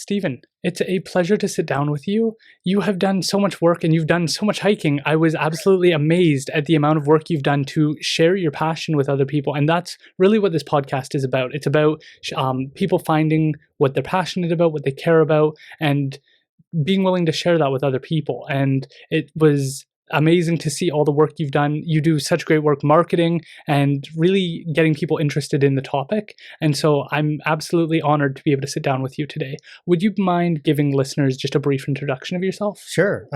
Stephen, it's a pleasure to sit down with you. You have done so much work and you've done so much hiking. I was absolutely amazed at the amount of work you've done to share your passion with other people. And that's really what this podcast is about. It's about people finding what they're passionate about, what they care about, and being willing to share that with other people. And it was amazing to see all the work you've done. You do such great work marketing and really getting people interested in the topic. And so I'm absolutely honored to be able to sit down with you today. Would you mind giving listeners just a brief introduction of yourself? Sure.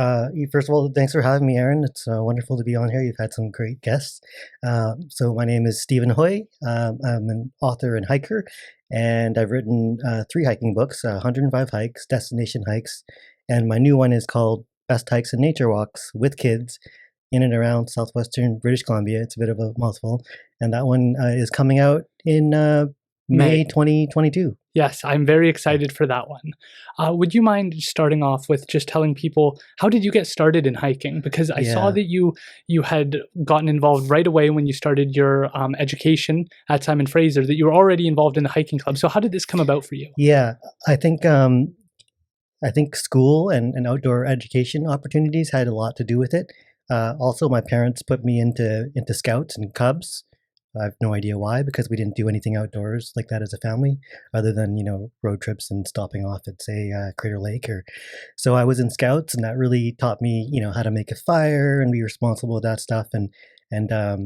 First of all, thanks for having me, Aaron. It's wonderful to be on here. You've had some great guests. So my name is Stephen Hoy. I'm an author and hiker, and I've written 3 hiking books, 105 hikes, destination hikes, and my new one is called Best Hikes and Nature Walks with Kids in and around Southwestern British Columbia. It's a bit of a mouthful. And that one is coming out in May 2022. Yes, I'm very excited for that one. Would you mind starting off with just telling people, how did you get started in hiking? Because I saw that you had gotten involved right away when you started your education at Simon Fraser, that you were already involved in the hiking club. So how did this come about for you? Yeah, I think school and outdoor education opportunities had a lot to do with it. Also, my parents put me into Scouts and Cubs. I have no idea why, because we didn't do anything outdoors like that as a family, other than road trips and stopping off at, say, Crater Lake. So I was in Scouts, and that really taught me how to make a fire and be responsible with that stuff, and a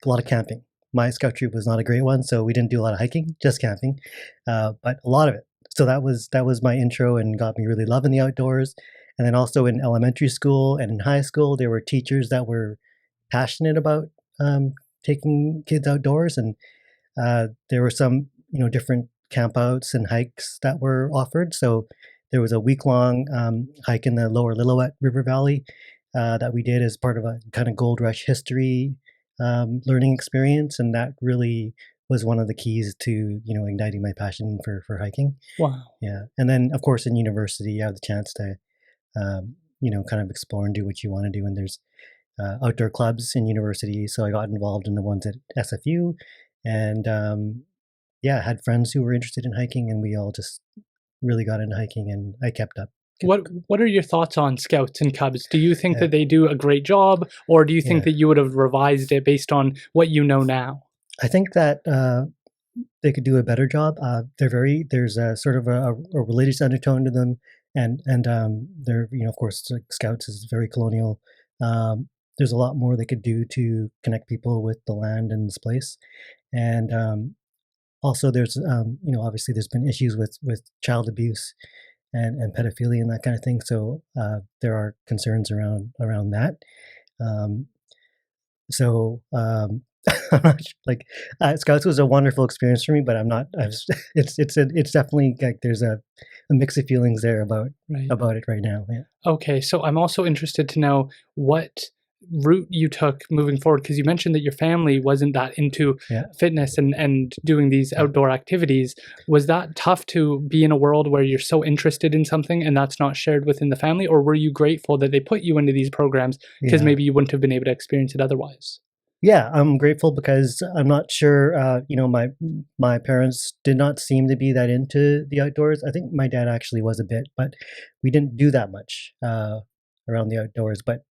lot of camping. My Scout troop was not a great one, so we didn't do a lot of hiking, just camping, but a lot of it. So that was my intro and got me really loving the outdoors. And then also in elementary school and in high school, there were teachers that were passionate about taking kids outdoors, and there were some different campouts and hikes that were offered. So there was a week-long hike in the Lower Lillooet River Valley that we did as part of a kind of gold rush history learning experience, and that really was one of the keys to igniting my passion for hiking. Wow. Yeah. And then of course in university you have the chance to kind of explore and do what you want to do, and there's outdoor clubs in university, so I got involved in the ones at SFU, and had friends who were interested in hiking, and we all just really got into hiking, and I kept up. What are your thoughts on Scouts and Cubs? Do you think that they do a great job, or do you think that you would have revised it based on what you know now? I think that they could do a better job. There's a sort of a religious undertone to them, and they're of course Scouts is very colonial. There's a lot more they could do to connect people with the land and this place, and also there's obviously there's been issues with child abuse and pedophilia and that kind of thing. So there are concerns around that. I'm not Scouts was a wonderful experience for me, but I'm not. It's definitely like there's a mix of feelings there about it right now. Yeah. Okay, so I'm also interested to know what route you took moving forward, because you mentioned that your family wasn't that into fitness and doing these outdoor activities. Was that tough to be in a world where you're so interested in something and that's not shared within the family, or were you grateful that they put you into these programs because maybe you wouldn't have been able to experience it otherwise? Yeah, I'm grateful because I'm not sure, my parents did not seem to be that into the outdoors. I think my dad actually was a bit, but we didn't do that much around the outdoors. But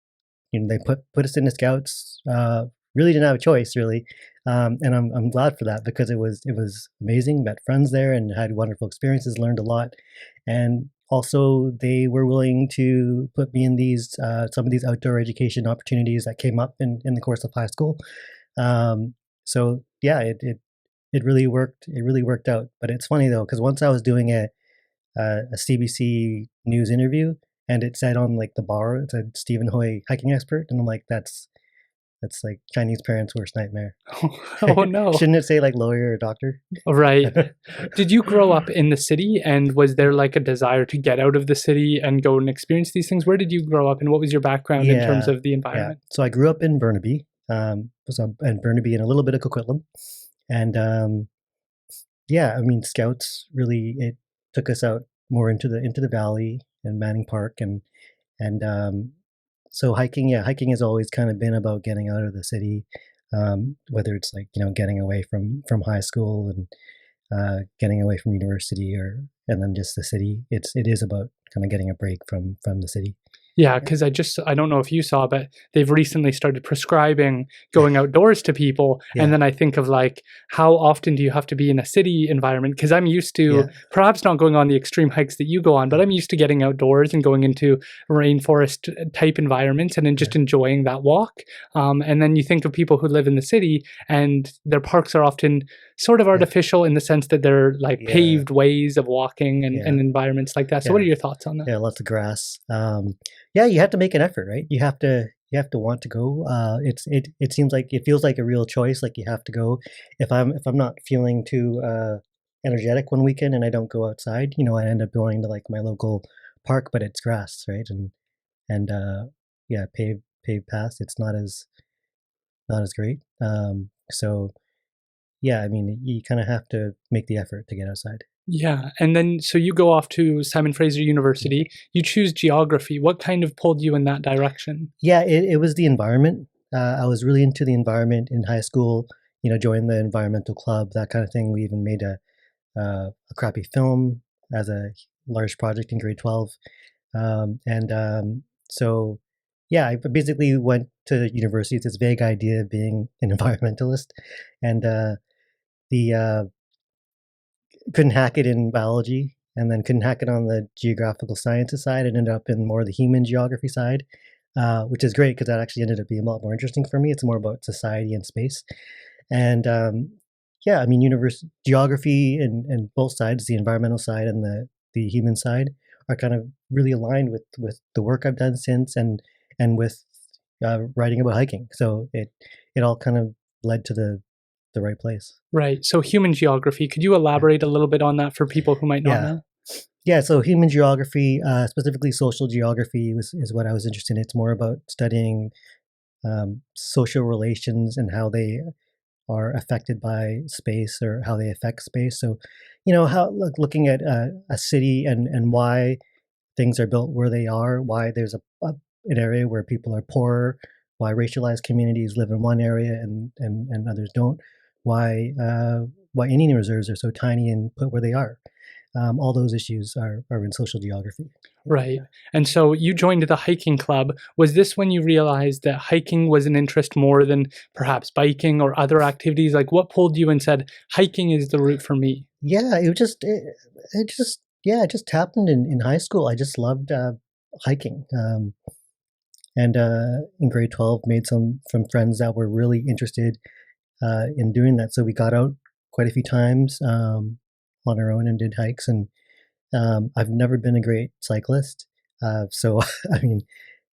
they put us into Scouts. Really didn't have a choice, really, and I'm glad for that, because it was amazing. Met friends there and had wonderful experiences. Learned a lot, and also they were willing to put me in these some of these outdoor education opportunities that came up in the course of high school. So yeah, it really worked. It really worked out. But it's funny though, because once I was doing a CBC News interview, and it said on like the bar, it said Stephen Hoy, hiking expert, and I'm like, that's like Chinese parents' worst nightmare. Oh no! Shouldn't it say like lawyer or doctor? Right. Did you grow up in the city, and was there like a desire to get out of the city and go and experience these things? Where did you grow up, and what was your background in terms of the environment? So I grew up in Burnaby, and Burnaby and a little bit of Coquitlam, and I mean Scouts really it took us out more into the valley and Manning Park, and so hiking has always kind of been about getting out of the city, whether it's like getting away from high school and getting away from university, and then just the city. It is about kind of getting a break from the city. Yeah, because I don't know if you saw, but they've recently started prescribing going outdoors to people. Yeah. And then I think of like, how often do you have to be in a city environment? Because I'm used to perhaps not going on the extreme hikes that you go on, but I'm used to getting outdoors and going into rainforest type environments and then just enjoying that walk. And then you think of people who live in the city and their parks are often sort of artificial in the sense that they're like paved ways of walking and environments like that. So what are your thoughts on that? Yeah, lots of grass. Yeah, you have to make an effort, right? You have to want to go. It seems like it feels like a real choice. Like you have to go. If I'm not feeling too energetic one weekend and I don't go outside, I end up going to like my local park, but it's grass, right? And paved paths. It's not as great. So yeah, I mean, you kind of have to make the effort to get outside. Yeah. And then, so you go off to Simon Fraser University, you choose geography. What kind of pulled you in that direction? Yeah, it was the environment. I was really into the environment in high school, joined the environmental club, that kind of thing. We even made a crappy film as a large project in grade 12. So, yeah, I basically went to university with this vague idea of being an environmentalist. And the couldn't hack it in biology, and then couldn't hack it on the geographical sciences side, and ended up in more the human geography side, which is great because that actually ended up being a lot more interesting for me. It's more about society and space. And yeah, I mean, geography and both sides, the environmental side and the human side, are kind of really aligned with the work I've done since, and with writing about hiking. So it all kind of led to the right place. Right. So human geography, could you elaborate a little bit on that for people who might not know? Yeah, so human geography, specifically social geography, is what I was interested in. It's more about studying social relations and how they are affected by space, or how they affect space. So, how looking at a city and why things are built where they are, why there's an area where people are poorer, why racialized communities live in one area and others don't, why Indian reserves are so tiny and put where they are. All those issues are in social geography. Right. And so you joined the hiking club. Was this when you realized that hiking was an interest more than perhaps biking or other activities? Like, what pulled you and said, hiking is the route for me? Yeah, it just happened in high school. I just loved hiking. And in grade 12, made some from friends that were really interested in doing that. So we got out quite a few times on our own and did hikes. And I've never been a great cyclist. So, I mean,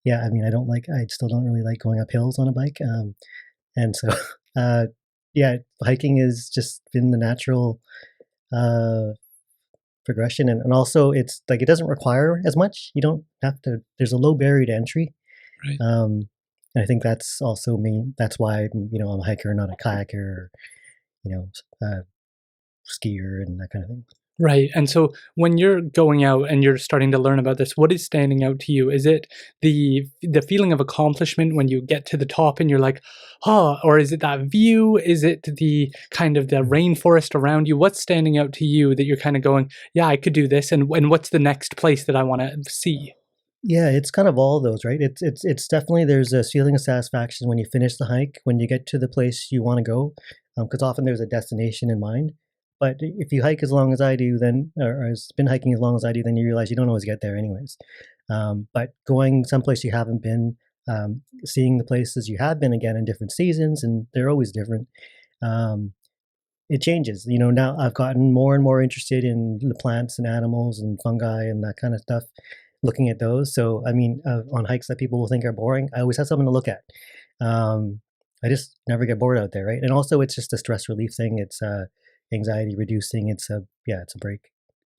I still don't really like going up hills on a bike. And so, yeah, hiking has just been the natural progression. And also it's like, it doesn't require as much. You don't have to, there's a low barrier to entry. Right. And I think that's also that's why, I'm a hiker, not a kayaker, or, skier and that kind of thing. Right. And so when you're going out and you're starting to learn about this, what is standing out to you? Is it the feeling of accomplishment when you get to the top and you're like, oh, or is it that view? Is it the kind of the rainforest around you? What's standing out to you that you're kind of going, yeah, I could do this, and what's the next place that I want to see? Yeah, it's kind of all of those, right? It's definitely, there's a feeling of satisfaction when you finish the hike, when you get to the place you want to go, because often there's a destination in mind. But if you hike as long as I do, then, or has been hiking as long as I do, then you realize you don't always get there anyways. But going someplace you haven't been, seeing the places you have been again in different seasons, and they're always different. It changes. Now I've gotten more and more interested in the plants and animals and fungi and that kind of stuff, looking at those. So, I mean, on hikes that people will think are boring, I always have something to look at. I just never get bored out there, right? And also, it's just a stress relief thing. It's anxiety reducing. It's a break.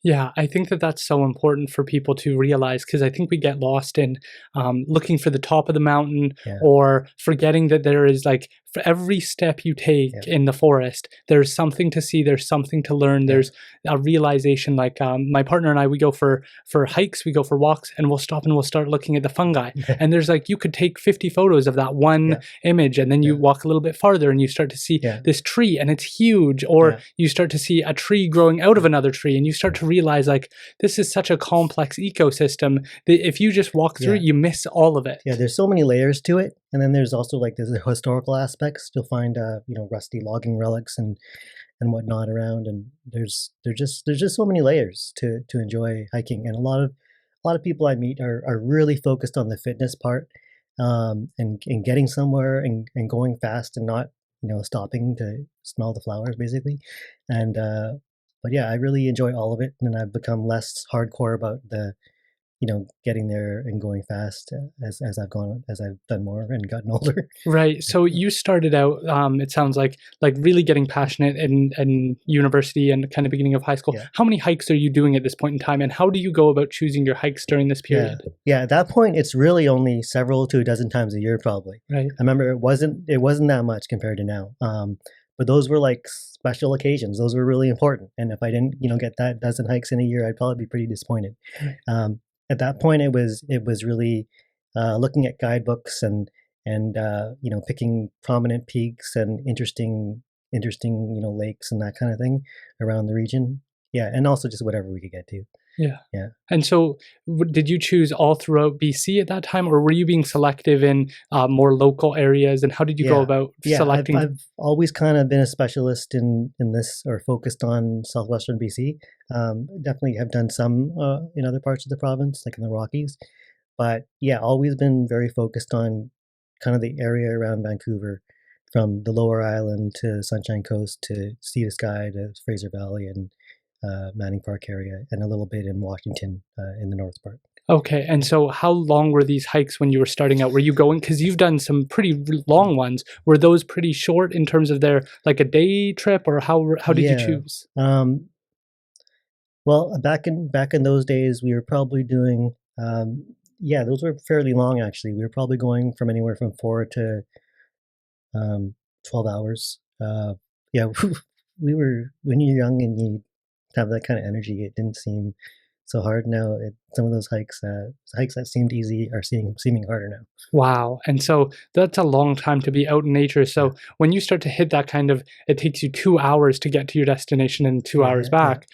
Yeah, I think that that's so important for people to realize, because I think we get lost in looking for the top of the mountain, or forgetting that there is like for every step you take Yeah. in the forest, there's something to see, there's something to learn, Yeah. there's a realization. Like my partner and I, we go for hikes, we go for walks, and we'll stop and we'll start looking at the fungi. And there's like, you could take 50 photos of that one Yeah. image, and then you Yeah. walk a little bit farther and you start to see Yeah. this tree and it's huge, or Yeah. you start to see a tree growing out of another tree, and you start to realize like, this is such a complex ecosystem that if you just walk through Yeah. it, you miss all of it. Yeah, there's so many layers to it, and then there's also like there's the historical aspects. You'll find rusty logging relics and whatnot around, and there's just so many layers to enjoy hiking. And a lot of people I meet are really focused on the fitness part, and getting somewhere and going fast and not stopping to smell the flowers basically. And but yeah, I really enjoy all of it, and I've become less hardcore about the getting there and going fast as I've done more and gotten older. Right. So you started out, it sounds like really getting passionate in university and kind of beginning of high school. Yeah. How many hikes are you doing at this point in time, and how do you go about choosing your hikes during this Yeah. period? Yeah, at that point, it's really only several to a dozen times a year, probably. Right. I remember it wasn't that much compared to now. But those were like special occasions. Those were really important. And if I didn't, get that dozen hikes in a year, I'd probably be pretty disappointed. Right. At that point, it was really looking at guidebooks and picking prominent peaks and interesting lakes and that kind of thing around the region. Yeah, and also just whatever we could get to. Yeah. Yeah. And so, did you choose all throughout BC at that time, or were you being selective in more local areas? And how did you go Yeah. about Yeah, selecting? I've always kind of been a specialist in this, or focused on southwestern BC. Definitely have done some in other parts of the province, like in the Rockies. But yeah, always been very focused on kind of the area around Vancouver, from the Lower Island to Sunshine Coast to Sea to Sky to Fraser Valley and Manning Park area, and a little bit in Washington in the north part. Okay, and so how long were these hikes when you were starting out? Were you going, because you've done some pretty long ones? Were those pretty short in terms of their like a day trip, or how did you Yeah. choose? Well, back in those days, we were probably doing, yeah, those were fairly long actually. We were probably going from anywhere from 4 to 12 hours. Yeah, we were when you're young and you have that kind of energy, it didn't seem so hard. Now, some of those hikes that seemed easy are seeming harder now. Wow. And so that's a long time to be out in nature. Yeah, So when you start to hit that kind of, it takes you 2 hours to get to your destination and 2 hours yeah, yeah, back.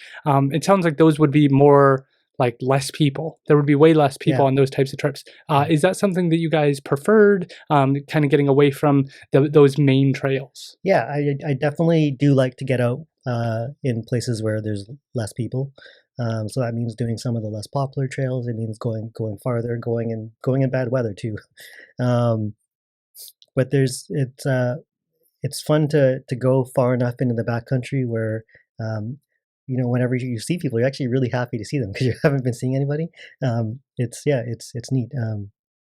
It sounds like those would be more like less people. There would be way less people yeah, on those types of trips. yeah. Is that something that you guys preferred? Kind of getting away from those main trails? Yeah, I definitely do like to get out in places where there's less people. So that means doing some of the less popular trails. It means going farther, going in bad weather too. Um, but it's fun to go far enough into the backcountry where whenever you see people, you're actually really happy to see them because you haven't been seeing anybody. It's neat.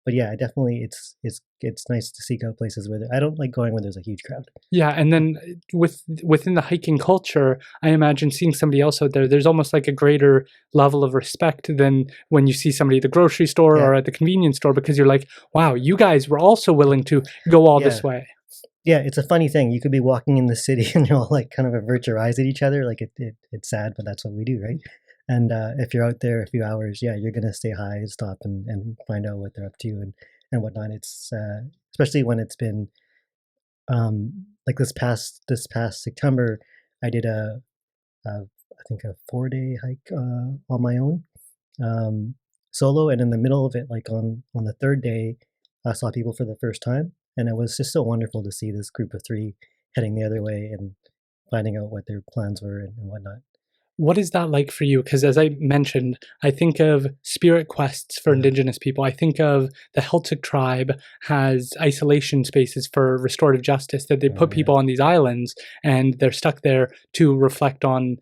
But yeah, definitely it's nice to seek out places where I don't like going where there's a huge crowd. Yeah, and then within the hiking culture, I imagine seeing somebody else out there, there's almost like a greater level of respect than when you see somebody at the grocery store Yeah, or at the convenience store, because you're like, wow, you guys were also willing to go all yeah, this way. yeah. It's a funny thing. You could be walking in the city and you'll like kind of avert your eyes at each other. Like it's sad, but that's what we do, right? And if you're out there a few hours, yeah, you're gonna stay high and stop and find out what they're up to and whatnot. It's especially when it's been like this past September, I did I think a 4-day hike on my own, um, solo, and in the middle of it, like on the third day, I saw people for the first time, and it was just so wonderful to see this group of three heading the other way and finding out what their plans were and whatnot. What is that like for you? Because as I mentioned, I think of spirit quests for Uh, Indigenous people. I think of the Celtic tribe has isolation spaces for restorative justice, that they put yeah, people on these islands and they're stuck there to reflect on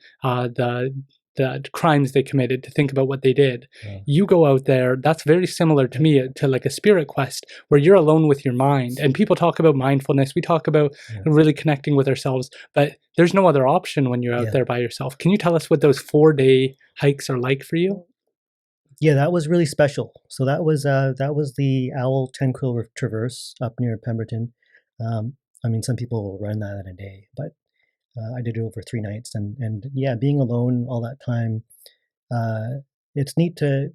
the crimes they committed, to think about what they did. yeah, You go out there, that's very similar to yeah, me, to like a spirit quest where you're alone with your mind. And people talk about mindfulness, we talk about yeah, really connecting with ourselves, but there's no other option when you're out yeah. there by yourself. Can you tell us what those 4-day hikes are like for you? Yeah, that was really special. So that was the Owl 10 Quill Traverse up near Pemberton. I mean, some people run that in a day, but I did it over 3 nights, and yeah, being alone all that time, it's neat to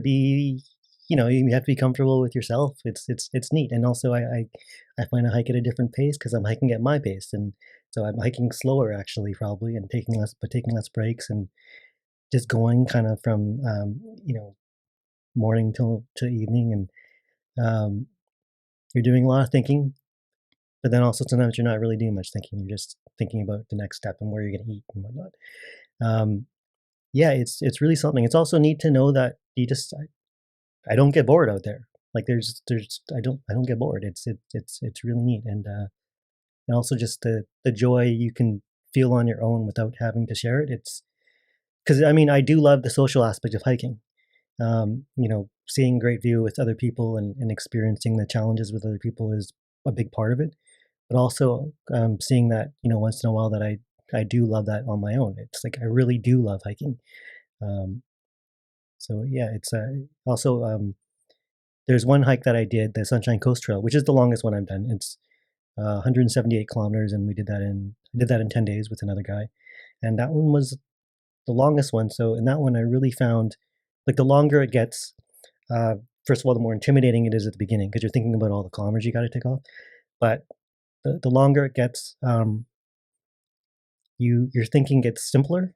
be, you have to be comfortable with yourself. It's neat, and also I find I hike at a different pace because I'm hiking at my pace, and so I'm hiking slower actually probably, and taking less breaks, and just going kind of from morning till to evening, and um, you're doing a lot of thinking, but then also sometimes you're not really doing much thinking. You're just thinking about the next step and where you're going to eat and whatnot. Um, yeah, it's really something. It's also neat to know that I don't get bored out there. Like there's I don't get bored. It's really neat, and also just the joy you can feel on your own without having to share it. It's because I mean I do love the social aspect of hiking. Seeing great view with other people and experiencing the challenges with other people is a big part of it. But also seeing that once in a while that I do love that on my own. It's like I really do love hiking. Um, so yeah, it's also there's one hike that I did, the Sunshine Coast Trail, which is the longest one I've done. It's 178 kilometers, and I did that in 10 days with another guy, and that one was the longest one. So in that one, I really found like the longer it gets, first of all, the more intimidating it is at the beginning because you're thinking about all the kilometers you got to take off. But the longer it gets, your thinking gets simpler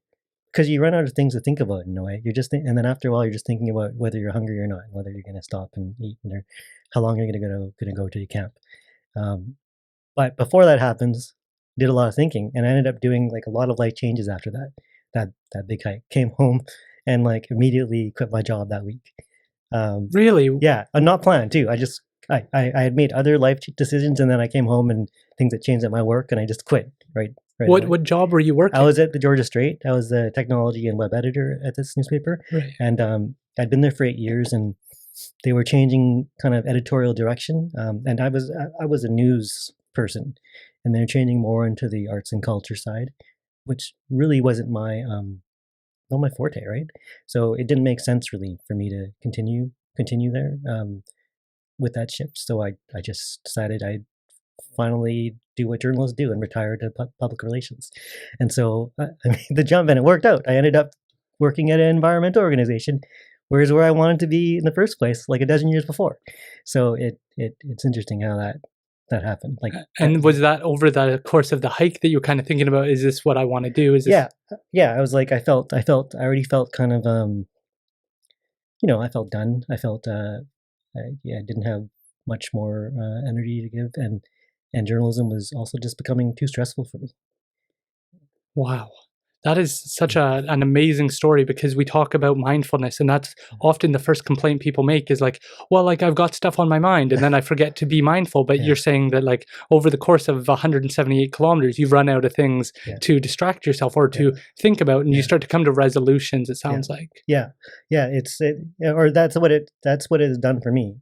because you run out of things to think about in a way. And then after a while, you're just thinking about whether you're hungry or not, and whether you're going to stop and eat, and how long you're going to go to your camp. Um, but before that happens, did a lot of thinking, and I ended up doing like a lot of life changes after that big hike. Came home and like immediately quit my job that week. Really? Yeah, not planned too. I had made other life decisions, and then I came home and things had changed at my work, and I just quit right What away. what job were you I working? was at the Georgia Straight. I was the technology and web editor at this newspaper, Right. and I'd been there for 8 years, and they were changing kind of editorial direction. And I was a news person, and they're changing more into the arts and culture side, which really wasn't my not my forte, right? So it didn't make sense really for me to continue there with that shift. So I just decided I'd finally do what journalists do and retire to public relations. And so I made the jump, and it worked out. I ended up working at an environmental organization, whereas where I wanted to be in the first place, like a dozen years before. So it's interesting how that happened. Like, And was that over the course of the hike that you were kind of thinking about, is this what I want to do? Is this yeah. I was like, I already felt kind of, I felt done. I felt, I didn't have much more energy to give, and journalism was also just becoming too stressful for me. wow. That is such an amazing story because we talk about mindfulness, and that's often the first complaint people make is like, well, like I've got stuff on my mind and then I forget to be mindful. But Yeah. you're saying that like over the course of 178 kilometers, you've run out of things Yeah. to distract yourself or to think about, and you start to come to resolutions, it sounds like. Yeah, or that's what it has done for me.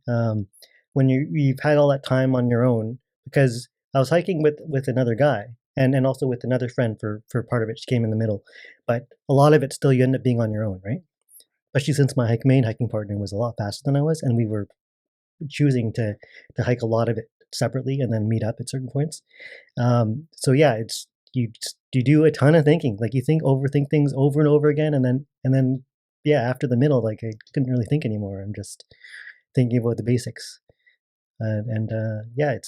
When you've had all that time on your own, because I was hiking with another guy, and also with another friend for part of it. She came in the middle, but a lot of it still you end up being on your own, right? Especially since my main hiking partner was a lot faster than I was, and we were choosing to hike a lot of it separately and then meet up at certain points. So yeah, it's you do a ton of thinking. Like you overthink things over and over again, and then yeah, after the middle, like I couldn't really think anymore. I'm just thinking about the basics, and yeah, it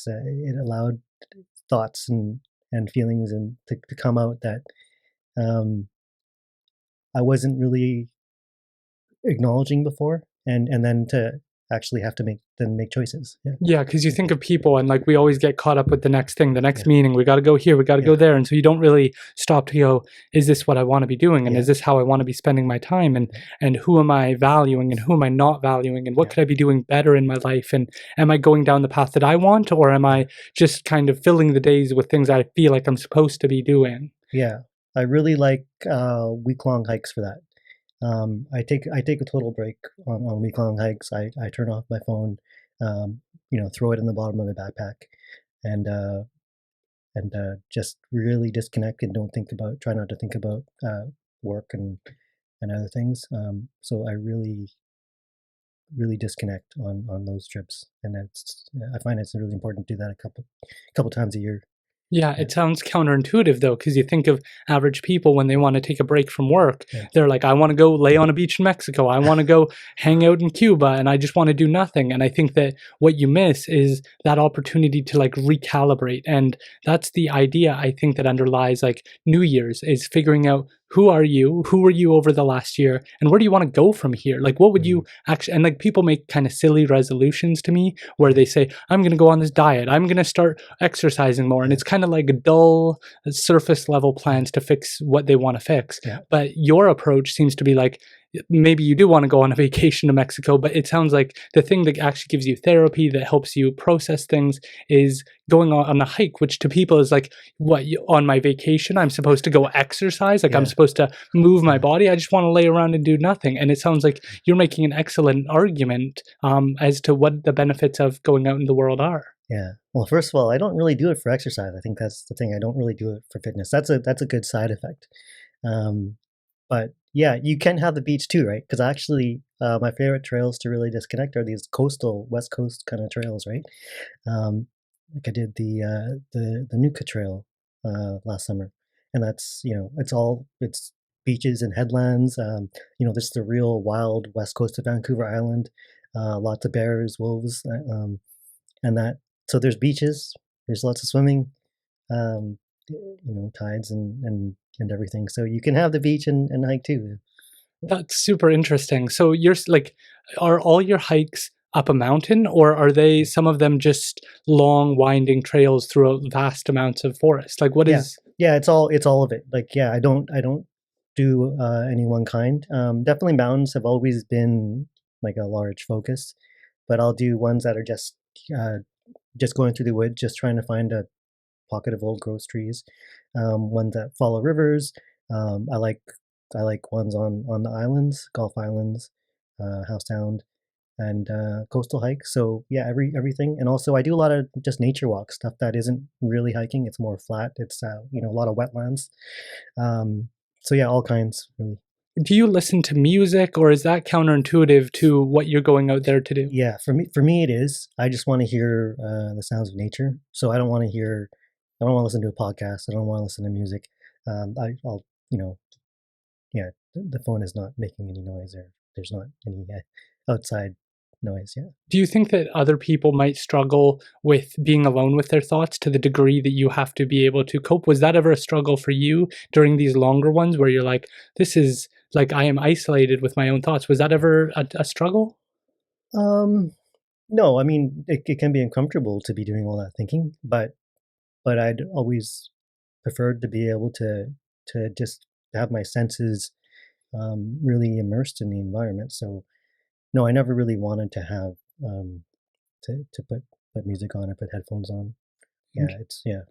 allowed thoughts and feelings and to come out that um, I wasn't really acknowledging before, and then to actually have to make choices. Yeah. Yeah, because you think of people and like we always get caught up with the next thing, the next Yeah. meeting. We got to go here, we got to Yeah. go there, and so you don't really stop to go, is this what I want to be doing, and Yeah. is this how I want to be spending my time, and who am I valuing and who am I not valuing, and what could I be doing better in my life, and am I going down the path that I want, or am I just kind of filling the days with things I feel like I'm supposed to be doing? Yeah, I really like week-long hikes for that. I take a total break on week-long hikes. I turn off my phone, throw it in the bottom of my backpack, and just really disconnect and try not to think about work and other things. So I really really disconnect on those trips, and I find it's really important to do that a couple times a year. Yeah, Yeah, it sounds counterintuitive though, because you think of average people when they want to take a break from work. yeah, They're like, I want to go lay on a beach in Mexico. I want to go hang out in Cuba and I just want to do nothing. And I think that what you miss is that opportunity to like recalibrate. And that's the idea I think that underlies like New Year's is figuring out who are you? Who were you over the last year? And where do you want to go from here? Like, what would mhm, you actually, and like people make kind of silly resolutions to me where they say, I'm going to go on this diet. I'm going to start exercising more. And yeah, it's kind of like dull, surface level plans to fix what they want to fix. yeah, But your approach seems to be like, maybe you do want to go on a vacation to Mexico, but it sounds like the thing that actually gives you therapy, that helps you process things, is going on a hike, which to people is like, what, on my vacation, I'm supposed to go exercise? Like, I'm yeah, supposed to move my yeah, body? I just want to lay around and do nothing. And it sounds like you're making an excellent argument as to what the benefits of going out in the world are. yeah. Well, first of all, I don't really do it for exercise. I think that's the thing. I don't really do it for fitness. That's a good side effect. Um, but yeah, you can have the beach too, right? Because actually, my favorite trails to really disconnect are these coastal West Coast kind of trails, right? Um, like I did the Nuka Trail last summer, and that's it's beaches and headlands. This is the real wild West Coast of Vancouver Island. Lots of bears, wolves, and that. So there's beaches. There's lots of swimming. Um, tides and everything. So you can have the beach and hike too. That's super interesting. So like, are all your hikes up a mountain, or are they some of them just long, winding trails through vast amounts of forest? Like, what Yeah, is? yeah, it's all of it. Like, yeah, I don't do any one kind. Definitely mountains have always been like a large focus, but I'll do ones that are uh, just going through the woods, just trying to find a pocket of old growth trees. Ones that follow rivers. I like ones on the islands, Gulf Islands, House Sound, and coastal hikes. So yeah, everything. And also I do a lot of just nature walks, stuff that isn't really hiking. It's more flat. It's a lot of wetlands. So yeah, all kinds really. Do you listen to music, or is that counterintuitive to what you're going out there to do? Yeah, for me it is. I just want to hear the sounds of nature. So I don't want to listen to a podcast. I don't want to listen to music. I'll yeah, the phone is not making any noise, or there's not any outside noise. Yeah. Do you think that other people might struggle with being alone with their thoughts to the degree that you have to be able to cope? Was that ever a struggle for you during these longer ones where you're like, this is like, I am isolated with my own thoughts? Was that ever a struggle? Um, no, I mean it can be uncomfortable to be doing all that thinking, but I'd always preferred to be able to just have my senses really immersed in the environment. So no, I never really wanted to have um, to put music on or put headphones on. Yeah, it's yeah.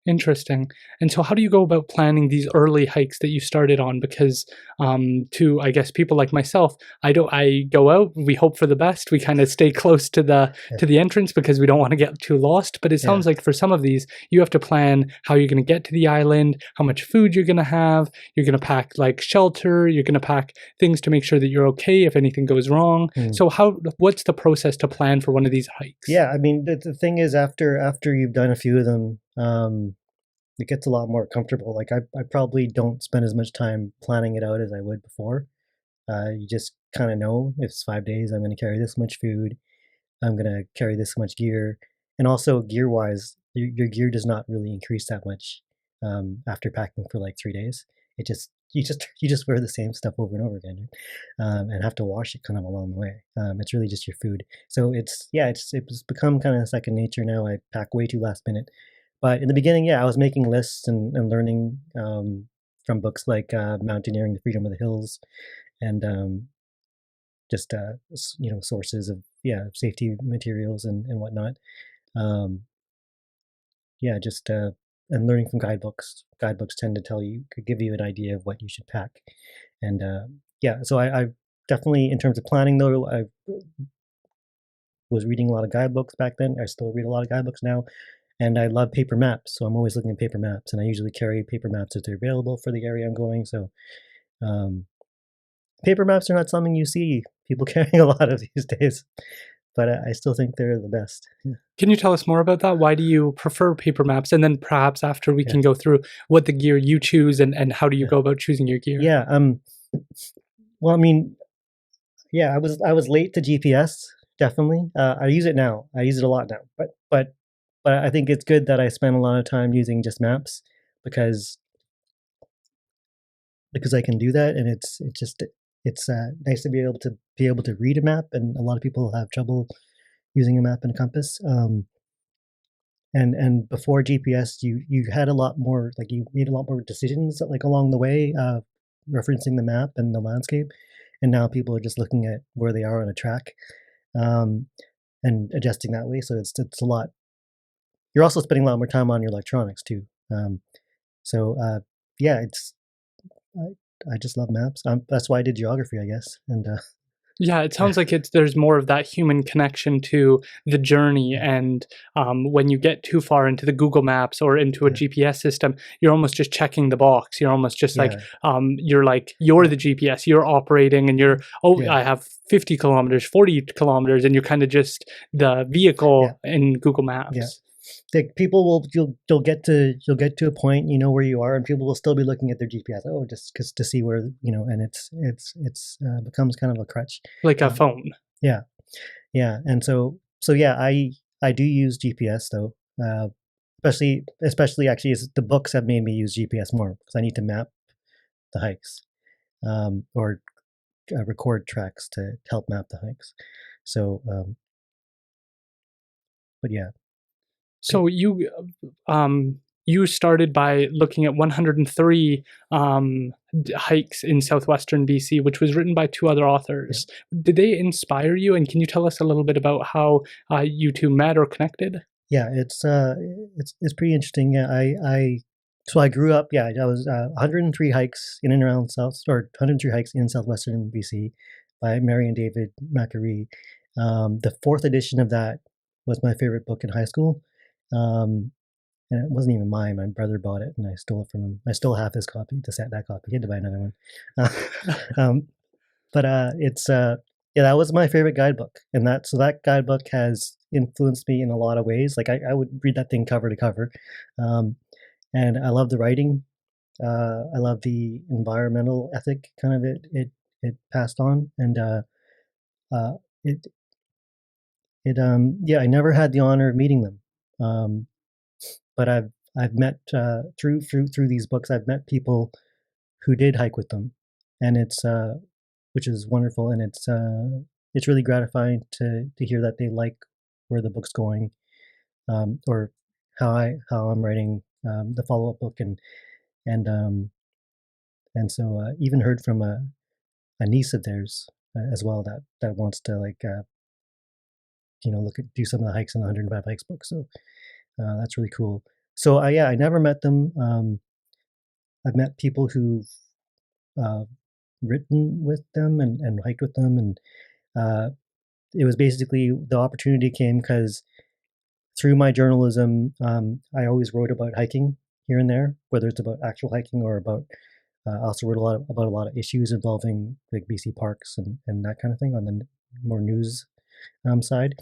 Interesting. And so, how do you go about planning these early hikes that you started on? Because, to I guess people like myself, I go out. We hope for the best. We kind of stay close to Yeah, the entrance because we don't want to get too lost. But it yeah. sounds like for some of these, you have to plan how you're going to get to the island, how much food you're going to have. You're going to pack like shelter. You're going to pack things to make sure that you're okay if anything goes wrong. Mm. So, what's the process to plan for one of these hikes? Yeah, I mean the thing is after you've done a few of them, it gets a lot more comfortable. Like I probably don't spend as much time planning it out as I would before. You just kind of know if it's 5 days, I'm going to carry this much food. I'm going to carry this much gear. And also gear wise, your gear does not really increase that much after packing for like 3 days. It just you just wear the same stuff over and over again, and have to wash it kind of along the way. It's really just your food. So it's become kind of second nature now. I pack way too last minute, but in the beginning, yeah, I was making lists and learning from books like Mountaineering: The Freedom of the Hills, and just sources of safety materials and whatnot. Um, yeah, just and learning from guidebooks. Guidebooks tend to could give you an idea of what you should pack, and yeah. So I definitely, in terms of planning though, I was reading a lot of guidebooks back then. I still read a lot of guidebooks now, and I love paper maps. So I'm always looking at paper maps, and I usually carry paper maps if they're available for the area I'm going. So um, paper maps are not something you see people carrying a lot of these days, but I still think they're the best. Yeah. Can you tell us more about that? Why do you prefer paper maps? And then perhaps after we Yeah. can go through what the gear you choose and how do you Yeah. go about choosing your gear? Yeah. Well, I mean, yeah, I was late to GPS. Definitely. I use it now. I use it a lot now. But I think it's good that I spend a lot of time using just maps because I can do that, and it's nice to be able to read a map, and a lot of people have trouble using a map and a compass. And before GPS, you had a lot more, like you made a lot more decisions like along the way, referencing the map and the landscape. And now people are just looking at where they are on a track, um, and adjusting that way. So it's a lot. You're also spending a lot more time on your electronics too. So yeah, it's I just love maps. That's why I did geography, I guess. And Yeah, it yeah, sounds like there's more of that human connection to the journey, yeah, and when you get too far into the Google Maps or into a yeah, GPS system, you're almost just checking the box. You're almost just like yeah, you're yeah, the GPS, you're operating, and you're yeah, I have 50 kilometers, 40 kilometers, and you're kind of just the yeah, vehicle in Google yeah. Maps. Like people will you'll get to a point, you know, where you are, and people will still be looking at their GPS. Oh, just cause to see where, you know, and it's becomes kind of a crutch. Like a Um, phone. yeah, yeah, and so yeah, I do use GPS though, especially actually as the books have made me use GPS more because I need to map the hikes, or record tracks to help map the hikes. So, but yeah, So you started by looking at 103 hikes in southwestern BC, which was written by two other yeah. authors. Did they inspire you? And can you tell us a little bit about how you two met or connected? Yeah, it's pretty interesting. Yeah, so I grew up. Yeah, I was 103 hikes in and around South, or 103 hikes in southwestern BC by Mary and David Macquarie. The fourth edition of that was my favorite book in high school, um, and it wasn't even mine. My brother bought it, and I stole it from him. I still have his copy, that copy. He had to buy another one. Um, but it's yeah, that was my favorite guidebook, and that guidebook has influenced me in a lot of ways. Like I would read that thing cover to cover, um, and I love the writing. I love the environmental ethic kind of it passed on, and uh, it yeah, I never had the honor of meeting them, um, but I've met through these books. I've met people who did hike with them, and it's which is wonderful, and it's really gratifying to hear that they like where the book's going, or how I'm writing the follow up book, and so even heard from a niece of theirs as well that wants to like do some of the hikes in the 105 hikes book. So that's really cool. So yeah, I never met them. I've met people who've uh, written with them and hiked with them, and uh, it was basically the opportunity came because through my journalism, I always wrote about hiking here and there, whether it's about actual hiking or about. I also wrote about a lot of issues involving like BC parks and that kind of thing on the more news side.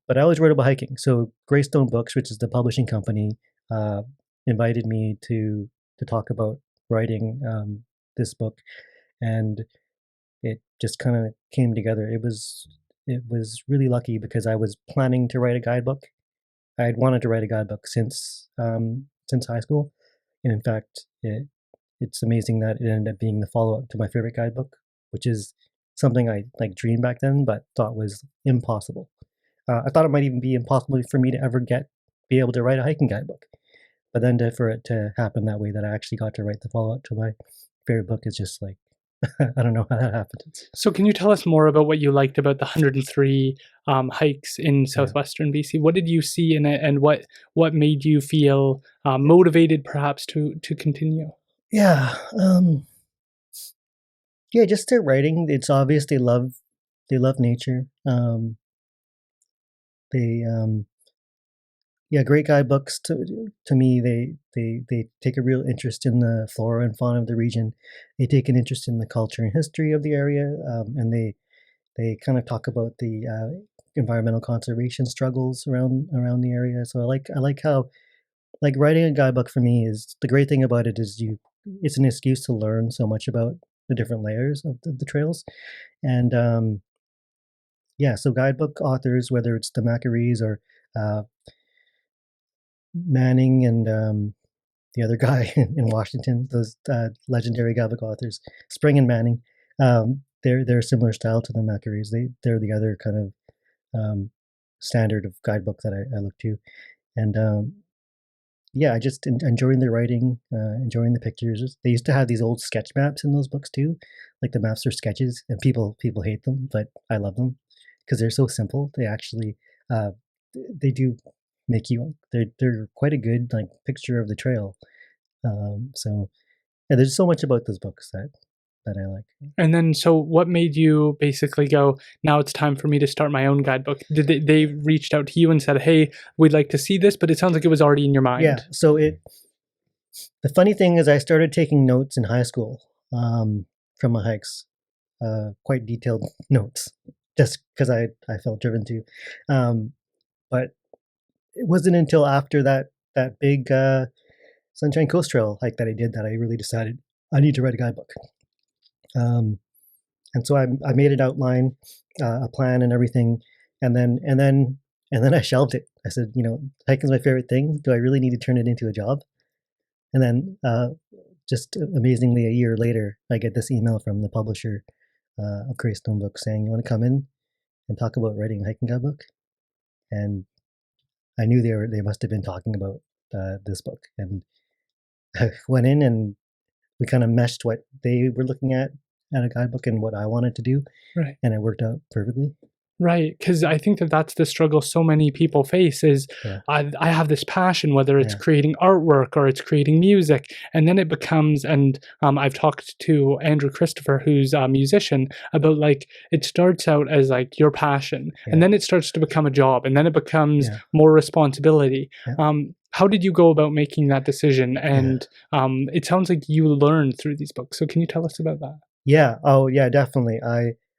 But I always wrote about hiking. So Greystone Books, which is the publishing company, uh, invited me to talk about writing this book, and it just kind of came together. It was really lucky because I was planning to write a guidebook. I had wanted to write a guidebook since high school, and in fact, it's amazing that it ended up being the follow up to my favorite guidebook, which is something I like dreamed back then, but thought was impossible. I thought it might even be impossible for me to ever be able to write a hiking guidebook. But then for it to happen that way, that I actually got to write the follow up to my favorite book is just like I don't know how that happened. So can you tell us more about what you liked about the 103 hikes in Yeah, southwestern BC? What did you see in it, and what made you feel motivated, perhaps, to continue? yeah, yeah. Just their writing. It's obvious they love nature. They Yeah, great guidebooks to me. They take a real interest in the flora and fauna of the region. They take an interest in the culture and history of the area, and they kind of talk about the environmental conservation struggles around the area. So I like how like writing a guidebook for me is the great thing about it is it's an excuse to learn so much about the different layers of the trails. And yeah, so guidebook authors, whether it's the Macquaries or uh, Manning and the other guy in Washington, those legendary guidebook authors, Spring and Manning, they're a similar style to the Macquaries. They're the other kind of standard of guidebook that I look to, and yeah, I just enjoying the writing, enjoying the pictures. They used to have these old sketch maps in those books too, like the maps are sketches, and people hate them, but I love them because they're so simple. They actually uh, they do make you they're quite a good like picture of the trail. So yeah, there's so much about those books that I like. And then, so what made you basically go, now it's time for me to start my own guidebook? Did they reached out to you and said, hey, we'd like to see this, but it sounds like it was already in your Yeah. mind. So the funny thing is, I started taking notes in high school from my hikes, quite detailed notes, just because I felt driven to. But it wasn't until after that big Sunshine Coast Trail hike that I did that I really decided I need to write a guidebook. And so I made an outline, a plan, and everything, and then I shelved it. I said, hiking's my favorite thing. Do I really need to turn it into a job? And then, just amazingly, a year later, I get this email from the publisher of Greystone Books saying, "You want to come in and talk about writing a hiking guidebook?" And I knew they must have been talking about this book, and I went in and we kind of meshed what they were looking at a guidebook and what I wanted to do, Right. and it worked out perfectly. Right, because I think that that's the struggle so many people face is Yeah, I have this passion, whether it's yeah, creating artwork or it's creating music, and then it becomes, and I've talked to Andrew Christopher, who's a musician, about like it starts out as like your passion, and yeah, then it starts to become a job, and then it becomes yeah, more responsibility. yeah, How did you go about making that decision? yeah. And it sounds like you learned through these books. So can you tell us about that? Yeah. Oh, yeah, definitely.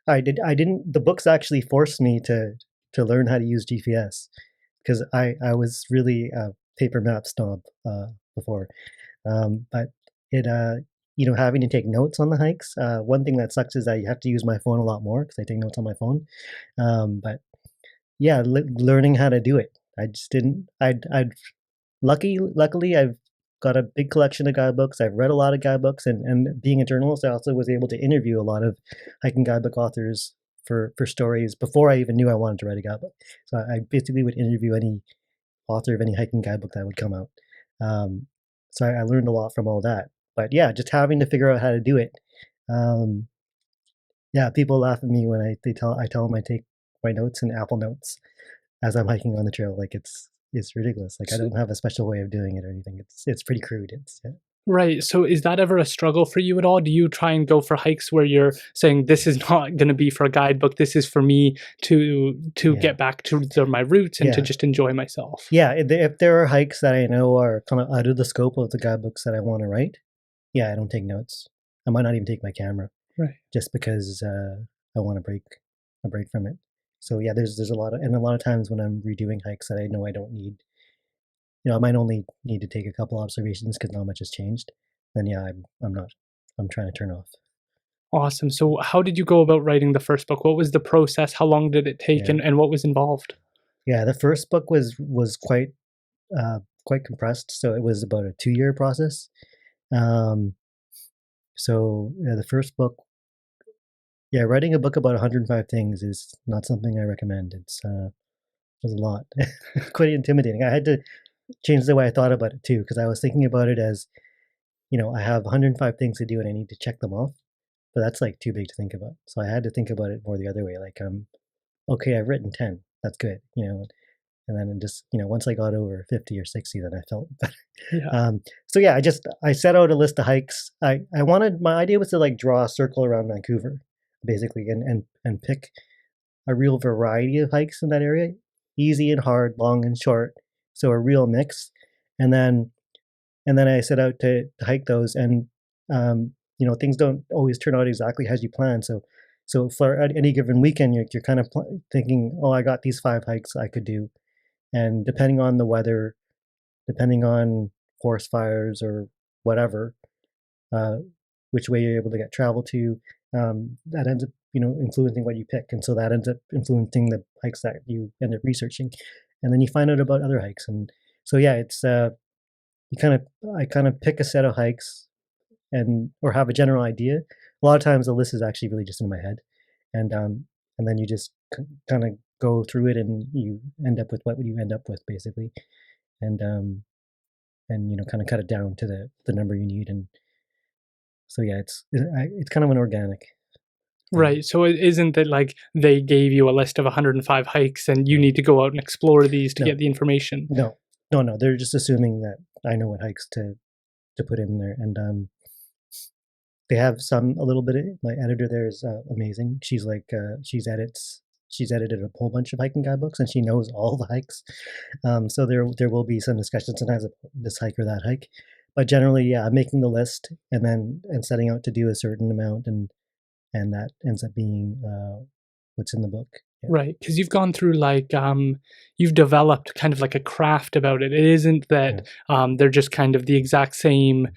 I didn't. The books actually forced me to learn how to use GPS because I was really a paper map snob before. But it having to take notes on the hikes. One thing that sucks is that you have to use my phone a lot more because I take notes on my phone. But yeah, learning how to do it. I just didn't. I'd luckily, I've got a big collection of guidebooks. I've read a lot of guidebooks, and being a journalist, I also was able to interview a lot of hiking guidebook authors for stories before I even knew I wanted to write a guidebook. So I basically would interview any author of any hiking guidebook that would come out. So I learned a lot from all that. But yeah, just having to figure out how to do it. Um, yeah, people laugh at me when I tell them I take my notes in Apple Notes as I'm hiking on the trail. Like it's ridiculous. Like I don't have a special way of doing it or anything. It's pretty crude. It's yeah. Right. So is that ever a struggle for you at all? Do you try and go for hikes where you're saying this is not going to be for a guidebook, this is for me to Yeah. get back to my roots and to Yeah. just enjoy myself? Yeah. If there are hikes that I know are kind of out of the scope of the guidebooks that I want to write, yeah, I don't take notes. I might not even take my camera Right. just because I want to break a break from it. So yeah, there's a lot of times when I'm redoing hikes that I know I don't need. I might only need to take a couple observations because not much has changed. Then yeah, I'm not. I'm trying to turn off. Awesome. So how did you go about writing the first book? What was the process? How long did it take Yeah, and what was involved? yeah. The first book was quite compressed, so it was about a 2 year process. Um, so yeah, the first book, yeah, writing a book about 105 things is not something I recommend. It's a lot, quite intimidating. I had to change the way I thought about it too, because I was thinking about it as, I have 105 things to do and I need to check them off, but that's like too big to think about. So I had to think about it more the other way. Like, okay, I've written 10. That's good, and then just, once I got over 50 or 60, then I felt better. Yeah. So yeah, I set out a list of hikes. I wanted, my idea was to like draw a circle around Vancouver, basically, and pick a real variety of hikes in that area, easy and hard, long and short, so a real mix. And then I set out to hike those, and things don't always turn out exactly as you plan. So for any given weekend, you're kind of thinking, oh, I got these 5 hikes I could do, and depending on the weather, depending on forest fires or whatever, uh, which way you're able to get travel to, that ends up influencing what you pick, and so that ends up influencing the hikes that you end up researching, and then you find out about other hikes, and so yeah, it's you kind of I kind of pick a set of hikes and or have a general idea. A lot of times the list is actually really just in my head, and then you just kind of go through it, and you end up with what you end up with basically, and kind of cut it down to the number you need, and so yeah, it's kind of an organic thing. Right. So it isn't that like they gave you a list of 105 hikes and you need to go out and explore these to No, get the information. no. They're just assuming that I know what hikes to put in there, and they have some a little bit. My editor there is amazing. She's like she's edited a whole bunch of hiking guidebooks, and she knows all the hikes. So there will be some discussion sometimes of this hike or that hike, but generally, yeah, I'm making the list and setting out to do a certain amount, and that ends up being what's in the book. Yeah. Right, because you've gone through like you've developed kind of like a craft about it. It isn't that they're just kind of the exact same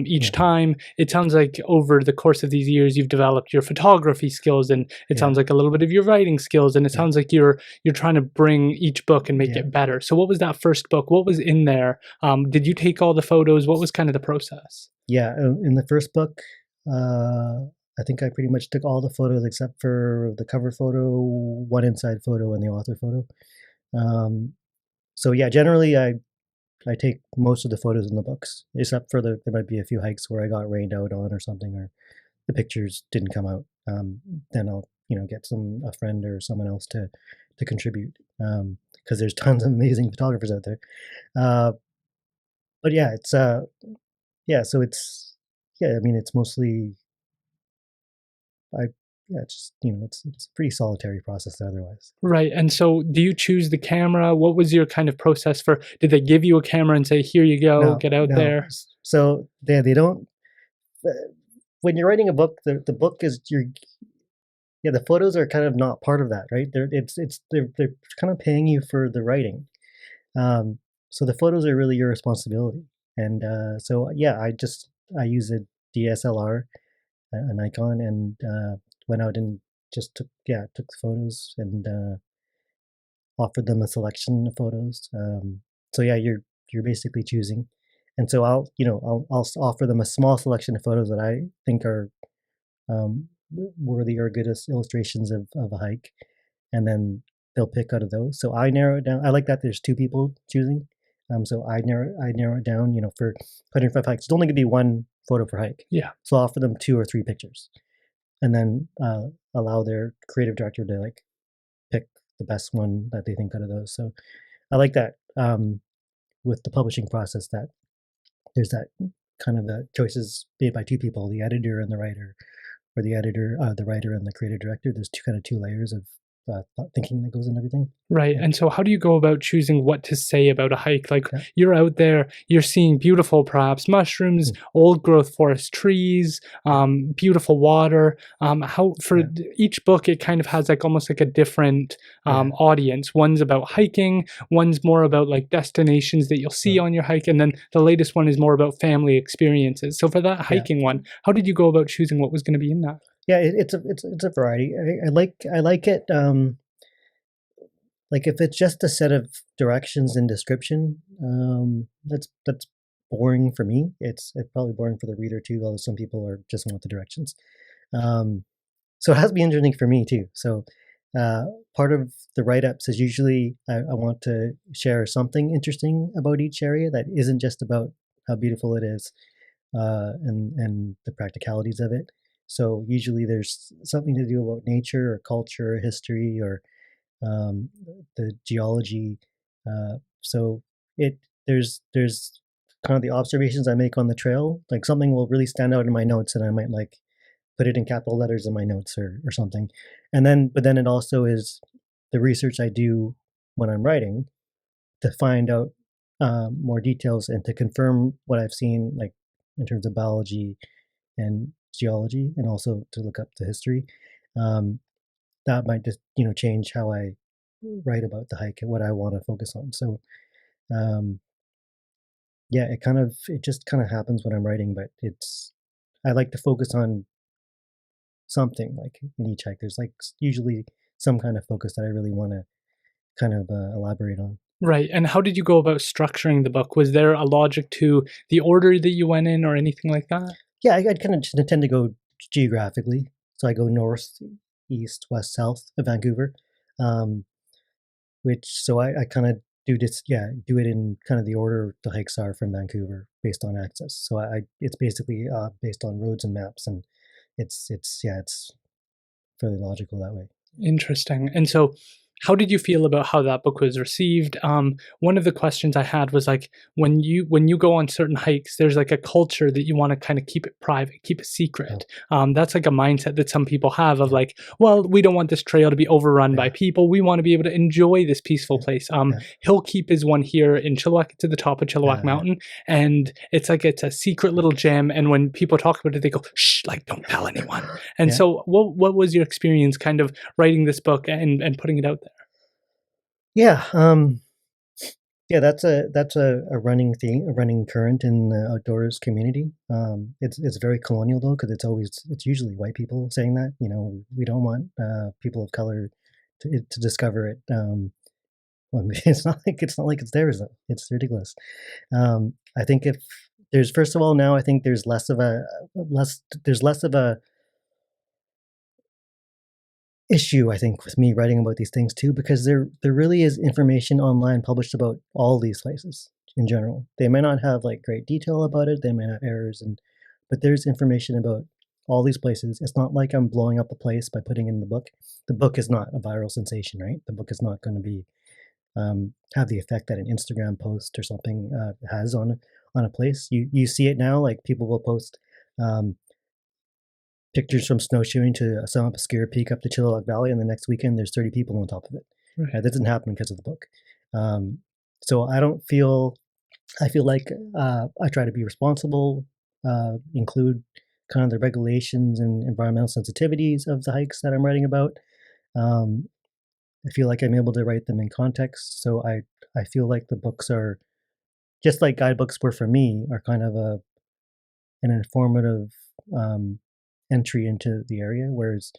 each time. It sounds like over the course of these years, you've developed your photography skills, and it sounds like a little bit of your writing skills, and it sounds like you're trying to bring each book and make it better. So, what was that first book? What was in there? Did you take all the photos? What was kind of the process? Yeah, in the first book. I think I pretty much took all the photos except for the cover photo, one inside photo, and the author photo. So yeah, generally I take most of the photos in the books, except for there might be a few hikes where I got rained out on or something, or the pictures didn't come out. Then I'll get a friend or someone else to contribute, because there's tons of amazing photographers out there. But yeah, it's yeah, so it's yeah, I mean it's mostly I yeah, it's just it's a pretty solitary process otherwise. Right. And so do you choose the camera? What was your kind of process for, did they give you a camera and say, here you go, get out there? So they don't. Uh, when you're writing a book, the book is the photos are kind of not part of that, right? They're kind of paying you for the writing. So the photos are really your responsibility. And so yeah, I use a DSLR, a Nikon, and went out and just took photos, and offered them a selection of photos. So yeah, you're basically choosing, and so I'll offer them a small selection of photos that I think are worthy or good as illustrations of a hike, and then they'll pick out of those. So I narrow it down. I like that there's two people choosing. So I narrow it down. For 105 hikes, it's only gonna be one photo per hike. Yeah. So I'll offer them 2 or 3 pictures, and then allow their creative director to like pick the best one that they think out of those. So I like that with the publishing process, that there's that kind of the choices made by two people, the editor and the writer, or the writer and the creative director. There's two layers of thinking that goes in everything. Right. And so how do you go about choosing what to say about a hike? Like you're out there, you're seeing beautiful, perhaps mushrooms, old growth forest trees, beautiful water. How for each book, it kind of has like almost like a different audience. One's about hiking, one's more about like destinations that you'll see on your hike. And then the latest one is more about family experiences. So for that hiking one, how did you go about choosing what was going to be in that? Yeah, it's a variety. I like it. Like if it's just a set of directions and description, that's boring for me. It's probably boring for the reader too, although some people are just want the directions. So it has to be interesting for me too. So part of the write-ups is usually I want to share something interesting about each area that isn't just about how beautiful it is, and the practicalities of it. So usually there's something to do about nature or culture or history or the geology. So there's kind of the observations I make on the trail. Like something will really stand out in my notes, and I might like put it in capital letters in my notes or something. But then it also is the research I do when I'm writing to find out more details and to confirm what I've seen, like in terms of biology and geology, and also to look up the history. Um, that might just change how I write about the hike and what I want to focus on. So um, yeah, it just kind of happens when I'm writing, but I like to focus on something like in each hike. There's like usually some kind of focus that I really want to kind of elaborate on. Right. And how did you go about structuring the book? Was there a logic to the order that you went in or anything like that? Yeah, I kind of tend to go geographically. So I go north, east, west, south of Vancouver, um, which so I kind of do this, yeah, do it in kind of the order the hikes are from Vancouver based on access. So it's basically based on roads and maps, and it's fairly logical that way. Interesting. And so, how did you feel about how that book was received? One of the questions I had was like, when you go on certain hikes, there's like a culture that you want to kind of keep it private, keep it Yeah, secret. That's like a mindset that some people have of yeah, like, well, we don't want this trail to be overrun by yeah, people. We want to be able to enjoy this peaceful yeah, place. yeah, Hill Keep is one here in Chilliwack. It's at the top of Chilliwack yeah, Mountain, and it's like it's a secret little gem. And when people talk about it, they go, "Shh, like don't tell anyone." And yeah. so, what was your experience, kind of writing this book and putting it out there? Yeah, yeah, that's a running theme, a running current in the outdoors community. It's very colonial though, because it's usually white people saying that. We don't want people of color to discover it. Well, it's not like it's theirs though. It's ridiculous. I think if there's first of all now, I think there's less of a issue, I think, with me writing about these things too, because there really is information online published about all these places in general. They may not have like great detail about it, they may have errors, but there's information about all these places. It's not like I'm blowing up a place by putting in the book. The book is not a viral sensation, right? The book is not going to be have the effect that an Instagram post or something has on a place. You see it now, like people will post um, pictures from snowshoeing to some obscure peak up the Chilliwack Valley, and the next weekend there's 30 people on top of it. Right. That doesn't happen because of the book. Um, so I don't feel. I feel like I try to be responsible, include kind of the regulations and environmental sensitivities of the hikes that I'm writing about. Um, I feel like I'm able to write them in context. So I feel like the books are just like guidebooks were for me, are kind of an informative um, entry into the area, whereas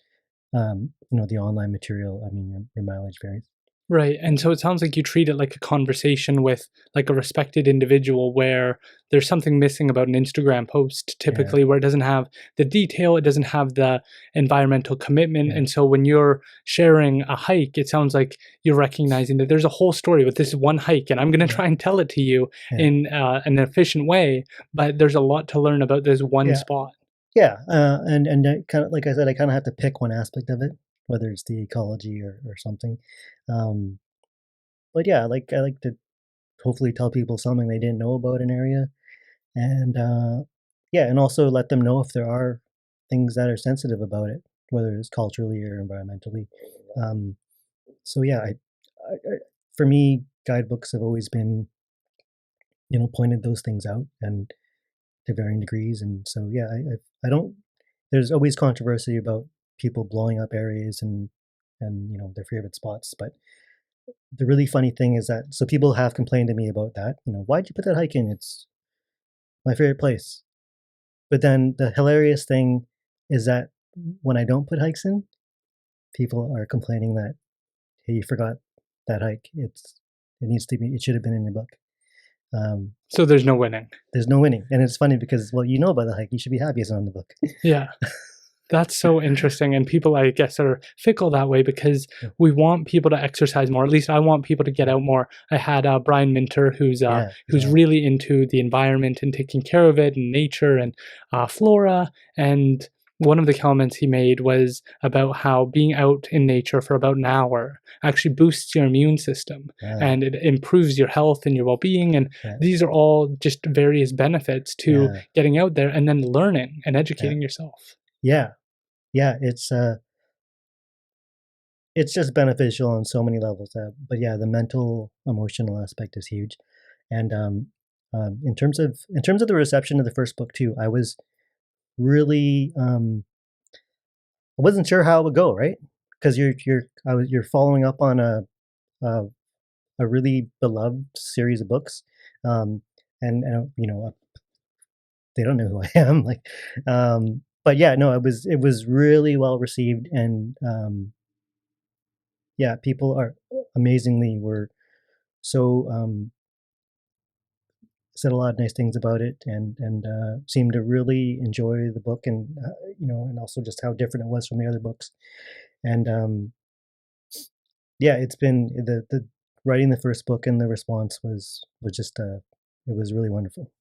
the online material, I mean, your mileage varies. Right. And so it sounds like you treat it like a conversation with like a respected individual where there's something missing about an Instagram post Yeah, typically where it doesn't have the detail, it doesn't have the environmental commitment. yeah, And so when you're sharing a hike, it sounds like you're recognizing that there's a whole story with this one hike and I'm going to yeah, try and tell it to you yeah, in an efficient way, but there's a lot to learn about this one yeah, spot. yeah. And kind of like I said, I kind of have to pick one aspect of it, whether it's the ecology or something. Um, but yeah, I like to hopefully tell people something they didn't know about an area, and yeah, and also let them know if there are things that are sensitive about it, whether it's culturally or environmentally. Um, so yeah, for me, guidebooks have always been pointed those things out and to varying degrees, and so yeah, I don't. There's always controversy about people blowing up areas and their favorite spots, but the really funny thing is that so people have complained to me about that. Why'd you put that hike in? It's my favorite place. But then the hilarious thing is that when I don't put hikes in, people are complaining that, hey, you forgot that hike. It should have been in your book. Um, So there's no winning. there's no winning, and it's funny because well, you know about the hike. You should be happy it's not in the book. Yeah. That's so interesting, and people, I guess, are fickle that way because Yeah, we want people to exercise more. At least I want people to get out more. I had Brian Minter, yeah, who's yeah, really into the environment and taking care of it, and nature and flora. And one of the comments he made was about how being out in nature for about an hour actually boosts your immune system yeah, and it improves your health and your well-being. And yeah, these are all just various benefits to yeah, getting out there and then learning and yeah, educating yourself. yeah, yeah. It's just beneficial on so many levels. But yeah, the mental, emotional aspect is huge. And in terms of the reception of the first book too, I was really I wasn't sure how it would go, right? Because you're following up on a a really beloved series of books, um, and they don't know who I am, like, but yeah, no, it was really well received, and yeah, people are amazingly were so said a lot of nice things about it, and seemed to really enjoy the book, and and also just how different it was from the other books, and yeah, it's been the writing the first book, and the response was just it was really wonderful.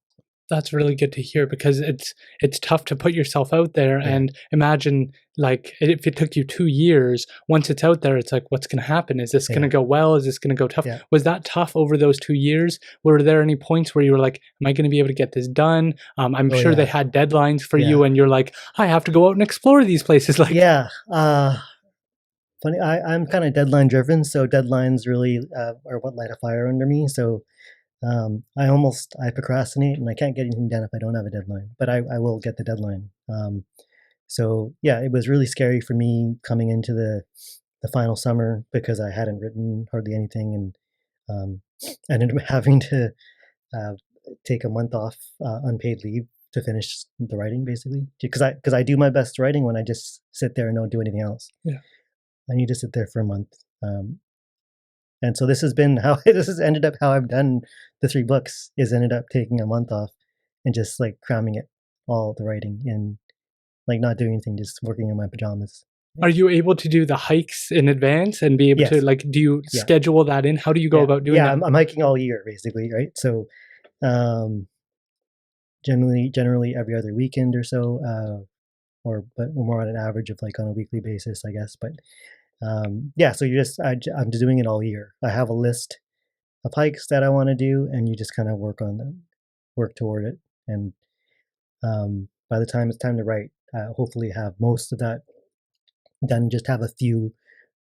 That's really good to hear because it's tough to put yourself out there Yeah, and imagine like if it took you 2 years, once it's out there, it's like, what's gonna happen? Is this gonna yeah, go well? Is this gonna go tough? yeah. Was that tough over those 2 years? Were there any points where you were like, "Am I gonna be able to get this done?" I'm Oh sure they yeah, had deadlines for yeah, you and you're like, "I have to go out and explore these places," like yeah. Funny, I'm kind of deadline driven, so deadlines really are what light a fire under me. So I procrastinate, and I can't get anything done if I don't have a deadline. But I will get the deadline. So yeah, it was really scary for me coming into the final summer because I hadn't written hardly anything, and um, I ended up having to uh, take a month off unpaid leave to finish the writing, basically, because I do my best writing when I just sit there and don't do anything else. yeah. I need to sit there for a month. And so this has been how this has ended up how I've done the three books is ended up taking a month off and just like cramming it all the writing and like not doing anything, just working in my pajamas. Yeah. Are you able to do the hikes in advance and be able to Yes. like, do you Yeah. schedule that in? How do you go Yeah. about doing Yeah. that? I'm hiking all year basically, right? So um, generally every other weekend or so, or but more on an average of like on a weekly basis, I guess. But yeah, so I'm just doing it all year. I have a list of hikes that I want to do, and you just kind of work on them, work toward it, and by the time it's time to write, hopefully have most of that done. Just have a few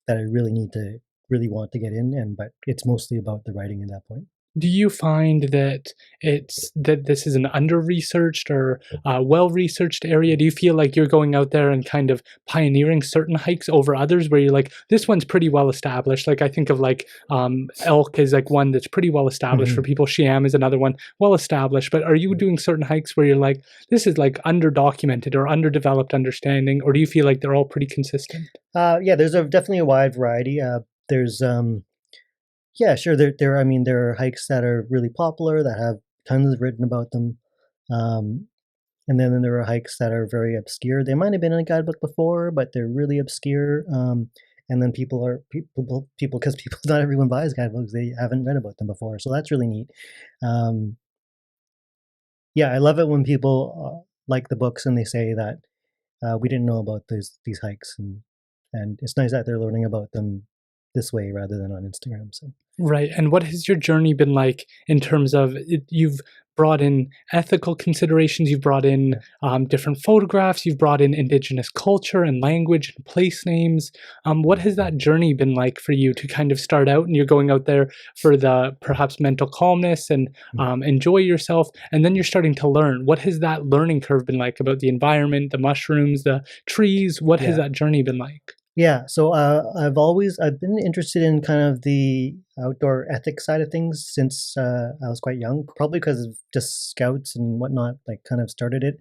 that I really need to really want to get in, and but it's mostly about the writing at that point. Do you find that this is an under-researched or well-researched area? Do you feel like you're going out there and kind of pioneering certain hikes over others where you're like, this one's pretty well established? Like I think of like elk is like one that's pretty well established for Hmm. people. Shiam is another one well established. But are you doing certain hikes where you're like, this is like under-documented or underdeveloped understanding, or do you feel like they're all pretty consistent? Yeah, there's definitely a wide variety. There's yeah, sure. I mean, there are hikes that are really popular that have tons written about them. Um, And then there are hikes that are very obscure. They might have been in a guidebook before, but they're really obscure. And then people because people not everyone buys guidebooks. They haven't read about them before, so that's really neat. Um, yeah, I love it when people like the books and they say that we didn't know about these hikes, and it's nice that they're learning about them this way rather than on Instagram. So Right. And what has your journey been like in terms of you've brought in ethical considerations, you've brought in yeah, different photographs, you've brought in Indigenous culture and language and place names. What has that journey been like for you to kind of start out and you're going out there for the perhaps mental calmness and mm, enjoy yourself, and then you're starting to learn? What has that learning curve been like about the environment, the mushrooms, the trees? What has yeah. that journey been like? Yeah, so I've been interested in kind of the outdoor ethics side of things since I was quite young, probably because of just scouts and whatnot, like kind of started it.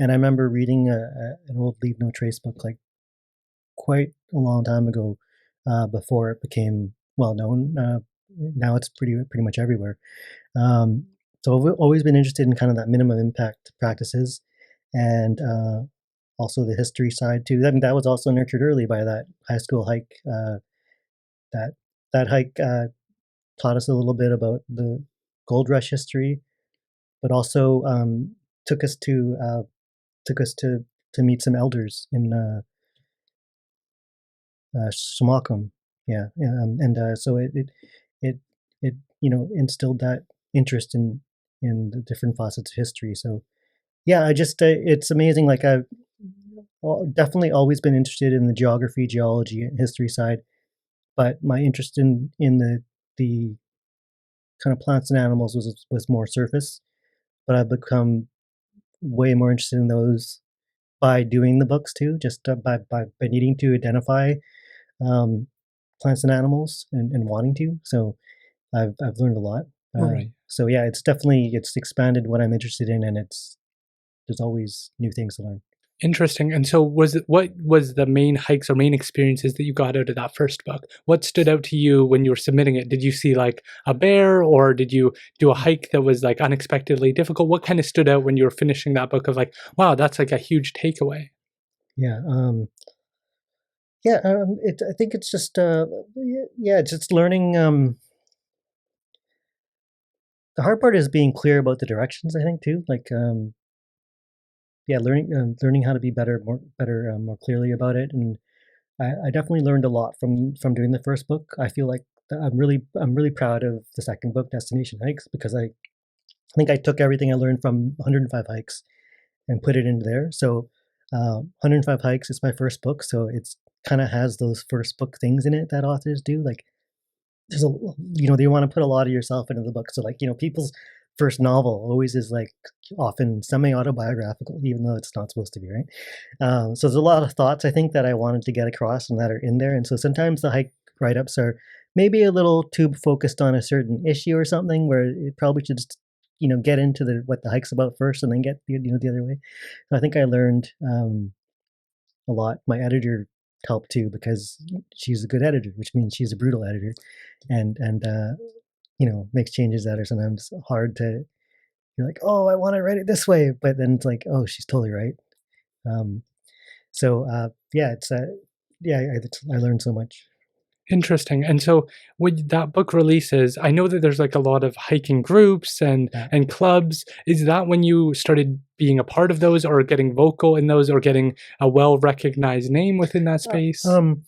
And I remember reading an old Leave No Trace book like quite a long time ago, before it became well known. Now it's pretty much everywhere. Um, so I've always been interested in kind of that minimum impact practices, and also the history side too. I mean, that was also nurtured early by that high school hike. That that hike taught us a little bit about the gold rush history, but also took us to took us to meet some elders in Squamish. Yeah, and so it instilled that interest in the different facets of history. So yeah, I just it's amazing. Like I've definitely always been interested in the geography, geology, and history side, but my interest in the kind of plants and animals was more surface, but I've become way more interested in those by doing the books too, just by needing to identify um, plants and animals and wanting to. So I've learned a lot. Right. So yeah, it's expanded what I'm interested in, and there's always new things to learn. Interesting. And so what was the main hikes or main experiences that you got out of that first book? What stood out to you when you were submitting it? Did you see like a bear, or did you do a hike that was like unexpectedly difficult? What kind of stood out when you were finishing that book of like, wow, that's like a huge takeaway? Yeah. I think it's just yeah, it's just learning. The hard part is being clear about the directions. I think too, like yeah, learning how to be better more clearly about it. And I definitely learned a lot from doing the first book. I feel like I'm really proud of the second book, Destination Hikes, because I think I took everything I learned from 105 hikes and put it into there. So 105 hikes is my first book, so it's kind of has those first book things in it that authors do. Like there's a they want to put a lot of yourself into the book. So like people's first novel always is like often semi-autobiographical, even though it's not supposed to be, right? So there's a lot of thoughts I think that I wanted to get across and that are in there. And so sometimes the hike write-ups are maybe a little too focused on a certain issue or something, where it probably should just get into what the hike's about first and then get the other way. So I think I learned a lot. My editor helped too, because she's a good editor, which means she's a brutal editor, and makes changes that are sometimes hard to. You're like, oh, I want to write it this way, but then it's like, oh, she's totally right. Um, yeah, it's yeah, I learned so much. Interesting. And so when that book releases, I know that there's like a lot of hiking groups Yeah. and clubs. Is that when you started being a part of those, or getting vocal in those, or getting a well-recognized name within that Uh, space? um,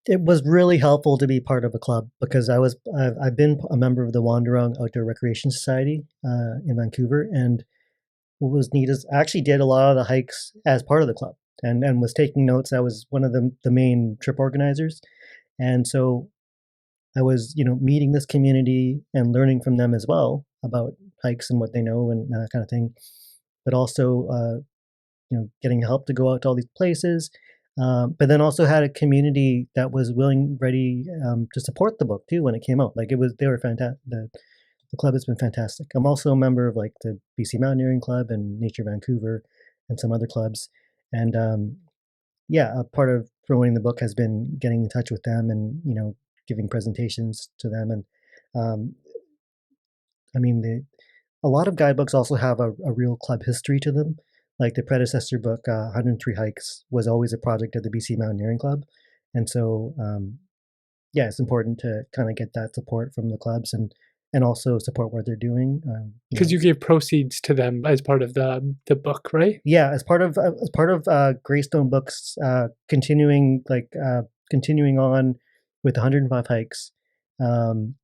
it was really helpful to be part of a club, because I've been a member of the Wanderung Outdoor Recreation Society in Vancouver, and what was neat is I actually did a lot of the hikes as part of the club, and was taking notes. I was one of the main trip organizers, and so I was meeting this community and learning from them as well about hikes and what they know and that kind of thing, but also getting help to go out to all these places. But then also had a community that was willing, ready to support the book too when it came out. Like they were fantastic. The club has been fantastic. I'm also a member of like the BC Mountaineering Club and Nature Vancouver and some other clubs. And yeah, a part of promoting the book has been getting in touch with them and giving presentations to them. And um, I mean, a lot of guidebooks also have a real club history to them. Like the predecessor book, 103 Hikes, was always a project of the BC Mountaineering Club. And so, yeah, it's important to kind of get that support from the clubs and also support what they're doing. Because you gave proceeds to them as part of the book, right? Yeah, as part of Greystone Books, continuing on with 105 hikes. Um,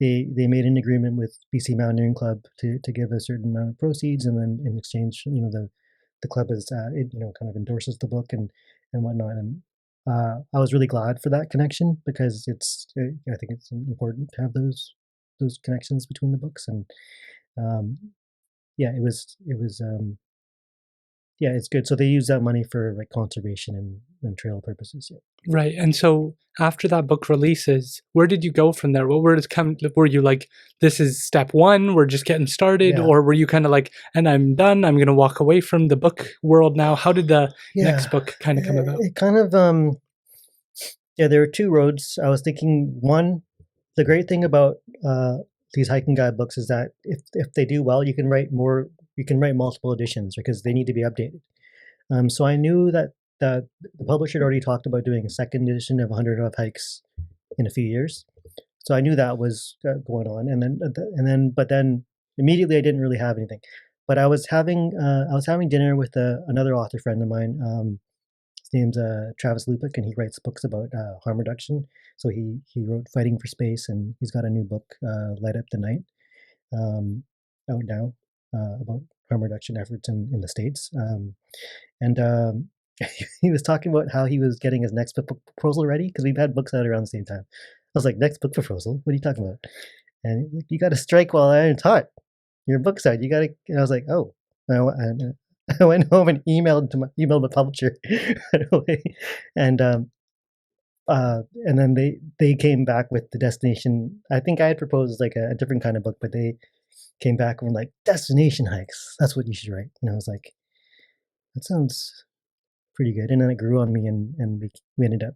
they made an agreement with BC Mountaineering Club to give a certain amount of proceeds, and then in exchange, the club is kind of endorses the book and whatnot. And I was really glad for that connection, because I think it's important to have those connections between the books. And um, yeah, it was yeah, it's good. So they use that money for like conservation and trail purposes. Yeah. Right. And so after that book releases, where did you go from there? What were it come were you like, this is step one, we're just getting started? Yeah. Or were you kind of like, and I'm done, I'm gonna walk away from the book world now? How did the next Yeah. book kind of come about? It kind of yeah, there are two roads. I was thinking, one, the great thing about these hiking guidebooks is that if they do well, you can write more. You can write multiple editions because they need to be updated. So I knew that the publisher had already talked about doing a second edition of 100 of Hikes in a few years. So I knew that was going on, but then immediately I didn't really have anything. But I was having dinner with another author friend of mine. His name's Travis Lupick, and he writes books about harm reduction. So he wrote Fighting for Space, and he's got a new book, Light Up the Night, out now, about harm reduction efforts in the States. And he was talking about how he was getting his next book proposal ready, because we've had books out around the same time. I was like, next book proposal? What are you talking about? And like, you got to strike while iron's hot. Your book's out. You got to. And I was like, oh. And I went home and emailed the publisher right away, and then they came back with the destination. I think I had proposed like a different kind of book, but they came back and were like, destination hikes. That's what you should write. And I was like, that sounds pretty good. And then it grew on me, and we ended up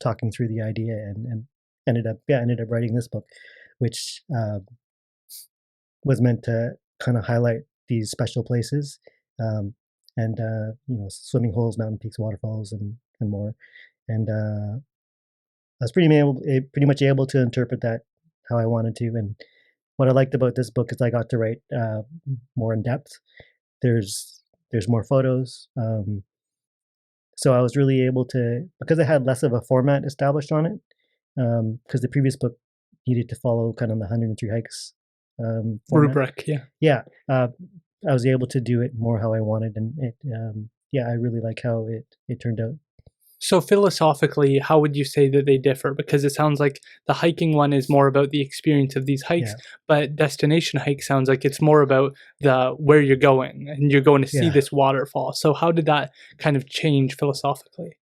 talking through the idea, and ended up writing this book, which was meant to kind of highlight these special places, um, and swimming holes, mountain peaks, waterfalls, and more. And I was pretty much able to interpret that how I wanted to. And what I liked about this book is I got to write more in depth. There's more photos, so I was really able to, because I had less of a format established on it, because the previous book needed to follow kind of the 103 hikes format. Rubric, yeah. Yeah, I was able to do it more how I wanted, and I really like how it turned out. So philosophically, how would you say that they differ? Because it sounds like the hiking one is more about the experience of these hikes, but destination hike sounds like it's more about the where you're going and you're going to see this waterfall. So how did that kind of change philosophically?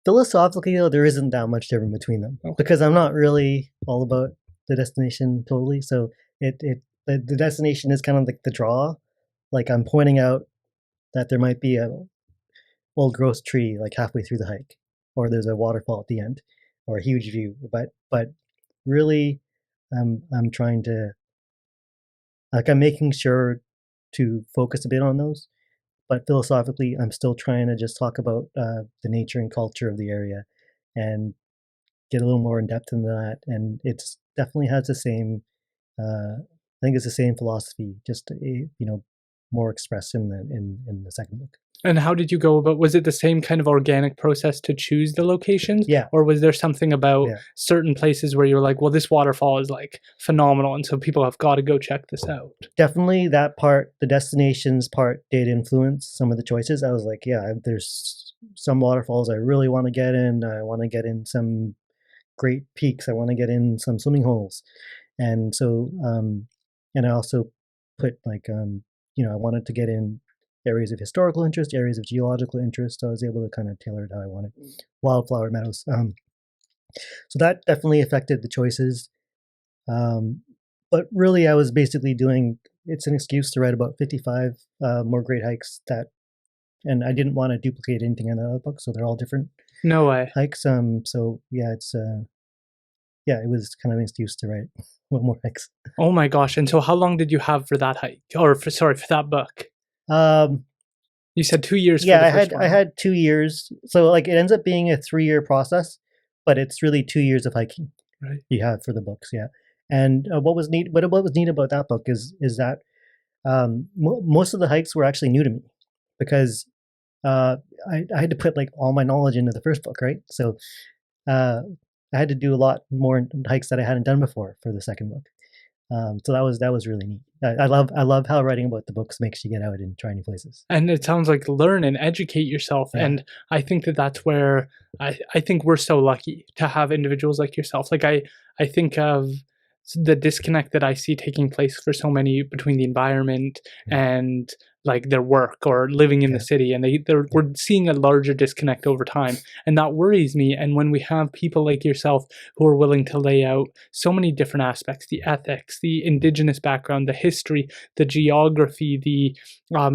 Philosophically, though, there isn't that much difference between them, because I'm not really all about the destination totally. So the destination is kind of like the draw. Like I'm pointing out that there might be a old growth tree like halfway through the hike, or there's a waterfall at the end, or a huge view. But really, I'm trying to, like, I'm making sure to focus a bit on those. But philosophically, I'm still trying to just talk about the nature and culture of the area, and get a little more in depth into that. And it's definitely has the same. I think it's the same philosophy, just more expressed in the second book. And how did you go about, was it the same kind of organic process to choose the locations? Yeah. Or was there something about certain places where you were like, well, this waterfall is like phenomenal, and so people have got to go check this out? Definitely that part, the destinations part, did influence some of the choices. I was like, there's some waterfalls I really want to get in. I want to get in some great peaks. I want to get in some swimming holes. And so, and I also put like, I wanted to get in areas of historical interest, areas of geological interest. So I was able to kind of tailor it how I wanted. Wildflower meadows. So that definitely affected the choices. But really, I was basically it's an excuse to write about 55 more great hikes and I didn't want to duplicate anything in the other book, so they're all different. No way. Hikes. So yeah, it was kind of an excuse to write one more hikes. Oh my gosh! And so, how long did you have for that hike, or for that book? You said 2 years. Yeah, I had 2 years. So like it ends up being a 3-year process, but it's really 2 years of hiking. Right. You have for the books, yeah. And what was neat about that book is that most of the hikes were actually new to me, because I had to put like all my knowledge into the first book, right? So I had to do a lot more hikes that I hadn't done before for the second book. So that was really neat. I love how writing about the books makes you get out and try new places. And it sounds like learn and educate yourself. Yeah. And I think that's where I think we're so lucky to have individuals like yourself. Like I think of the disconnect that I see taking place for so many between the environment and like their work or living in the city, and we're seeing a larger disconnect over time, and that worries me. And when we have people like yourself who are willing to lay out so many different aspects, the ethics, the indigenous background, the history, the geography, the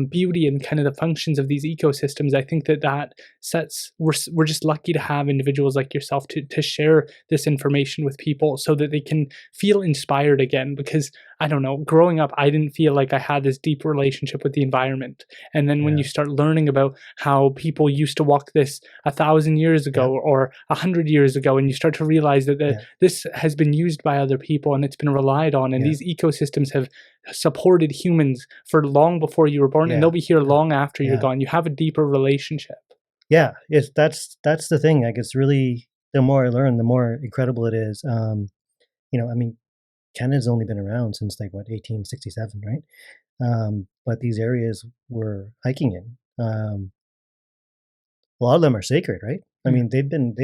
beauty and kind of the functions of these ecosystems, I think that sets, we're just lucky to have individuals like yourself to share this information with people so that they can feel inspired again. Because I don't know, growing up, I didn't feel like I had this deep relationship with the environment. And then when you start learning about how people used to walk this 1,000 years ago or 100 years ago, and you start to realize that this has been used by other people and it's been relied on, and these ecosystems have supported humans for long before you were born, and they'll be here long after you're gone. You have a deeper relationship. Yeah, that's the thing. Like, it's really, the more I learn, the more incredible it is. I mean, Canada's only been around since like 1867, right? But these areas we're hiking in, a lot of them are sacred, right? I mean, they've been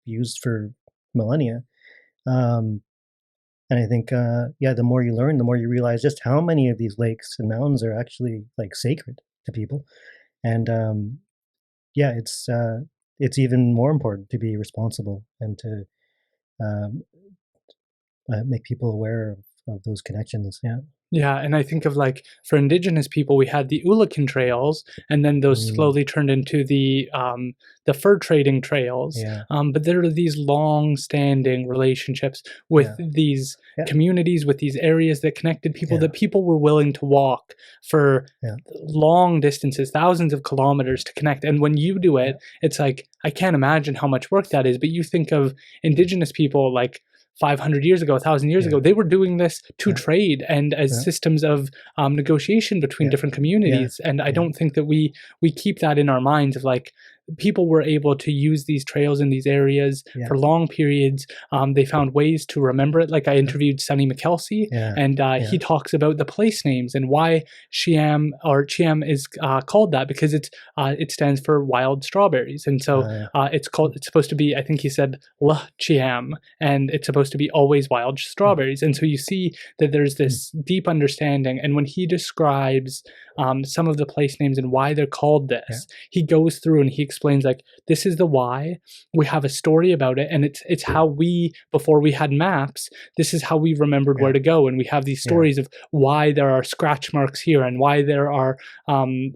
used for millennia, And I think, the more you learn, the more you realize just how many of these lakes and mountains are actually like sacred to people. And yeah, it's even more important to be responsible and to um, make people aware of those connections. Yeah. Yeah, and I think of like for Indigenous people, we had the Ulakan trails, and then those Mm, slowly turned into the fur trading trails. yeah. But there are these long-standing relationships with Yeah. these Yeah. communities, with these areas that connected people, Yeah. that people were willing to walk for Yeah. long distances, thousands of kilometers to connect. And when you do Yeah. it, it's like I can't imagine how much work that is. But you think of Indigenous people like 500 years ago, 1,000 years ago, Yeah. they were doing this to Yeah. trade and as Yeah. systems of negotiation between Yeah. different Yeah. communities. And I Yeah. don't think that we keep that in our minds of like people were able to use these trails in these areas Yeah. for long periods. They found ways to remember it. Like I interviewed Sonny McKelsey, Yeah. and Yeah. he talks about the place names and why Chiam is called that, because it stands for wild strawberries. And so Yeah. it's supposed to be, I think he said La Chiam, and it's supposed to be always wild strawberries. And so you see that there's this deep understanding. And when he describes some of the place names and why they're called this, Yeah. he goes through and he explains like this is the why. We have a story about it, and it's how we, before we had maps, this is how we remembered Yeah. where to go. And we have these Yeah. stories of why there are scratch marks here, and why there are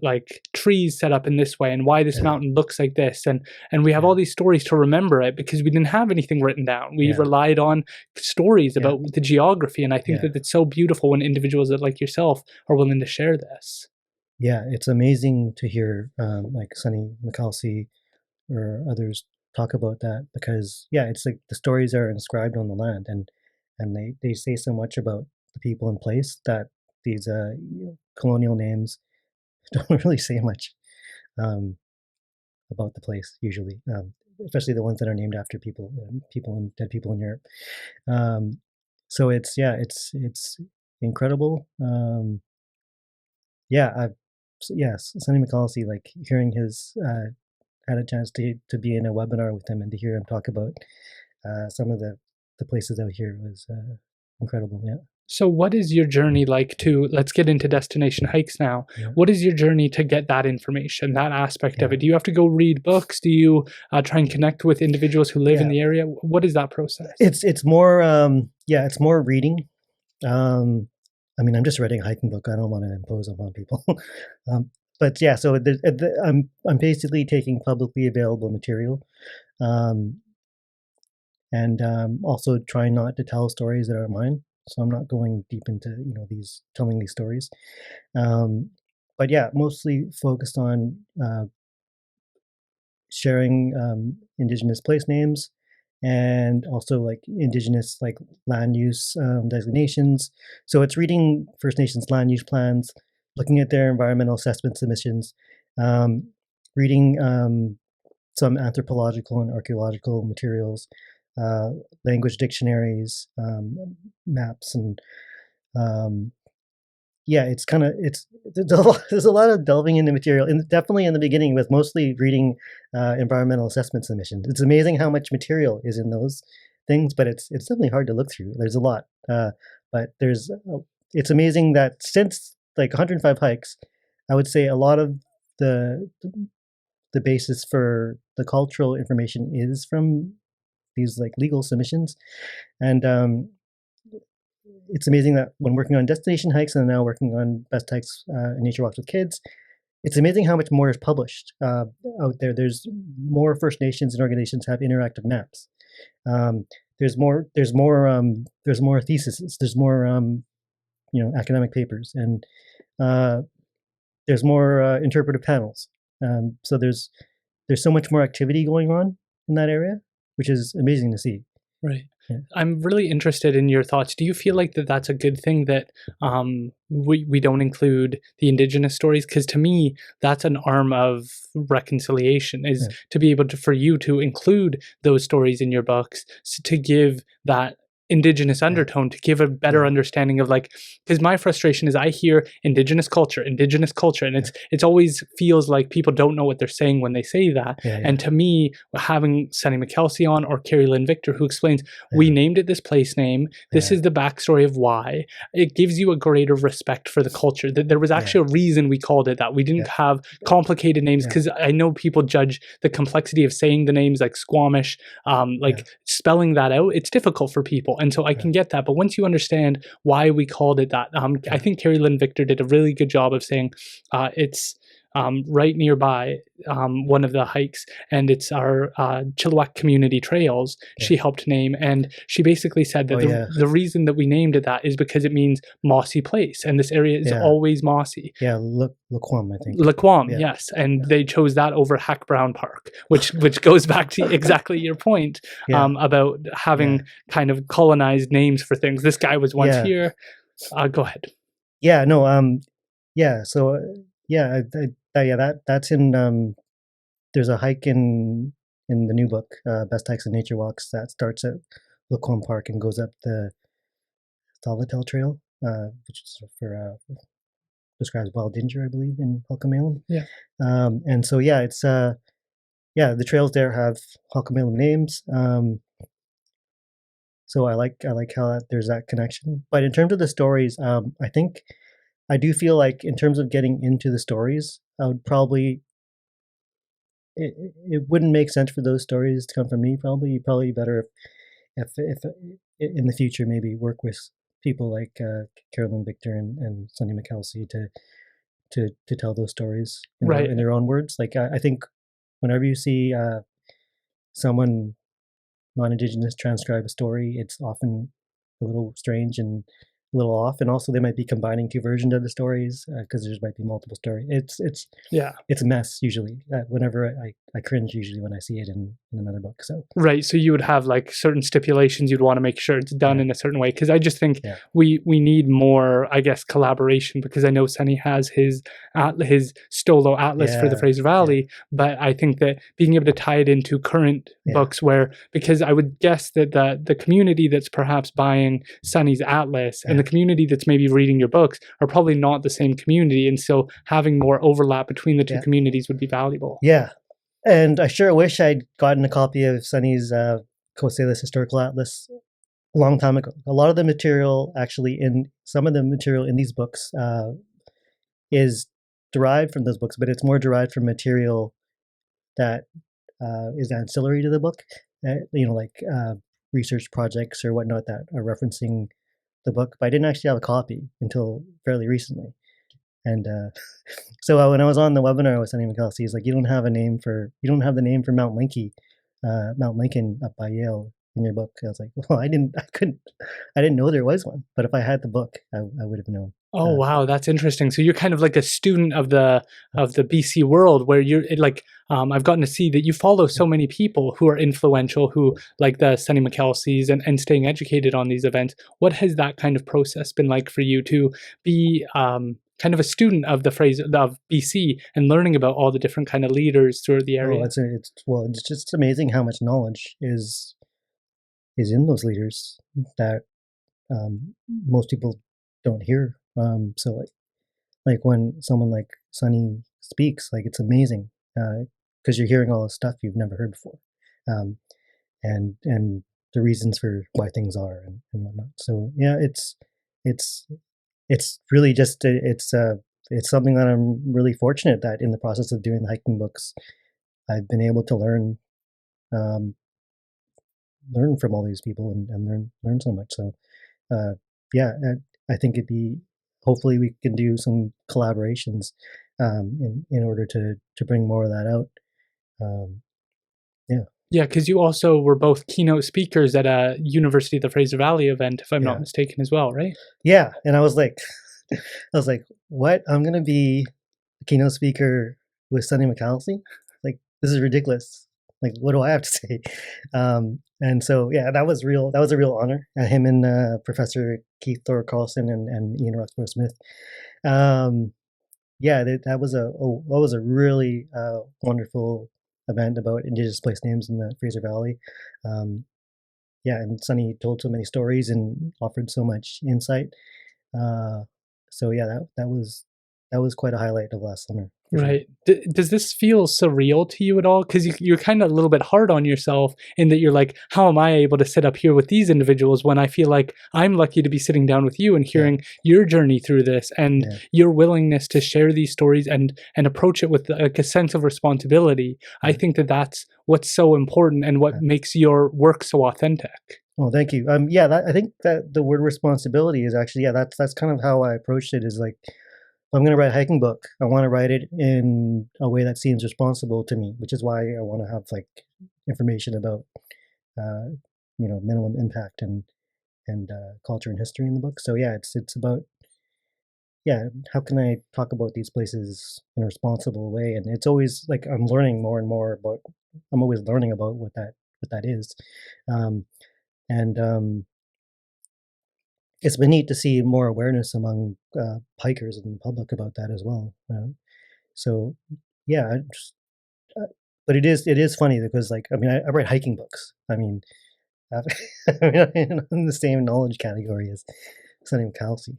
like trees set up in this way, and why this Yeah. mountain looks like this, and we have Yeah. all these stories to remember it, because we didn't have anything written down. We Yeah. relied on stories Yeah. about the geography, and I think Yeah. that it's so beautiful when individuals that like yourself are willing to share this. Yeah, it's amazing to hear like Sonny McCalsey or others talk about that because yeah, it's like the stories are inscribed on the land and they say so much about the people in place that these colonial names don't really say much um, about the place usually, especially the ones that are named after people and dead people in Europe. Um, so it's incredible. Yeah, yes, Sonny McCalsey, like hearing his had a chance to be in a webinar with him and to hear him talk about some of the places out here was incredible. Yeah. So, what is your journey like to, let's get into destination hikes now. Yeah. What is your journey to get that information, that aspect of Yeah. it? Do you have to go read books? Do you try and connect with individuals who live in Yeah. the area? What is that process? It's more it's more reading. I mean, I'm just writing a hiking book. I don't want to impose upon people. But yeah, so I'm basically taking publicly available material, um, and also trying not to tell stories that are mine. So I'm not going deep into these telling these stories. Um, but yeah, mostly focused on sharing indigenous place names and also like indigenous like land use designations. So it's reading First Nations land use plans, looking at their environmental assessment submissions, um, reading some anthropological and archaeological materials, uh, language dictionaries, maps, and um, yeah, it's kind of it's there's a lot of delving into material, and definitely in the beginning with mostly reading environmental assessment submissions. It's amazing how much material is in those things, but it's definitely hard to look through. There's a lot, but it's amazing that since like 105 hikes, I would say a lot of the the basis for the cultural information is from these like legal submissions, and it's amazing that when working on destination hikes and now working on best hikes and nature walks with kids, it's amazing how much more is published out there. There's more First Nations and organizations have interactive maps. Um, there's more theses. There's more academic papers, and uh, there's more interpretive panels. So there's so much more activity going on in that area, which is amazing to see. Right. Yeah. I'm really interested in your thoughts. Do you feel like that's a good thing that we don't include the Indigenous stories? Because to me, that's an arm of reconciliation, is Yeah. to be able to, for you to include those stories in your books, to give that Indigenous undertone to give a better understanding of, like, because my frustration is I hear Indigenous culture, and it's always feels like people don't know what they're saying when they say that. And to me, having Sunny McKelsey on, or Carrie Lynn Victor, who explains we named it this place name, this is the backstory of why, it gives you a greater respect for the culture, that there was actually a reason we called it that. We didn't have complicated names, because I know people judge the complexity of saying the names, like Squamish, spelling that out, it's difficult for people. And so I can get that. But once you understand why we called it that, I think Carrie Lynn Victor did a really good job of saying it's right nearby one of the hikes, and it's our Chilliwack Community Trails she helped name. And she basically said that the reason that we named it that is because it means mossy place, and this area is always mossy. Squam, I think. Squam, yes. And they chose that over Hack Brown Park, which goes back to exactly your point about having kind of colonized names for things. This guy was once here. Go ahead. That's in there's a hike in the new book, Best Hikes and Nature Walks, that starts at Lacombe Park and goes up the Solitaire Trail, which is for describes wild ginger, I believe, in Hulkamalum. And so it's the trails there have Hulkamalum names. So I like how there's that connection. But in terms of the stories, I think I do feel like in terms of getting into the stories, I would probably it wouldn't make sense for those stories to come from me. Probably better if in the future maybe work with people like Carolyn Victor and Sunny McKelsey to tell those stories in their own words. Like I think whenever you see someone non-Indigenous transcribe a story, it's often a little strange and a little off, and also they might be combining two versions of the stories because there might be multiple stories. It's a mess usually. Whenever I cringe usually when I see it in another book. So so you would have like certain stipulations you'd want to make sure it's done in a certain way, because I just think we need more, I guess, collaboration, because I know Sunny has his Stolo Atlas for the Fraser Valley, but I think that being able to tie it into current books, because I would guess that the community that's perhaps buying Sunny's Atlas and the community that's maybe reading your books are probably not the same community, and so having more overlap between the two communities would be valuable. And I sure wish I'd gotten a copy of Sunny's Coast Salish Historical Atlas a long time ago. A lot of the material, actually, some of the material in these books is derived from those books, but it's more derived from material that is ancillary to the book. Like research projects or whatnot that are referencing the book. But I didn't actually have a copy until fairly recently. And so when I was on the webinar with Sunny McKelsey, he's like, you don't have the name for Mount Lincoln up by Yale in your book. I was like, well, I didn't know there was one. But if I had the book, I would have known. Oh wow, that's interesting. So you're kind of like a student of the BC world, where you're like, I've gotten to see that you follow so many people who are influential, who like the Sunny McKelseys, and staying educated on these events. What has that kind of process been like for you to be kind of a student of the phrase of BC and learning about all the different kind of leaders throughout the area? It's just amazing how much knowledge is in those leaders that most people don't hear. So like when someone like Sunny speaks, like it's amazing because you're hearing all this stuff you've never heard before, and the reasons for why things are and whatnot. So it's really just it's something that I'm really fortunate that in the process of doing the hiking books, I've been able to learn from all these people and learn so much. So I think hopefully we can do some collaborations in order to bring more of that out. Because you also were both keynote speakers at a University of the Fraser Valley event, if I'm not mistaken, as well, right? Yeah, and I was like, what? I'm gonna be a keynote speaker with Sunny McKelsey? Like, this is ridiculous. Like, what do I have to say? And so, that was real. That was a real honor. Him and Professor Keith Thor Carlson and Ian Roxburgh Smith. That was a really wonderful event about Indigenous place names in the Fraser Valley. yeah, and Sunny told so many stories and offered so much insight. Uh, so yeah, that was quite a highlight of last summer for sure. Right. Does this feel surreal to you at all? Because you're kind of a little bit hard on yourself in that you're like, how am I able to sit up here with these individuals when I feel like I'm lucky to be sitting down with you and Yeah, hearing your journey through this and yeah, your willingness to share these stories and approach it with like a sense of responsibility? I yeah, think that that's what's so important and what yeah. makes your work so authentic. Well, thank you. Yeah, I think that the word responsibility is actually, yeah, that's kind of how I approached it. Is like, if I'm going to write a hiking book, I want to write it in a way that seems responsible to me, which is why I want to have like information about, uh, minimum impact and culture and history in the book. So yeah, it's about, yeah, how can I talk about these places in a responsible way? And it's always like I'm learning more and more about. I'm always learning about what that is, um, and it's been neat to see more awareness among hikers and the public about that as well. So yeah, uh, but it is funny because like I mean I write hiking books. I mean, I I'm in the same knowledge category as Sonny Kelsey.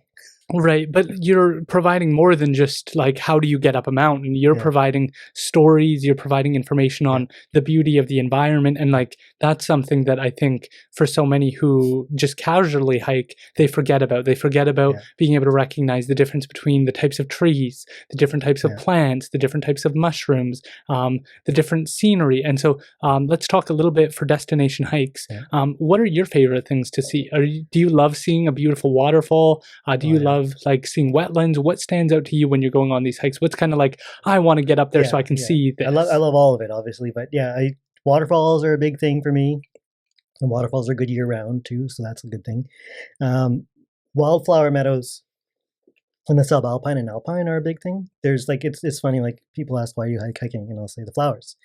Right, but you're providing more than just like how do you get up a mountain. You're Yeah, providing stories, you're providing information yeah, on the beauty of the environment and like that's something that I think for so many who just casually hike, they forget about. They forget about yeah, being able to recognize the difference between the types of trees, the different types of yeah, plants, the different types of mushrooms, the different scenery. And so let's talk a little bit for destination hikes. yeah. What are your favorite things to see? Do you love seeing a beautiful waterfall? Do Oh you yeah, love like seeing wetlands? What stands out to you when you're going on these hikes? What's kind of like, I want to get up there so yeah, I can yeah. see I this? love all of it, obviously, but yeah, waterfalls are a big thing for me, and waterfalls are good year round too, so that's a good thing. Um, Wildflower meadows and the subalpine and alpine are a big thing. There's like it's funny, like people ask why you hike hiking, and I'll say the flowers.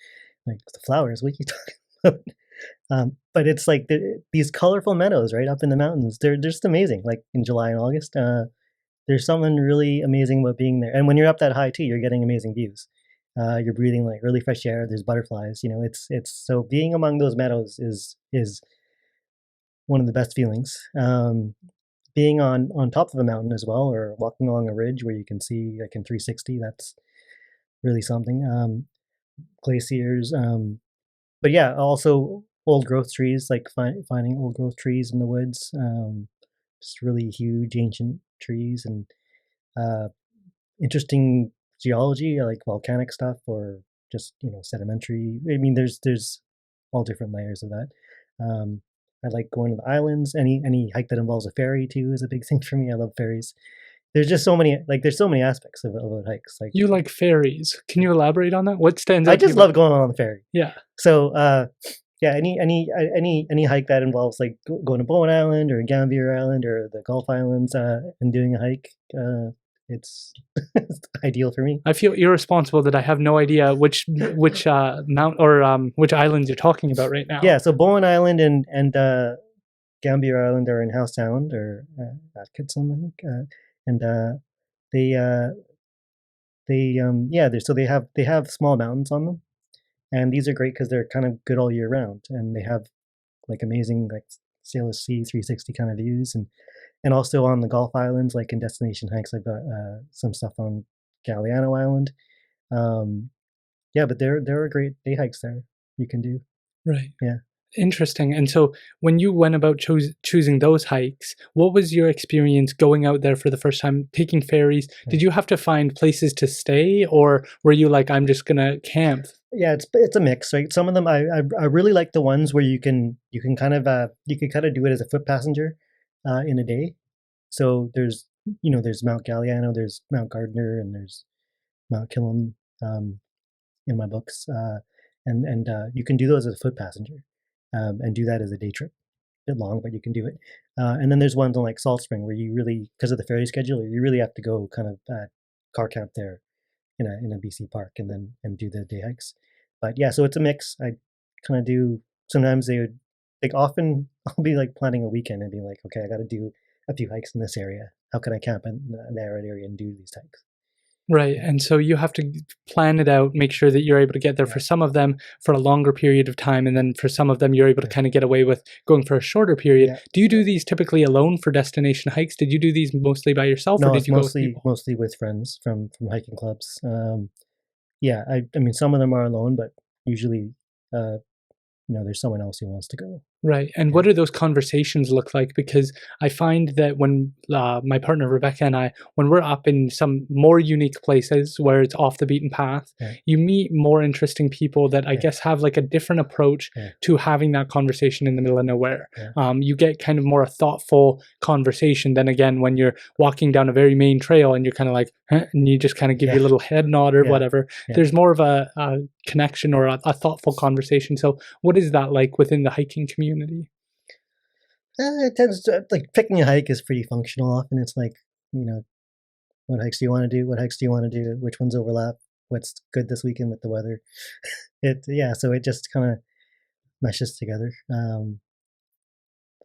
Like the flowers, what are you talking about? But it's like these colorful meadows right up in the mountains. They're just amazing. Like in July and August, there's something really amazing about being there. And when you're up that high too, you're getting amazing views. You're breathing like really fresh air. There's butterflies. It's so being among those meadows is one of the best feelings. Being on top of a mountain as well, or walking along a ridge where you can see like in 360, that's really something. Glaciers, but yeah, also old growth trees, like finding old growth trees in the woods, just really huge ancient trees and uh, interesting geology, like volcanic stuff or just sedimentary. I mean, there's all different layers of that. Um, I like going to the islands. Any hike that involves a ferry too is a big thing for me. I love ferries. There's just so many there's so many aspects of hikes. Like You like fairies. Can you elaborate on that? What stands I out to you just about? love going on the ferry. Yeah. So yeah, any hike that involves like going to Bowen Island or Gambier Island or the Gulf Islands and doing a hike, it's, it's ideal for me. I feel irresponsible that I have no idea which mount or which islands you're talking about right now. Yeah, so Bowen Island and Gambier Island are in Howe Sound or Atkinson, I think, and they yeah, they have small mountains on them, and these are great because they're kind of good all year round, and they have like amazing like Sailor Sea 360 kind of views, and also on the Gulf Islands, like in destination hikes, I've got some stuff on Galliano Island. Um, yeah, but there are great day hikes there you can do. Right. Yeah. Interesting. And so when you went about choosing those hikes, what was your experience going out there for the first time, taking ferries? Yeah. Did you have to find places to stay or were you like, I'm just going to camp? Yeah, it's a mix, right? Some of them I really like the ones where you can kind of do it as a foot passenger in a day. So there's Mount Galliano, there's Mount Gardner, and there's Mount Killam in my books, and you can do those as a foot passenger and do that as a day trip. A bit long, but you can do it. And then there's ones on like Salt Spring where you really, because of the ferry schedule, you really have to go kind of car camp there in a BC park and do the day hikes. But yeah, so it's a mix. I kind of do. Sometimes they would like often I'll be like planning a weekend and be like, okay, I got to do a few hikes in this area. How can I camp in that area and do these hikes? Right. And so you have to plan it out, make sure that you're able to get there Yeah. for some of them for a longer period of time. And then for some of them, you're able to Yeah. kind of get away with going for a shorter period. Yeah. Do you do these typically alone for destination hikes? Did you do these mostly by yourself or No, did it's you go with people? mostly with friends from hiking clubs. Yeah, I mean, some of them are alone, but usually, uh, there's someone else who wants to go. Right. And Yeah. what do those conversations look like? Because I find that when my partner Rebecca and I, when we're up in some more unique places where it's off the beaten path, Yeah. you meet more interesting people that I Yeah. guess have like a different approach Yeah. to having that conversation in the middle of nowhere. Yeah. You get kind of more a thoughtful conversation than again when you're walking down a very main trail and you're kind of like, huh? And you just kind of give Yeah. your little head nod or Yeah. whatever. Yeah. There's more of a connection or a thoughtful conversation. So what is that like within the hiking community? It tends to, like, picking a hike is pretty functional. Often it's like, what hikes do you want to do? What hikes do you want to do? Which ones overlap? What's good this weekend with the weather? So it just kind of meshes together.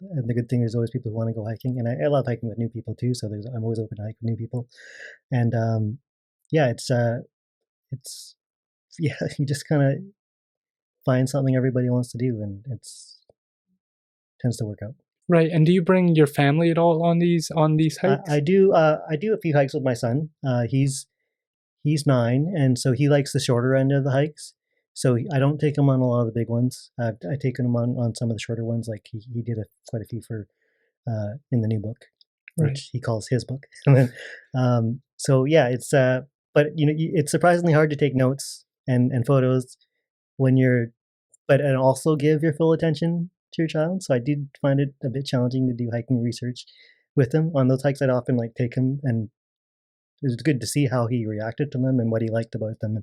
And the good thing is always people who want to go hiking, and I love hiking with new people too. So I'm always open to hike with new people, and yeah, it's yeah, you just kind of find something everybody wants to do, and it's tends to work out. Right, and do you bring your family at all on these hikes? I do. I do a few hikes with my son. He's 9, and so he likes the shorter end of the hikes. So I don't take him on a lot of the big ones. I've taken him on some of the shorter ones. Like he did quite a few for in the new book, Right. which he calls his book. And then, so yeah, it's but it's surprisingly hard to take notes and photos when you're, and also give your full attention to your child. So I did find it a bit challenging to do hiking research with him on those hikes. I'd often like take him, and it was good to see how he reacted to them and what he liked about them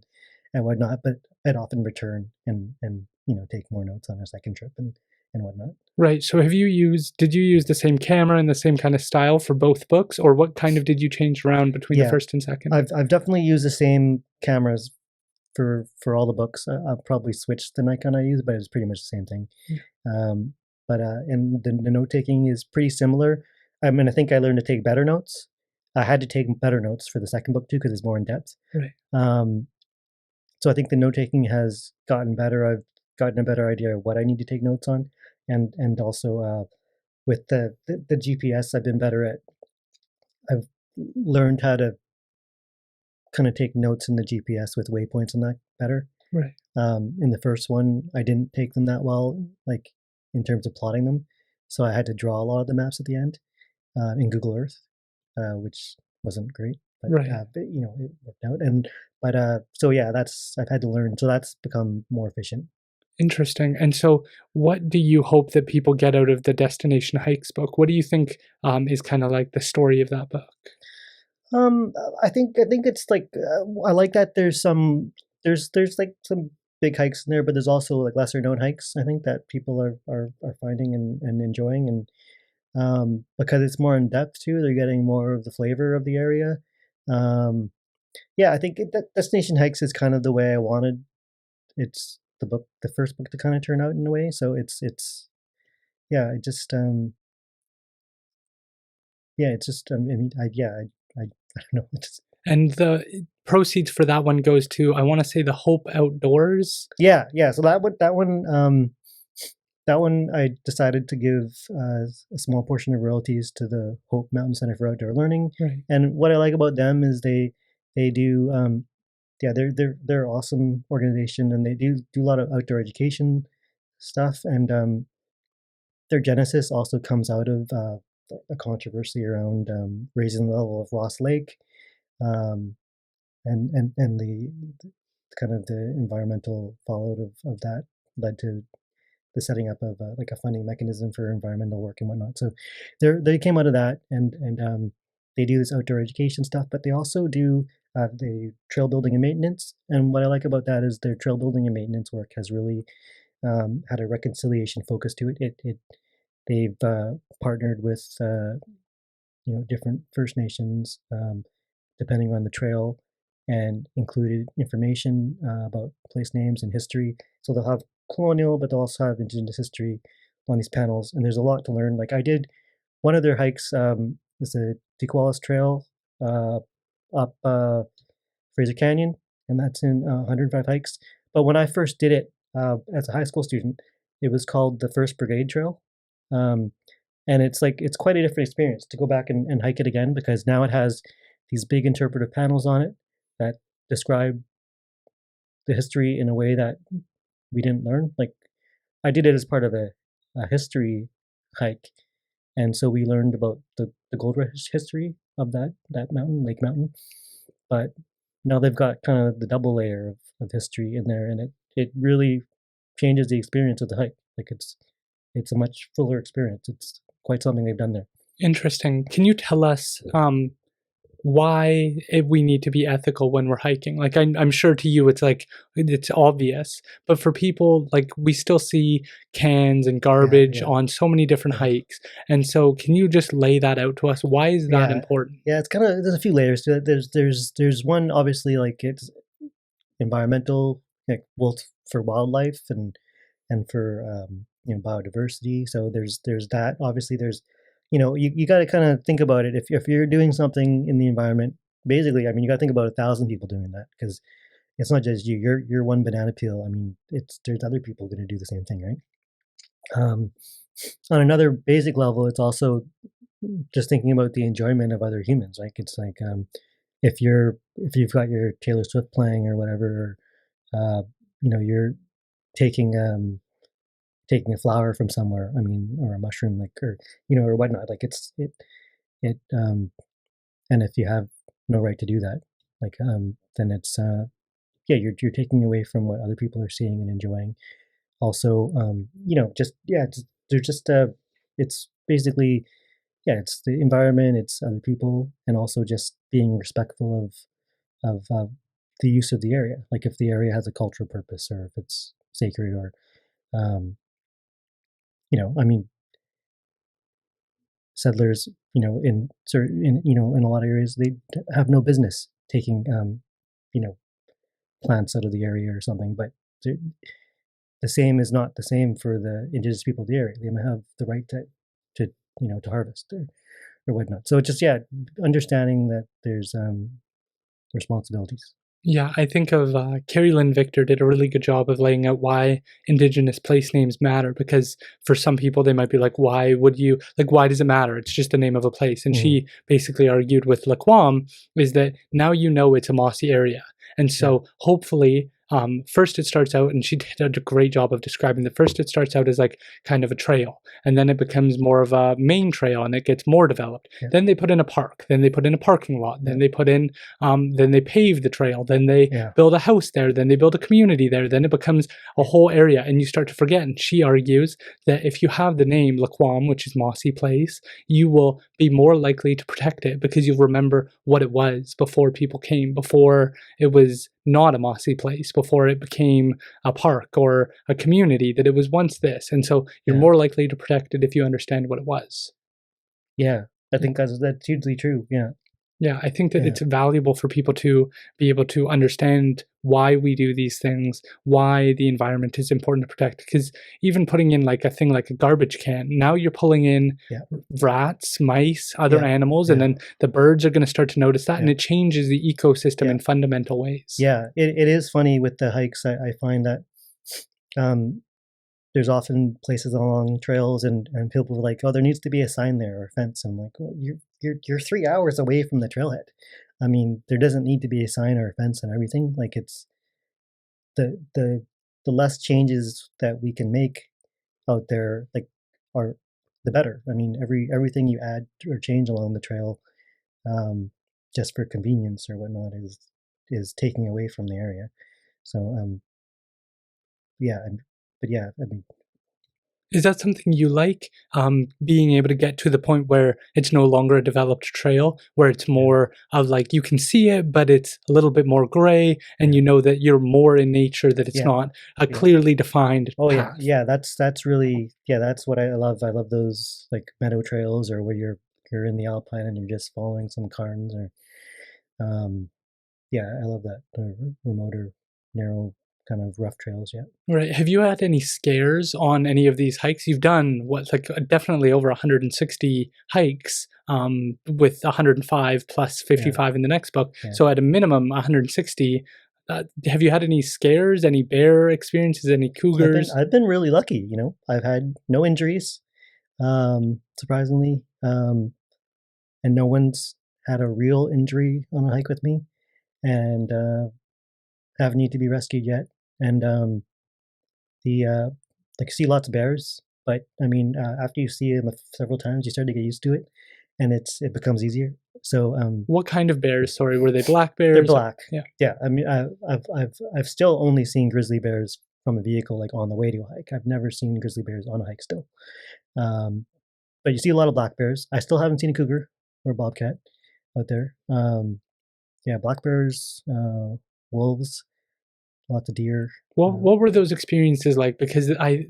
and whatnot. But I'd often return and take more notes on our second trip and whatnot. Right. So did you use the same camera and the same kind of style for both books, or what kind of did you change around between the Yeah, first and second? I've definitely used the same cameras for all the books. I'll probably switch the Nikon I use, but it's pretty much the same thing. Um, but and the note taking is pretty similar. I mean, I think I learned to take better notes. I had to take better notes for the second book too because it's more in depth. Right. So I think the note taking has gotten better. I've gotten a better idea of what I need to take notes on, and also with the GPS, I've been better at. I've learned how to kind of take notes in the GPS with waypoints and that better. Right. In the first one, I didn't take them that well, like in terms of plotting them, so I had to draw a lot of the maps at the end in Google Earth, which wasn't great, but, Right. but it worked out. And but so yeah, I've had to learn, so that's become more efficient. Interesting. And so, what do you hope that people get out of the Destination Hikes book? What do you think is kind of like the story of that book? I think it's like I like that there's like some big hikes in there, but there's also like lesser known hikes. I think that people are finding and enjoying, and because it's more in depth too, they're getting more of the flavor of the area. Um, yeah, I think that Destination Hikes is kind of the way I wanted the first book to kind of turn out in a way. So it's yeah, it just yeah, it's just I mean I don't know. It's, And the proceeds for that one goes to, I want to say, the Hope Outdoors. yeah. So that one I decided to give a small portion of royalties to the Hope Mountain Center for Outdoor Learning. Right. And what I like about them is they do yeah, they're awesome organization, and they do a lot of outdoor education stuff. And their genesis also comes out of a controversy around raising the level of Ross Lake, um, and the kind of the environmental fallout of that led to the setting up of like a funding mechanism for environmental work and whatnot. So they came out of that, and they do this outdoor education stuff, but they also do the trail building and maintenance. And what I like about that is their trail building and maintenance work has really had a reconciliation focus to it. They've partnered with different First Nations, depending on the trail, and included information about place names and history. So they'll have colonial, but they'll also have Indigenous history on these panels, and there's a lot to learn. Like I did one of their hikes is the Tequalis Trail up Fraser Canyon, and that's in 105 hikes. But when I first did it as a high school student, it was called the First Brigade Trail. Um, and it's quite a different experience to go back and hike it again, because now it has these big interpretive panels on it that describe the history in a way that we didn't learn. Like, I did it as part of a history hike, and so we learned about the gold rush history of that mountain, Lake Mountain. But now they've got kind of the double layer of history in there, and it really changes the experience of the hike. Like, it's a much fuller experience. It's quite something they've done there. Interesting. Can you tell us why we need to be ethical when we're hiking? Like, I'm sure to you it's like it's obvious, but for people, like, we still see cans and garbage Yeah. on so many different Yeah. hikes. And so can you just lay that out to us? Why is that Yeah. important? Yeah, it's kind of, there's a few layers to it. There's one, obviously, like, it's environmental, like, both for wildlife and for biodiversity. So there's that. Obviously, there's you got to kind of think about it. If you're doing something in the environment, basically, I mean, you got to think about 1,000 people doing that, because it's not just you. You're one banana peel. I mean, there's other people going to do the same thing, right? On another basic level, it's also just thinking about the enjoyment of other humans. Like, it's like, if you've got your Taylor Swift playing or whatever, you're taking taking a flower from somewhere. I mean, or a mushroom, like, or whatnot. Like, it and if you have no right to do that, like, then it's yeah, you're taking away from what other people are seeing and enjoying. Also, just yeah, they're just it's basically, yeah, it's the environment, it's other people, and also just being respectful of the use of the area. Like, if the area has a cultural purpose, or if it's sacred, or um, I mean, settlers, in certain, in a lot of areas, they have no business taking, you know, plants out of the area or something. But the same is not the same for the indigenous people of the area. They might have the right to to harvest, or whatnot. So it's just, yeah, understanding that there's responsibilities. Yeah, I think of Carrie Lynn Victor did a really good job of laying out why Indigenous place names matter. Because for some people, they might be like, why does it matter? It's just the name of a place. And Mm. she basically argued with Squam is that now you know it's a mossy area. And so hopefully, first it starts out, and she did a great job of describing that. First, it starts out as like kind of a trail, and then it becomes more of a main trail, and it gets more developed. Yeah. Then they put in a park, then they put in a parking lot, then Yeah. they put in, then they pave the trail, then they Yeah. build a house there, then they build a community there, then it becomes a whole area, and you start to forget. And she argues that if you have the name Laquam, which is mossy place, you will be more likely to protect it, because you'll remember what it was before people came, before it was not a mossy place, before it became a park or a community, that it was once this. And so you're Yeah. more likely to protect it if you understand what it was. Yeah, I think that's hugely true. Yeah. Yeah, I think that Yeah. it's valuable for people to be able to understand why we do these things, why the environment is important to protect. Because even putting in like a thing like a garbage can, now you're pulling in Yeah. rats, mice, other Yeah. animals, and Yeah. then the birds are going to start to notice that, and Yeah. it changes the ecosystem Yeah. in fundamental ways. Yeah, it is funny with the hikes. I find that there's often places along trails, and people are like, oh, there needs to be a sign there or a fence. I'm like, well, you're 3 hours away from the trailhead. I mean, there doesn't need to be a sign or a fence and everything. Like, it's the less changes that we can make out there, like, are the better. I mean, everything you add or change along the trail, um, just for convenience or whatnot, is taking away from the area. So yeah, but yeah, I mean, Is that something you like? Being able to get to the point where it's no longer a developed trail, where it's more of like you can see it, but it's a little bit more gray, and you know that you're more in nature, that it's Yeah. not a Yeah. clearly defined oh path. yeah, that's really, yeah, that's what I love. I love those, like, meadow trails, or where you're in the alpine and you're just following some cairns, or yeah, I love that, the remoter, narrow, kind of rough trails. Yeah. Right. Have you had any scares on any of these hikes? You've done what, like definitely over 160 hikes. with 105 plus Yeah. 55 in the next book. Yeah. So at a minimum, 160. Have you had any scares, any bear experiences, any cougars? I've been really lucky. You know, I've had no injuries, surprisingly, and no one's had a real injury on a hike with me, and haven't need to be rescued yet. And the like see lots of bears, but I mean, after you see them several times, you start to get used to it, and it becomes easier. So What kind of bears? Sorry, were they black they're bears? black. Yeah. Yeah. I mean, I've still only seen grizzly bears from a vehicle, like on the way to a hike. I've never seen grizzly bears on a hike still. Um, but you see a lot of black bears. I still haven't seen a cougar or a bobcat out there. Yeah, black bears, wolves, lots of deer. What were those experiences like? Because I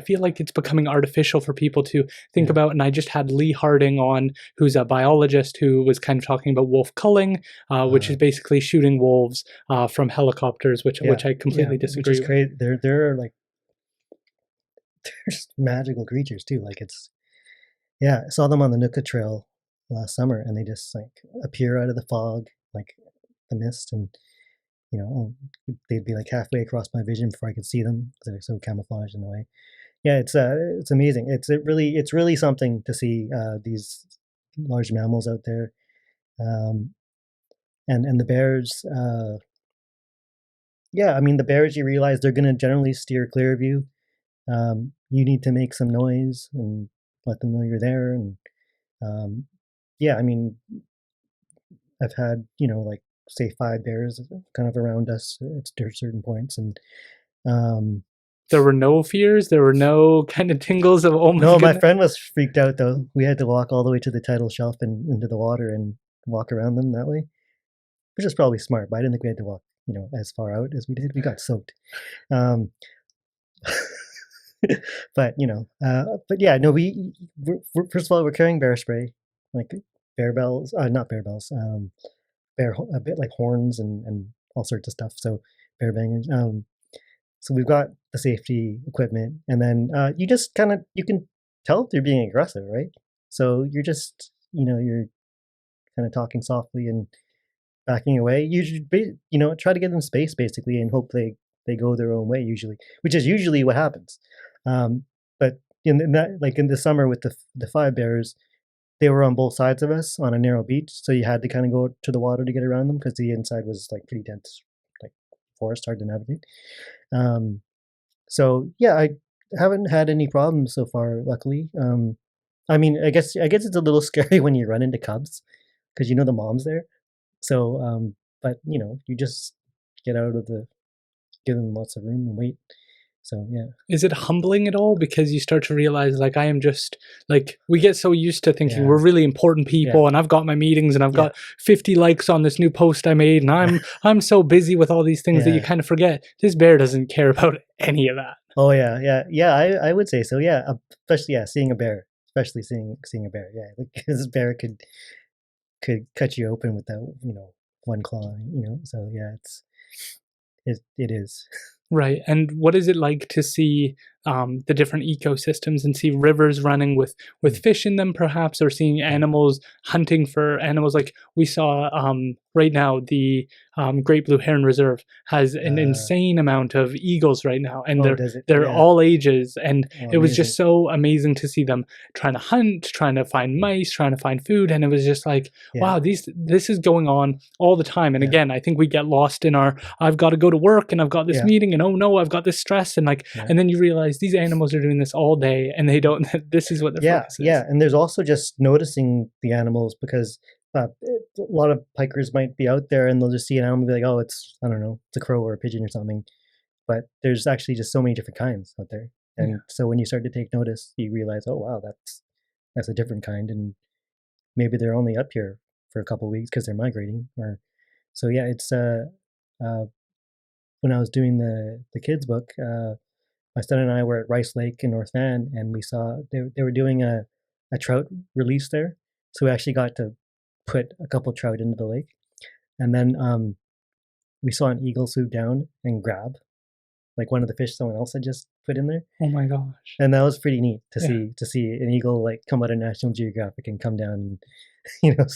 feel like it's becoming artificial for people to think Yeah. about. And I just had Lee Harding on, who's a biologist, who was kind of talking about wolf culling, which is basically shooting wolves from helicopters, which I completely disagree which is with. crazy. They're like they're just magical creatures too. Like it's yeah, I saw them on the Nooka Trail last summer, and they just like appear out of the fog, like the mist, and you know they'd be like halfway across my vision before I could see them because they're so camouflaged in a way. Yeah, it's amazing. It's really something to see these large mammals out there, um, and the bears. Yeah, I mean the bears. You realize they're going to generally steer clear of you. You need to make some noise and let them know you're there. And yeah, I mean I've had like say 5 bears kind of around us at certain points, and um, There were no fears. There were no kind of tingles of, oh my no, my goodness. friend was freaked out though. We had to walk all the way to the tidal shelf and into the water and walk around them that way, which is probably smart. But I didn't think we had to walk, as far out as we did. We got soaked. Um, but yeah, no, we're first of all we're carrying bear spray, like bear bells, not bear bells, a bit like horns and all sorts of stuff. So bear bangers. So we've got the safety equipment, and then you just you can tell if they're being aggressive, right? So you're just you're kind of talking softly and backing away. You should try to give them space basically, and hope they go their own way usually, which is usually what happens. But in that like in the summer with the 5 bears, they were on both sides of us on a narrow beach, so you had to kind of go to the water to get around them because the inside was like pretty dense, like forest, hard to navigate. So yeah, I haven't had any problems so far, luckily. I mean, I guess it's a little scary when you run into cubs because the mom's there. So, but you just get out of give them lots of room and wait. So yeah, Is it humbling at all? Because you start to realize, like, I am just, like, we get so used to thinking Yeah. we're really important people, Yeah. and I've got my meetings, and I've Yeah. got 50 likes on this new post I made, and I'm so busy with all these things that you Yeah. kind of forget. This bear doesn't care about any of that. Oh yeah. I would say so. Yeah, especially seeing a bear, especially seeing a bear. Yeah, like, this bear could cut you open with that one claw. So yeah, it is. Right. And what is it like to see the different ecosystems and see rivers running with fish in them, perhaps, or seeing animals hunting for animals? Like we saw right now, the Great Blue Heron Reserve has an insane amount of eagles right now, and they're Yeah. all ages, and Oh, it was amazing. just so amazing to see them trying to hunt, trying to find mice, trying to find food, and it was just like, Yeah. wow, this is going on all the time. And Yeah. again, I think we get lost in our I've got to go to work and I've got this Yeah. meeting and oh no, I've got this stress and like Yeah. and then you realize these animals are doing this all day and they don't this is what their focus is. Yeah, and there's also just noticing the animals because a lot of hikers might be out there and they'll just see an animal and be like, oh, it's I don't know, it's a crow or a pigeon or something. But there's actually just so many different kinds out there, and so when you start to take notice, you realize, oh wow, that's a different kind, and maybe they're only up here for a couple of weeks because they're migrating. Or so yeah, it's uh, when I was doing the kids book. My son and I were at Rice Lake in North Van, and we saw they were doing a trout release there. So we actually got to put a couple trout into the lake, and then we saw an eagle swoop down and grab like one of the fish someone else had just put in there, Oh my gosh. and that was pretty neat Yeah. to see an eagle like come out of National Geographic and come down and you know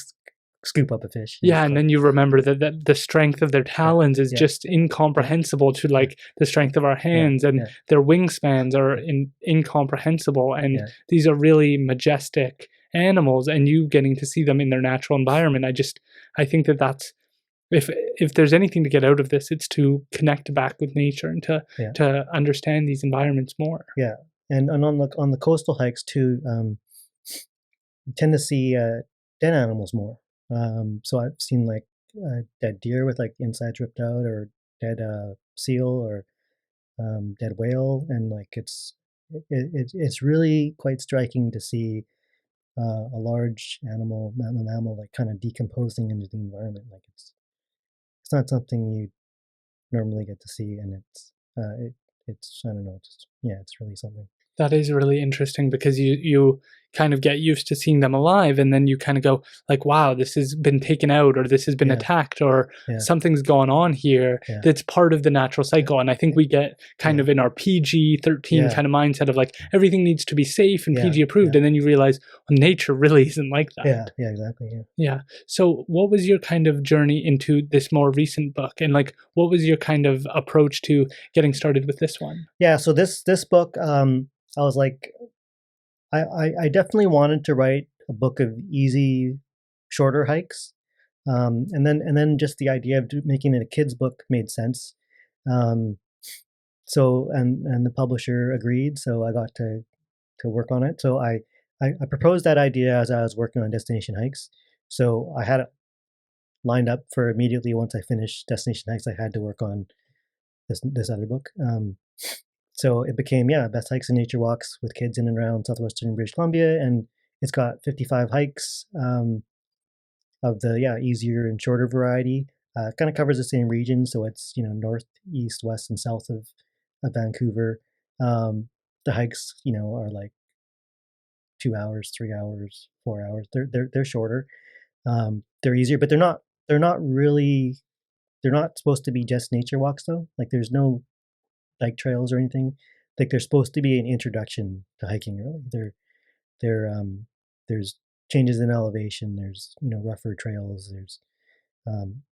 scoop up a fish. And Yeah, and then you remember that the strength of their yeah, talons is yeah, just yeah, incomprehensible to yeah, like the strength of our yeah, hands, and yeah, their wingspans are incomprehensible. And yeah, these are really majestic animals, and you getting to see them in their natural environment. I think that that's if there's anything to get out of this, it's to connect back with nature and yeah, to understand these environments more. yeah. And on the coastal hikes too, you tend to see dead animals more. So I've seen like dead deer with like insides ripped out, or dead seal, or dead whale, and like it's really quite striking to see a large animal, mammal, like kind of decomposing into the environment. Like it's not something you normally get to see, and it's I don't know, just yeah, it's really something. That is really interesting because you kind of get used to seeing them alive, and then you kind of go like, wow, this has been taken out, or this has been Yeah, attacked, or yeah, something's going on here yeah, that's part of the natural yeah, cycle. And I think we get kind yeah, of in our PG-13 yeah, kind of mindset of like everything needs to be safe and yeah, PG approved, yeah, and then you realize, well, nature really isn't like yeah, that. yeah, exactly. Yeah. Yeah. So what was your kind of journey into this more recent book, and like what was your kind of approach to getting started with this one? Yeah, so this book, I was like, I definitely wanted to write a book of easy, shorter hikes, and then just the idea of making it a kids book made sense. Um, so and the publisher agreed, so I got to work on it. So I proposed that idea as I was working on Destination Hikes. So I had it lined up for immediately once I finished Destination Hikes. I had to work on this other book. So it became, yeah, best hikes and nature walks with kids in and around Southwestern British Columbia, and it's got 55 hikes of the easier and shorter variety. Kind of covers the same region, so it's north, east, west, and south of Vancouver. The hikes, are like 2 hours, 3 hours, 4 hours. They're shorter. They're easier, but they're not supposed to be just nature walks though. Like there's no bike trails or anything. Like they're supposed to be an introduction to hiking. Really, there's changes in elevation. There's rougher trails.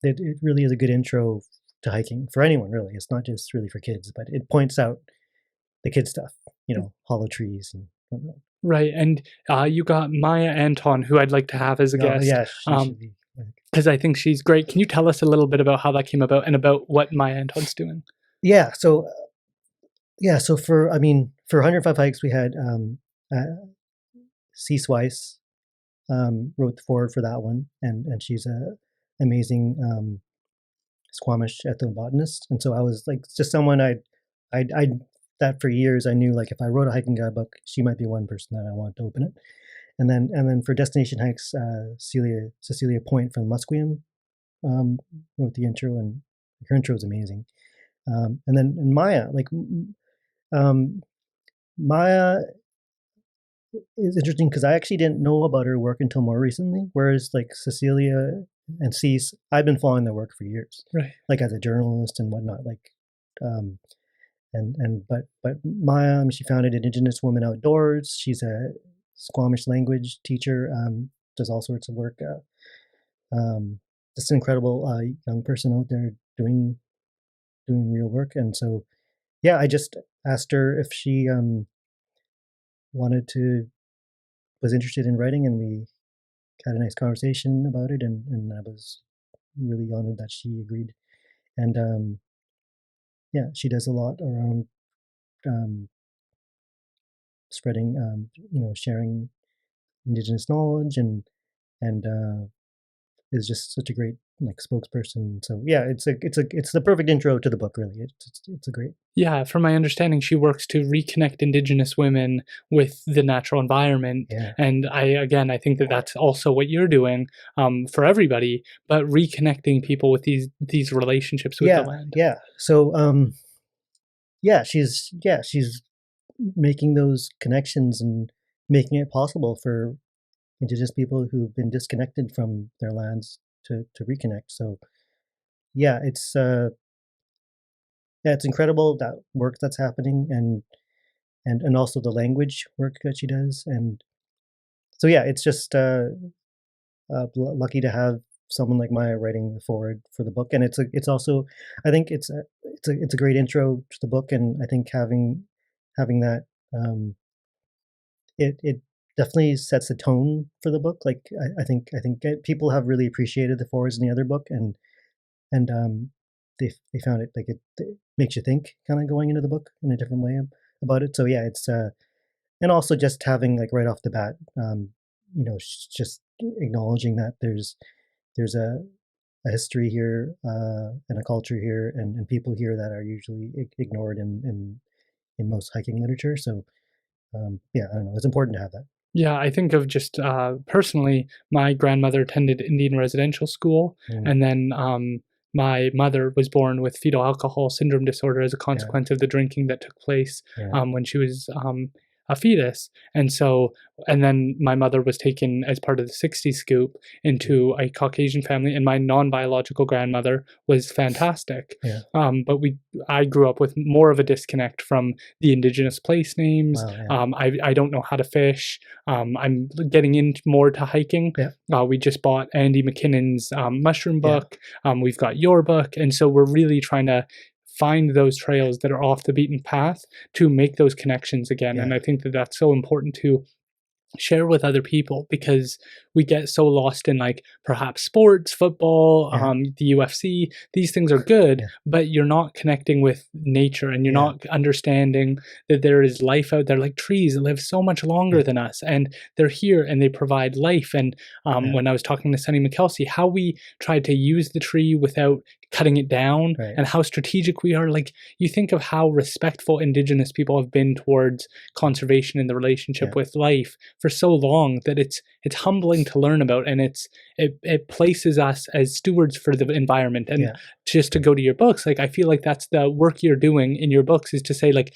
It really is a good intro to hiking for anyone. Really, it's not just really for kids, but it points out the kid stuff. Hollow trees and whatnot. Right, and you got Maya Anton, who I'd like to have as a No, guest, yeah, she should be. because I think she's great. Can you tell us a little bit about how that came about and about what Maya Anton's doing? Yeah, so for for 105 hikes we had C. Swice wrote the forward for that one, and she's a amazing Squamish ethnobotanist, and so I was like just someone I that for years I knew like if I wrote a hiking guidebook, she might be one person that I want to open it, and then for destination hikes, Cecilia Point from Musqueam wrote the intro, and her intro is amazing, and Maya um, Maya is interesting because I actually didn't know about her work until more recently. Whereas like Cecilia and Cease, I've been following their work for years, Right. like as a journalist and whatnot. Like, um, but Maya, she founded Indigenous Women Outdoors. She's a Squamish language teacher. Does all sorts of work. Just an incredible young person out there doing real work. And so, yeah, I just asked her if she wanted to was interested in writing, and we had a nice conversation about it, and I was really honored that she agreed. And yeah, she does a lot around um, spreading, sharing Indigenous knowledge, and is just such a great like spokesperson. So yeah, it's the perfect intro to the book. Really, it's a great. Yeah, from my understanding, she works to reconnect Indigenous women with the natural environment. Yeah, And I think that that's also what you're doing for everybody, but reconnecting people with these relationships with the yeah, land. yeah. So she's making those connections and making it possible for Indigenous people who've been disconnected from their lands to reconnect. So yeah, it's incredible that work that's happening, and and also the language work that she does. And so yeah, it's just lucky to have someone like Maya writing the forward for the book, and it's also, I think it's a great intro to the book, and I think having that, um, it definitely sets the tone for the book. Like I think people have really appreciated the forwards in the other book, and they found it like it makes you think, kind of going into the book in a different way about it. So yeah, it's and also just having like right off the bat, just acknowledging that there's a history here, and a culture here, and people here that are usually ignored in most hiking literature. So yeah, I don't know. It's important to have that. Yeah, I think of just personally, my grandmother attended Indian residential school, Mm, and then my mother was born with fetal alcohol syndrome disorder as a yeah, consequence of the drinking that took place yeah, when she was a fetus. And so, and then my mother was taken as part of the 60s scoop into a Caucasian family, and my non biological grandmother was fantastic. yeah. But I grew up with more of a disconnect from the indigenous place names. Wow, yeah, I don't know how to fish. I'm getting into more to hiking. yeah, We just bought Andy McKinnon's mushroom yeah, book. We've got your book. And so we're really trying to find those trails that are off the beaten path to make those connections again. yeah, And I think that that's so important to share with other people because we get so lost in like perhaps sports, football, yeah, the UFC. These things are good, yeah, but you're not connecting with nature and you're yeah, not understanding that there is life out there, like trees that live so much longer yeah, than us, and they're here and they provide life. And yeah, when I was talking to Sunny McKelsey, how we tried to use the tree without cutting it down right, and how strategic we are. Like you think of how respectful Indigenous people have been towards conservation and the relationship yeah, with life for so long that it's humbling to learn about, and it places us as stewards for the environment. And yeah, just to go to your books, like I feel like that's the work you're doing in your books, is to say like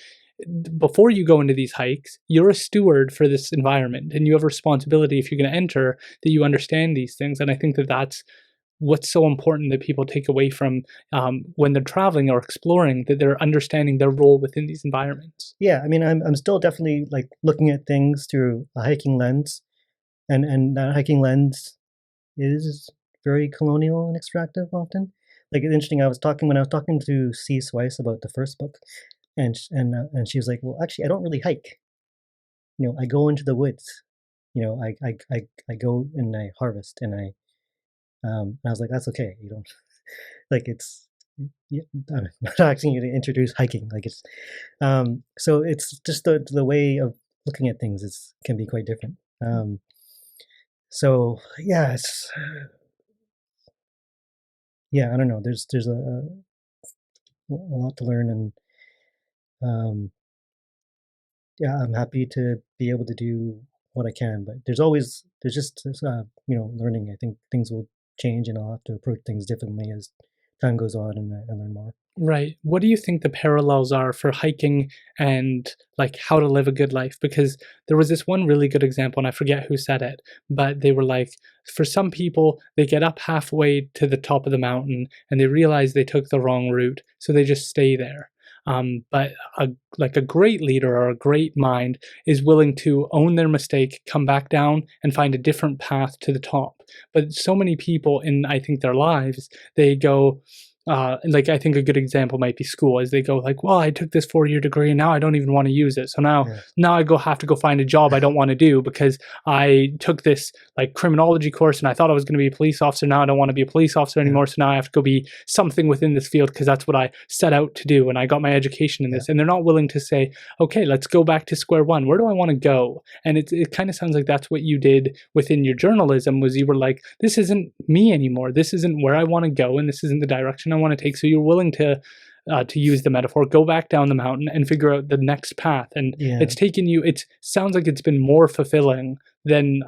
before you go into these hikes, you're a steward for this environment and you have a responsibility if you're going to enter that you understand these things. And I think that that's what's so important that people take away from when they're traveling or exploring, that they're understanding their role within these environments. yeah. I mean, I'm still definitely like looking at things through a hiking lens, and that hiking lens is very colonial and extractive often. Like it's interesting. When I was talking to C. Swice about the first book, and she was like, "Well, actually, I don't really hike. I go into the woods. I go and I harvest, and I was like, that's okay. You don't like it's. Yeah, I'm not asking you to introduce hiking. Like so it's just the way of looking at things is can be quite different. So yeah, it's yeah. I don't know. There's a lot to learn, and um, yeah, I'm happy to be able to do what I can. But there's just learning. I think things will change, and I'll have to approach things differently as time goes on, and I learn more. Right. What do you think the parallels are for hiking and like how to live a good life? Because there was this one really good example, and I forget who said it, but they were like, for some people, they get up halfway to the top of the mountain and they realize they took the wrong route, so they just stay there. But like a great leader or a great mind is willing to own their mistake, come back down, and find a different path to the top. But so many people in, I think, their lives, they go, like I think a good example might be school, as they go like, well, I took this 4-year degree and now I don't even want to use it. So Yeah, now I have to go find a job I don't want to do because I took this like criminology course and I thought I was going to be a police officer. Now I don't want to be a police officer yeah, anymore. So now I have to go be something within this field because that's what I set out to do. And I got my education in yeah, this. And they're not willing to say, okay, let's go back to square one. Where do I want to go? And it kind of sounds like that's what you did within your journalism, was you were like, this isn't me anymore. This isn't where I want to go. And this isn't the direction I want to take. So you're willing to use the metaphor, go back down the mountain and figure out the next path. And yeah, it's taken you. It sounds like it's been more fulfilling than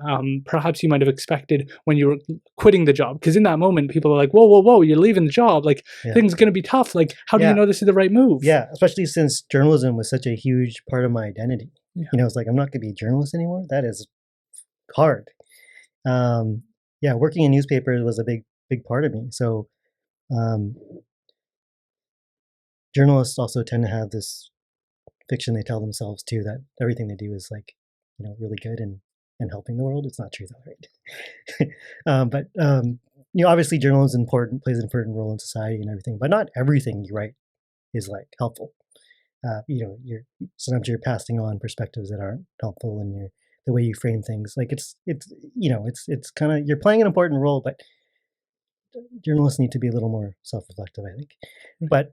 perhaps you might have expected when you were quitting the job. Because in that moment, people are like, "Whoa, whoa, whoa! You're leaving the job. Like yeah, things are going to be tough. Like how do you yeah, know this is the right move?" yeah. Especially since journalism was such a huge part of my identity. Yeah. It's like I'm not going to be a journalist anymore. That is hard. Um, yeah, working in newspapers was a big part of me. So um, journalists also tend to have this fiction they tell themselves too, that everything they do is like, really good and helping the world. It's not true though, right? But obviously journalism plays an important role in society and everything, but not everything you write is like helpful. You're sometimes you're passing on perspectives that aren't helpful, and the way you frame things, like it's kind of, you're playing an important role, but journalists need to be a little more self-reflective, I think. But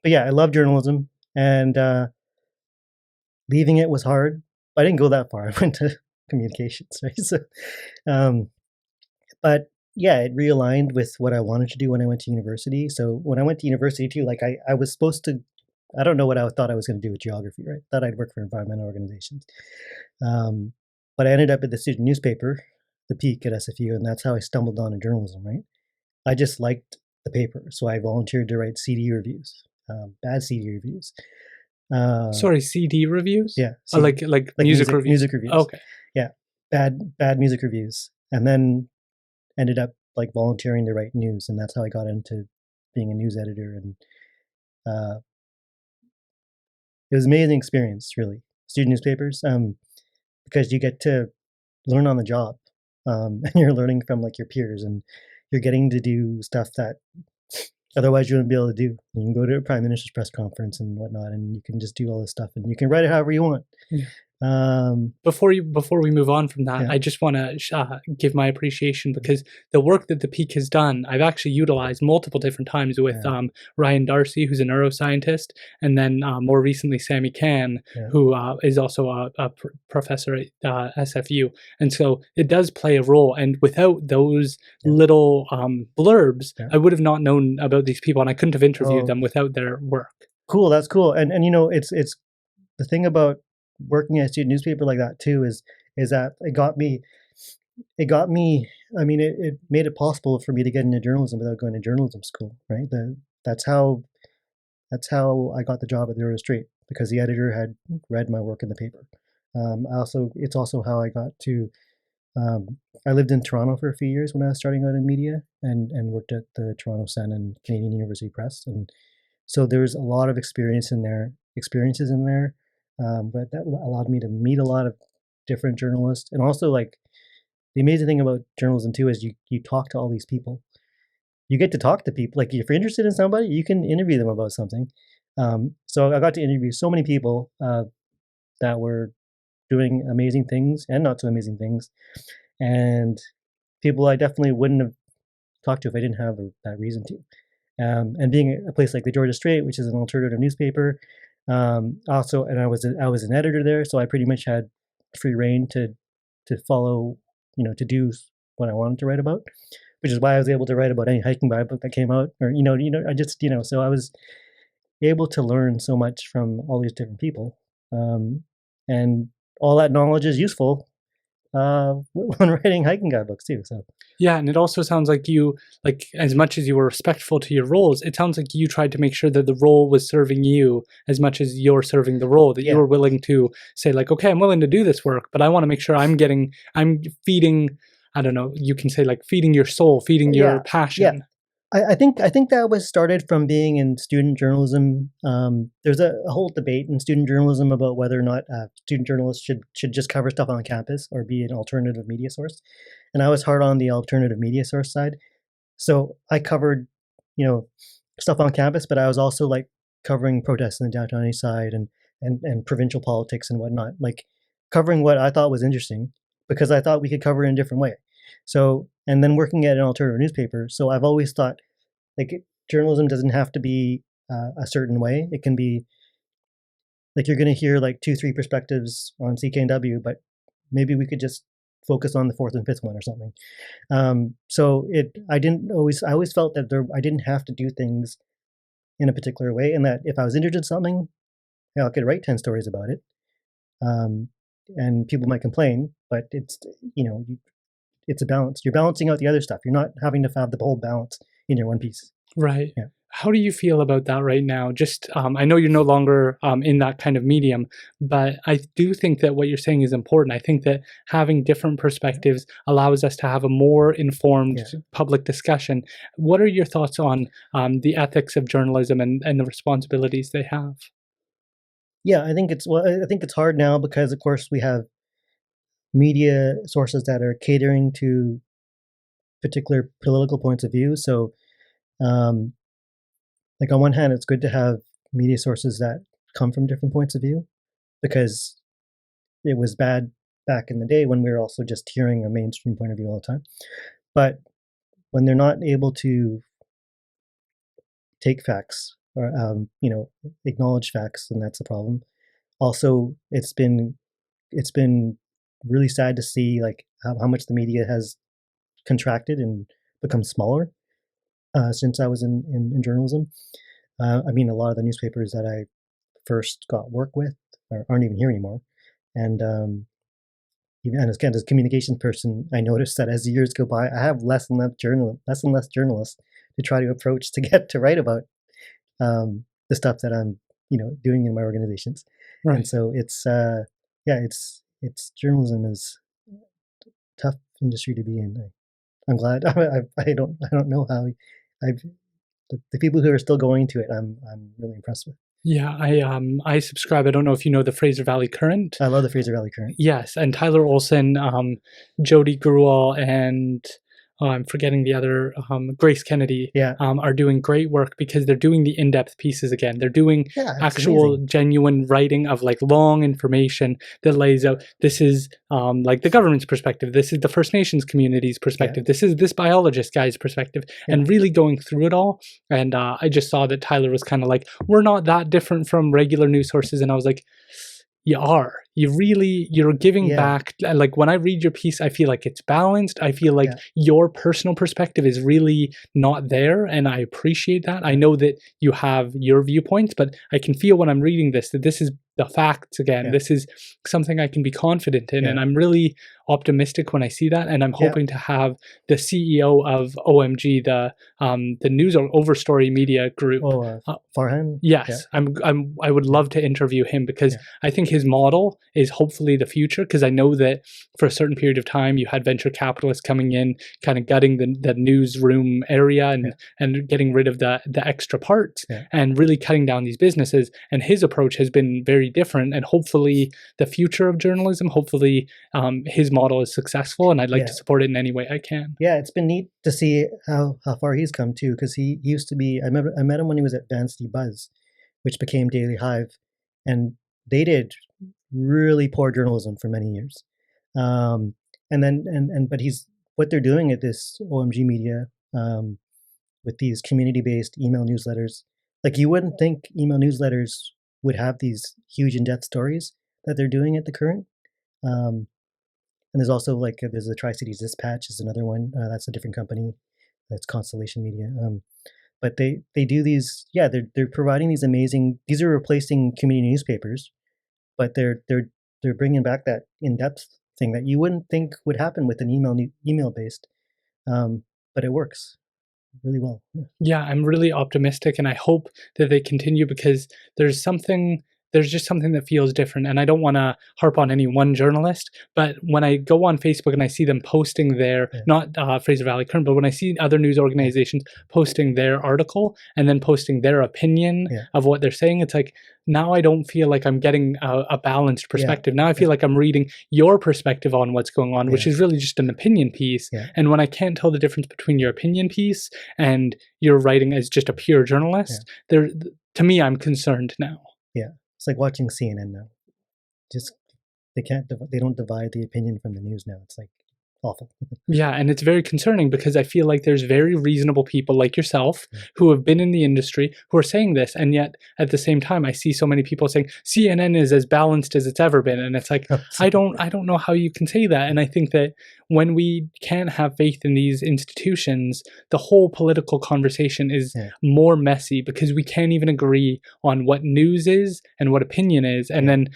yeah, I love journalism, and leaving it was hard. I didn't go that far. I went to communications, right? So, but yeah, it realigned with what I wanted to do when I went to university. So when I went to university too, like I was supposed to, I don't know what I thought I was going to do with geography, right? Thought I'd work for environmental organizations. But I ended up at the student newspaper, The Peak at SFU, and that's how I stumbled on journalism, right? I just liked the paper, so I volunteered to write CD reviews, bad CD reviews. Sorry, CD reviews? Yeah. CD, like music reviews? Music reviews. Okay. Yeah, bad music reviews. And then ended up like volunteering to write news, and that's how I got into being a news editor. And it was an amazing experience, really. Student newspapers, because you get to learn on the job, and you're learning from like your peers, and you're getting to do stuff that otherwise you wouldn't be able to do. You can go to a prime minister's press conference and whatnot, and you can just do all this stuff, and you can write it however you want. Yeah. Before we move on from that, I just want to give my appreciation, because the work that the Peak has done, I've actually utilized multiple different times with Ryan Darcy, who's a neuroscientist, and then more recently Sammy Can, who is also a professor at SFU. And so it does play a role. And without those little blurbs, I would have not known about these people, and I couldn't have interviewed them without their work. Cool, that's cool. And it's the thing about working at a student newspaper like that too is that it got me, I mean, it made it possible for me to get into journalism without going to journalism school, right? That's how I got the job at the Euro Straight, because the editor had read my work in the paper. It's also how I got to, I lived in Toronto for a few years when I was starting out in media, and worked at the Toronto Sun and Canadian University Press. And so there's a lot of experiences in there, but that allowed me to meet a lot of different journalists. And also, like, the amazing thing about journalism too is you talk to all these people. You get to talk to people. Like, if you're interested in somebody, you can interview them about something. So I got to interview so many people that were doing amazing things and not so amazing things, and people I definitely wouldn't have talked to if I didn't have that reason to. And being a place like the Georgia Straight, which is an alternative newspaper, also, and I was an editor there, so I pretty much had free reign to follow, to do what I wanted to write about, which is why I was able to write about any hiking Bible book that came out, or I just so I was able to learn so much from all these different people, and all that knowledge is useful when writing hiking guidebooks too. So yeah, and it also sounds like you, like, as much as you were respectful to your roles, it sounds like you tried to make sure that the role was serving you as much as you're serving the role, that you were willing to say, like, okay, I'm willing to do this work, but I want to make sure I'm feeding, I don't know, you can say, like, feeding your soul, feeding your passion. Yeah. I think that was started from being in student journalism. There's a whole debate in student journalism about whether or not student journalists should just cover stuff on campus or be an alternative media source. And I was hard on the alternative media source side. So I covered, stuff on campus, but I was also like covering protests in the downtown east side and provincial politics and whatnot, like covering what I thought was interesting, because I thought we could cover it in a different way. So, and then working at an alternative newspaper. So I've always thought, like, journalism doesn't have to be a certain way. It can be like, you're going to hear like 2-3 perspectives on CKNW, but maybe we could just focus on the 4th and 5th one or something. So I always felt that I didn't have to do things in a particular way, and that if I was interested in something, I could write 10 stories about it. And people might complain, but it's, it's a balance. You're balancing out the other stuff. You're not having to have the whole balance in your one piece. Right. Yeah. How do you feel about that right now? Just, I know you're no longer in that kind of medium, but I do think that what you're saying is important. I think that having different perspectives allows us to have a more informed public discussion. What are your thoughts on the ethics of journalism and the responsibilities they have? Yeah, I think it's hard now because, of course, we have media sources that are catering to particular political points of view. So, um, like on one hand, it's good to have media sources that come from different points of view because it was bad back in the day when we were also just hearing a mainstream point of view all the time. But when they're not able to take facts or acknowledge facts, then that's a problem. Also, it's been really sad to see like how much the media has contracted and become smaller since I was in journalism. I mean, a lot of the newspapers that I first got work with aren't even here anymore, and even again as a communications person, I noticed that as the years go by, I have less and less journalists to try to approach to get to write about the stuff that I'm doing in my organizations, and Right. so yeah, it's journalism is a tough industry to be in. I'm glad I don't know how I've the people who are still going to it. I'm really impressed with. Yeah, I subscribe. I don't know if you know the Fraser Valley Current. I love the Fraser Valley Current. Yes, and Tyler Olson, Jody Gruel, and I'm forgetting the other, Grace Kennedy, Yeah, are doing great work because they're doing the in-depth pieces again. They're doing yeah, it's actual, amazing. genuine writing of like long information that lays out. This is like the government's perspective. This is the First Nations community's Yeah, perspective. This is this biologist guy's perspective, yeah, and really going through it all. And I just saw that Tyler was kind of like, we're not that different from regular news sources, and I was like, you are. You're giving yeah, back. Like when I read your piece, I feel like it's balanced. I feel like yeah, your personal perspective is really not there, and I appreciate that. I yeah, know that you have your viewpoints, but I can feel when I'm reading this that this is the facts again. yeah, This is something I can be confident in, yeah, and I'm really optimistic when I see that. And I'm yeah. hoping to have the CEO of OMG, the news or Overstory Media Group. Oh, Farhan. Yeah, Yes, I would yeah, love to interview him because yeah, I think his model is hopefully the future. Because I know that for a certain period of time, you had venture capitalists coming in, kind of gutting the newsroom area yeah, and getting rid of the extra parts yeah, and really cutting down these businesses. And his approach has been very different. And hopefully, the future of journalism, hopefully, his model is successful. And I'd like to yeah. support it in any way I can. Yeah, it's been neat to see how far he's come too, because he used to be. I met him when he was at Vancity Buzz, which became Daily Hive, and they did really poor journalism for many years. Um, and then but he's what they're doing at this OMG Media um, with these community-based email newsletters. Like you wouldn't think email newsletters would have these huge in-depth stories that they're doing at the current. Um, and there's also like there's the Tri Cities Dispatch is another one. That's a different company. That's Constellation Media. But they do these. Yeah, they're providing these amazing. These are replacing community newspapers, but they're bringing back that in depth thing that you wouldn't think would happen with an email based. But it works really well. Yeah, Yeah, I'm really optimistic and I hope that they continue because there's something there's just something that feels different and I don't want to harp on any one journalist, but when I go on Facebook and I see them posting their yeah, not Fraser Valley Current, but when I see other news yeah, organizations posting their article and then posting their opinion yeah, of what they're saying, it's like now I don't feel like I'm getting a balanced yeah, perspective. Now I yeah, feel like I'm reading your perspective on what's going on, which yeah, is really just an opinion piece. yeah, And when I can't tell the difference between your opinion piece and you're writing as just a pure yeah, journalist, there to me I'm concerned now. yeah. It's like watching CNN now. Just they don't divide the opinion from the news now. It's like awful. Yeah, and it's very concerning because I feel like there's very reasonable people like yourself Yeah. who have been in the industry who are saying this, and yet at the same time, I see so many people saying CNN is as balanced as it's ever been, and it's like I don't know how you can say that. And I think that when we can't have faith in these institutions, the whole political conversation is Yeah, more messy because we can't even agree on what news is and what opinion is, and yeah, then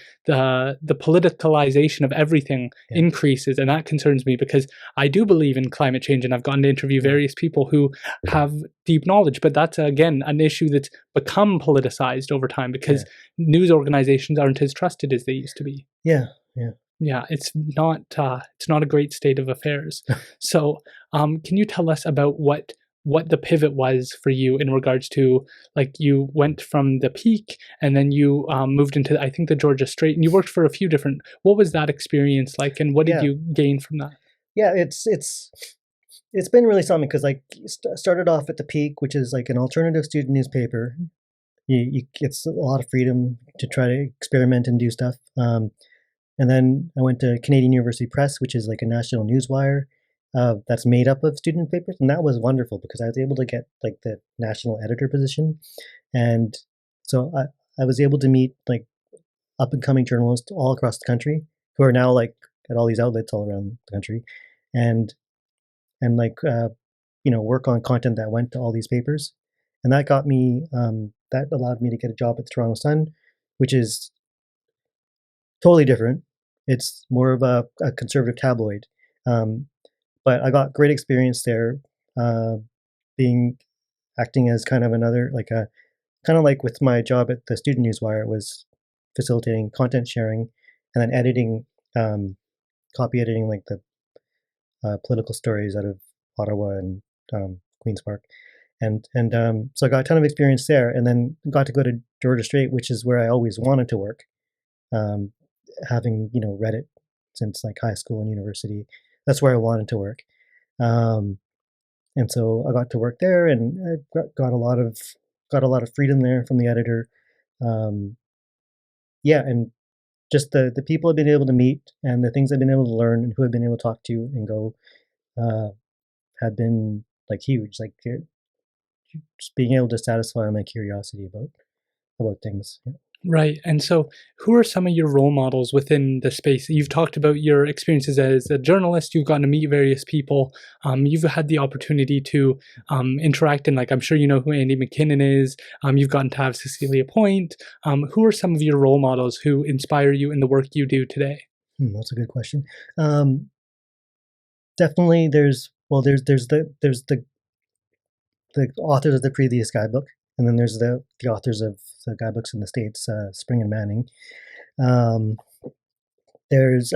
the politicalization of everything yeah, increases, and that concerns me because I do believe in climate change, and I've gotten to interview yeah, various people who have deep knowledge. But that's again an issue that's become politicized over time yeah, because news organizations aren't as trusted as they used to be. yeah, yeah. Yeah, it's not a great state of affairs. So, can you tell us about what what the pivot was for you in regards to, like, you went from the Peak and then you moved into, I think, the Georgia Strait, and you worked for a few different. What was that experience like, and what did Yeah, you gain from that? yeah, it's been really something because like started off at the Peak, which is like an alternative student newspaper. It's a lot of freedom to try to experiment and do stuff. And then I went to Canadian University Press, which is like a national newswire that's made up of student papers, and that was wonderful because I was able to get like the national editor position, and so I was able to meet like up and coming journalists all across the country who are now like at all these outlets all around the country, and like work on content that went to all these papers, and that got me that allowed me to get a job at the Toronto Sun, which is totally different. It's more of a conservative tabloid, um, but I got great experience there, uh, being acting as kind of another like a kind of like with my job at the Student Newswire, it was facilitating content sharing and then editing, copy editing like the political stories out of Ottawa and Queens Park, and so I got a ton of experience there, and then got to go to Georgia Strait, which is where I always wanted to work, um, having read it since like high school and university. That's where I wanted to work, um, and so I got to work there, and I got a lot of freedom there from the editor. Um, yeah, and just the people I've been able to meet and the things I've been able to learn and who I've been able to talk to and go uh, have been like huge. Like just being able to satisfy my curiosity about things. Yeah. Right. And so, who are some of your role models within the space? You've talked about your experiences as a journalist. You've gotten to meet various people. You've had the opportunity to interact, and like I'm sure you know who Andy McKinnon is. You've gotten to have Cecilia Point. Who are some of your role models who inspire you in the work you do today? That's a good question. Um, Definitely, there's the authors of the previous guidebook, and then there's the authors of the guidebooks in the States, Spring and Manning. Um, there's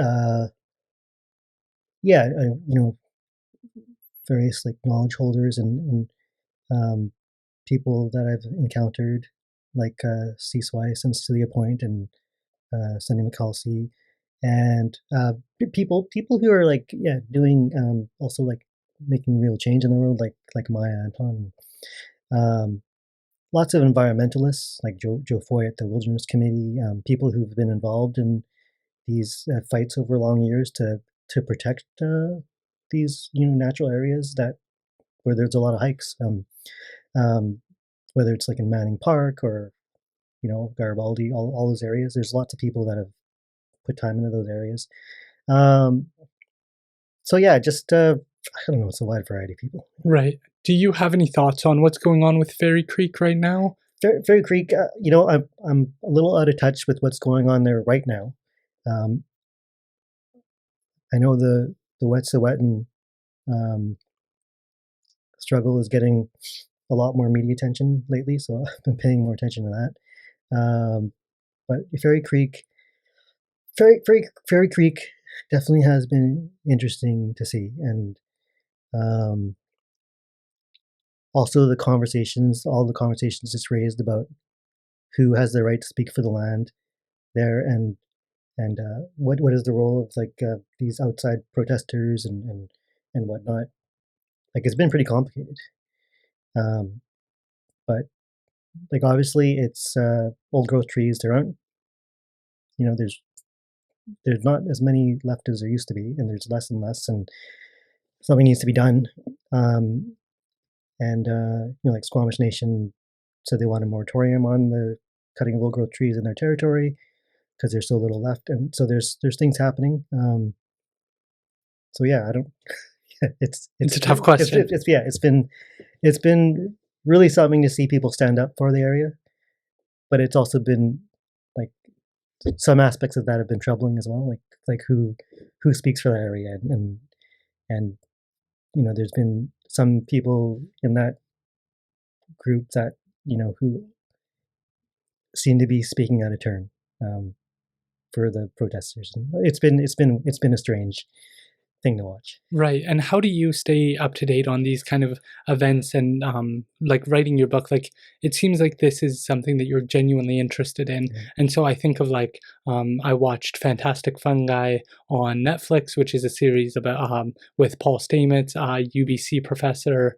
yeah, various like knowledge holders and people that I've encountered, like C. Swice and Cecilia Point and Sunny McCulsey, and people who are like doing also like making real change in the world, like Maya Anton. Um, Lots of environmentalists like Joe Foy at the Wilderness Committee, people who've been involved in these fights over long years to protect these natural areas that where there's a lot of hikes, um, whether it's like in Manning Park or Garibaldi, all those areas. There's lots of people that have put time into those areas. Um, so yeah, just I don't know, it's a wide variety of people. Right. Do you have any thoughts on what's going on with Fairy Creek right now? Fairy Creek, I'm a little out of touch with what's going on there right now. Um, I know the Wet'suwet'en um, struggle is getting a lot more media attention lately, so I've been paying more attention to that. But Fairy Creek definitely has been interesting to see, and um, also all the conversations it's raised about who has the right to speak for the land there, and what is the role of like these outside protesters and whatnot. Like it's been pretty complicated, um, but like obviously it's old growth trees. There aren't there's not as many left as there used to be, and there's less and less, and something needs to be done. Um, and like Squamish Nation said they want a moratorium on the cutting of old growth trees in their territory because there's so little left, and so there's things happening. So yeah, I don't. It's a tough question. Yeah, it's been really something to see people stand up for the area, but it's also been like some aspects of that have been troubling as well, like who speaks for that area, and there's been some people in that group that who seem to be speaking out of turn for the protesters. And it's been a strange thing to watch. Right. And how do you stay up to date on these kind of events and like writing your book? Like it seems like this is something that you're genuinely interested in. Yeah. And so I think of like I watched Fantastic Fungi on Netflix, which is a series about with Paul Stamets, UBC professor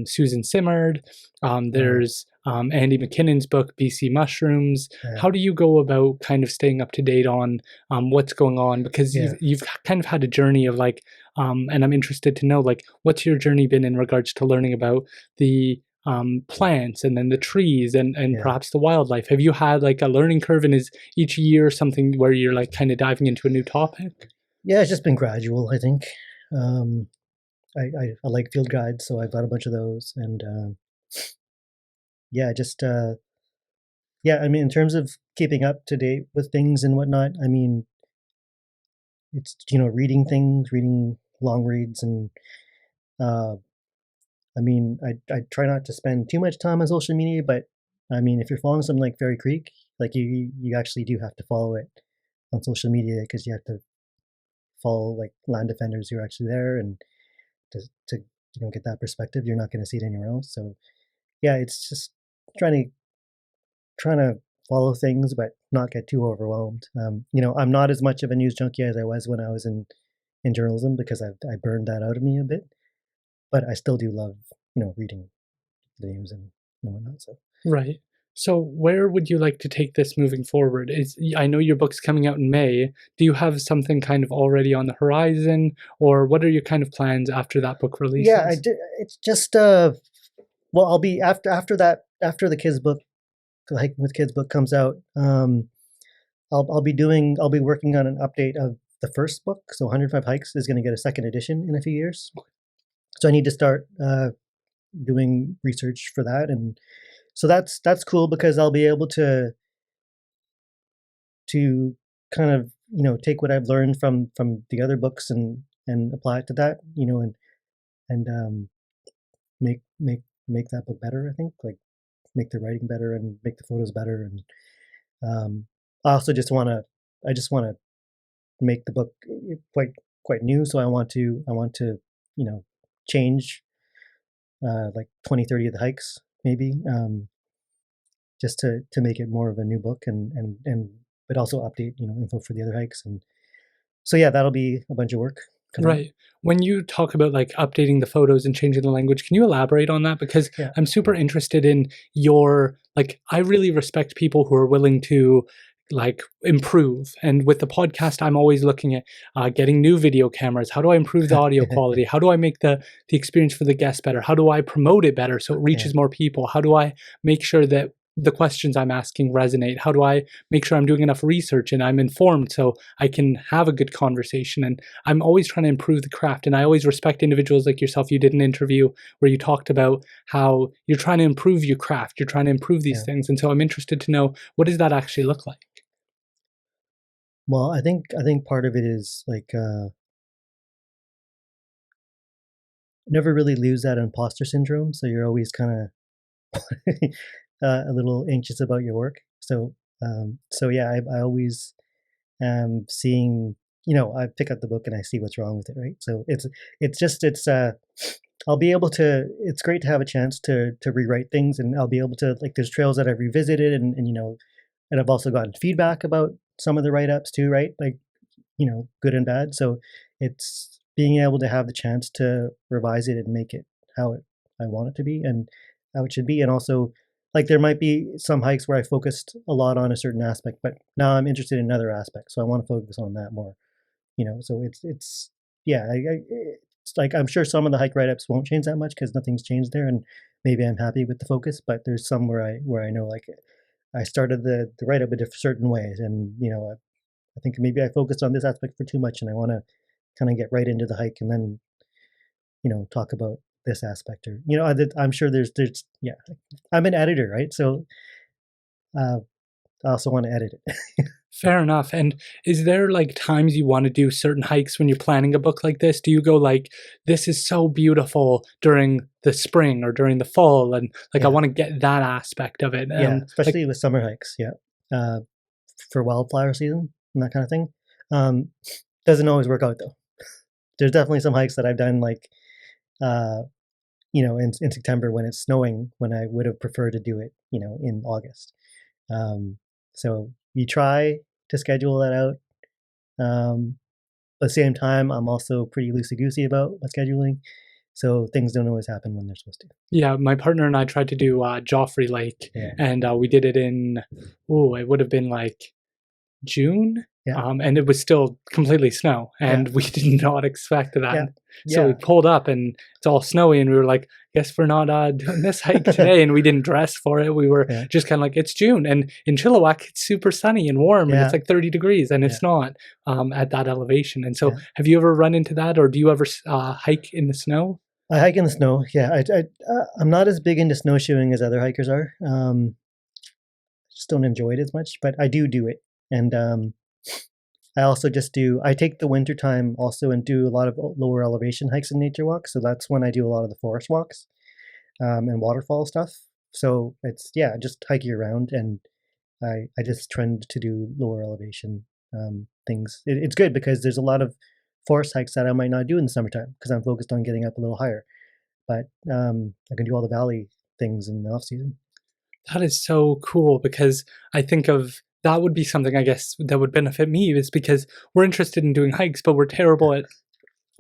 Susan Simard. There's Andy McKinnon's book, BC Mushrooms. Yeah. How do you go about kind of staying up to date on what's going on? Because Yeah. you've kind of had a journey of like, and I'm interested to know, like, what's your journey been in regards to learning about the plants and then the trees and Yeah. perhaps the wildlife? Have you had like a learning curve, and is each year something where you're like kind of diving into a new topic? Yeah, it's just been gradual, I think. I like field guides, so I've got a bunch of those, and yeah, just yeah. I mean, in terms of keeping up to date with things and whatnot, I mean, it's reading things, reading long reads, and uh, I mean, I try not to spend too much time on social media, but I mean, if you're following something like Fairy Creek, like you actually do have to follow it on social media because you have to follow like land defenders who are actually there and to get that perspective. You're not going to see it anywhere else. So yeah, it's just trying to follow things, but not get too overwhelmed. I'm not as much of a news junkie as I was when I was in journalism because I burned that out of me a bit. But I still do love reading the news and whatnot. So Right. So where would you like to take this moving forward? I know your book's coming out in May. Do you have something kind of already on the horizon, or what are your kind of plans after that book releases? yeah, I did. It's just well, I'll be after the kids book, the Hiking with Kids book comes out. I'll be working on an update of the first book. So 105 Hikes is going to get a second edition in a few years. So I need to start doing research for that, and so that's cool because I'll be able to kind of take what I've learned from the other books and apply it to that, and make that book better. I think like make the writing better and make the photos better, and I also just want to make the book quite new. So I want to change like 20-30 of the hikes maybe, just to make it more of a new book and but also update info for the other hikes. And so yeah, that'll be a bunch of work coming up. Right. When you talk about like updating the photos and changing the language, can you elaborate on that? Because Yeah. I'm super interested in your, like, I really respect people who are willing to like improve. And with the podcast, I'm always looking at getting new video cameras. How do I improve the audio quality? How do I make the experience for the guests better? How do I promote it better so it reaches more people? How do I make sure that the questions I'm asking resonate? How do I make sure I'm doing enough research and I'm informed so I can have a good conversation? And I'm always trying to improve the craft. And I always respect individuals like yourself. You did an interview where you talked about how you're trying to improve your craft. You're trying to improve these things. And so I'm interested to know, what does that actually look like? Well, I think part of it is like never really lose that imposter syndrome. So you're always kind of a little anxious about your work. So yeah, I always am seeing. I pick up the book and I see what's wrong with it, right? So it's I'll be able to. It's great to have a chance to rewrite things, and I'll be able to like. There's trails that I've revisited, and and I've also gotten feedback about some of the write ups too, right? Like good and bad. So it's being able to have the chance to revise it and make it how I want it to be and how it should be, and also like there might be some hikes where I focused a lot on a certain aspect, but now I'm interested in another aspect, so I want to focus on that more. So it's yeah, it's like I'm sure some of the hike write-ups won't change that much because nothing's changed there, and maybe I'm happy with the focus. But there's some where I know like I started the write-up a certain ways, and I think maybe I focused on this aspect for too much, and I want to kind of get right into the hike and then talk about this aspect, or I'm sure there's yeah, I'm an editor, right? So I also want to edit it. Fair enough. And is there like times you want to do certain hikes when you're planning a book like this? Do you go like, this is so beautiful during the spring or during the fall, and like I want to get that aspect of it? Yeah, especially like, with summer hikes. Yeah, for wildflower season and that kind of thing. Doesn't always work out though. there's definitely some hikes that I've done like uh, in September when it's snowing, when I would have preferred to do it, in August. Um, so you try to schedule that out. At the same time, I'm also pretty loosey goosey about my scheduling, so things don't always happen when they're supposed to. Yeah, my partner and I tried to do Joffrey Lake, Yeah, and we did it in, it would have been like June, yeah, and it was still completely snow, yeah, and we did not expect that. yeah, So we yeah, pulled up, and it's all snowy, and we were like, "Guess we're not doing this hike today." And we didn't dress for it. We were yeah, just kind of like, "It's June," and in Chilliwack, it's super sunny and warm, and it's yeah, like 30 degrees, and yeah, it's not at that elevation. And so, yeah. have you ever run into that, or do you ever hike in the snow? I hike in the snow. Yeah, I'm not as big into snowshoeing as other hikers are. Just don't enjoy it as much, but I do it. And I also just do. I take the winter time also and do a lot of lower elevation hikes and nature walks. So that's when I do a lot of the forest walks and waterfall stuff. So it's just hiking around, and I just trend to do lower elevation things. It's good because there's a lot of forest hikes that I might not do in the summertime because I'm focused on getting up a little higher. But I can do all the valley things in the off season. That is so cool because I think of that would be something I guess that would benefit me is because we're interested in doing hikes, but we're terrible at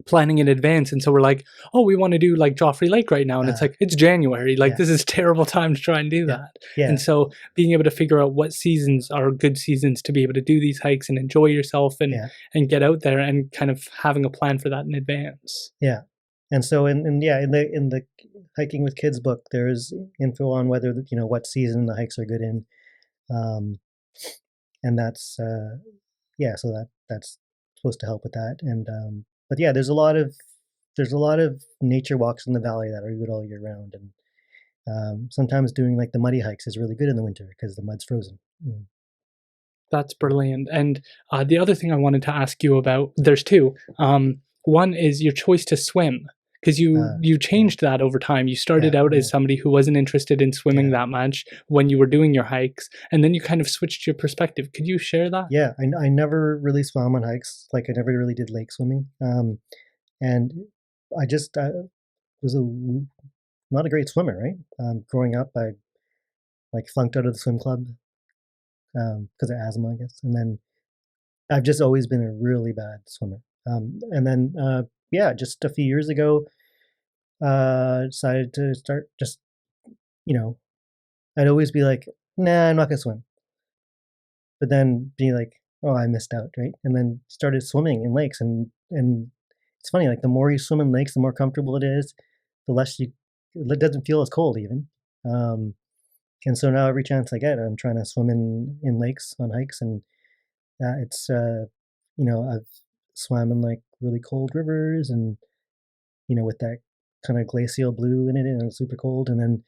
planning in advance. And so we're like, oh, we want to do like Joffrey Lake right now. And it's Uh, like, it's January. Like, yeah, this is a terrible time to try and do yeah, that. yeah, And so being able to figure out what seasons are good seasons to be able to do these hikes and enjoy yourself yeah, and get out there and kind of having a plan for that in advance. yeah. And so in the hiking with kids book, there's info on whether what season the hikes are good in, um, and that's so that's supposed to help with that. And but yeah, there's a lot of nature walks in the valley that are good all year round, and sometimes doing like the muddy hikes is really good in the winter because the mud's frozen. Mm. That's brilliant. And the other thing I wanted to ask you about, there's two. One is your choice to swim, because you Yeah, changed that over time. You started yeah, out yeah, as somebody who wasn't interested in swimming yeah, that much when you were doing your hikes, and then you kind of switched your perspective. Could you share that? yeah. I never really swam on hikes. Like I never really did lake swimming. And I was not a great swimmer, right? Growing up, I like flunked out of the swim club because of asthma, I guess. And then I've just always been a really bad swimmer. And then just a few years ago, decided to start just you know I'd always be like, nah, I'm not gonna swim. But then being like, oh, I missed out, right? And then started swimming in lakes, and it's funny, like the more you swim in lakes, the more comfortable it is, the less it doesn't feel as cold even. Um, and so now every chance I get, I'm trying to swim in lakes on hikes, and it's I've swam in like really cold rivers, and with that kind of glacial blue in it, and it's super cold, and then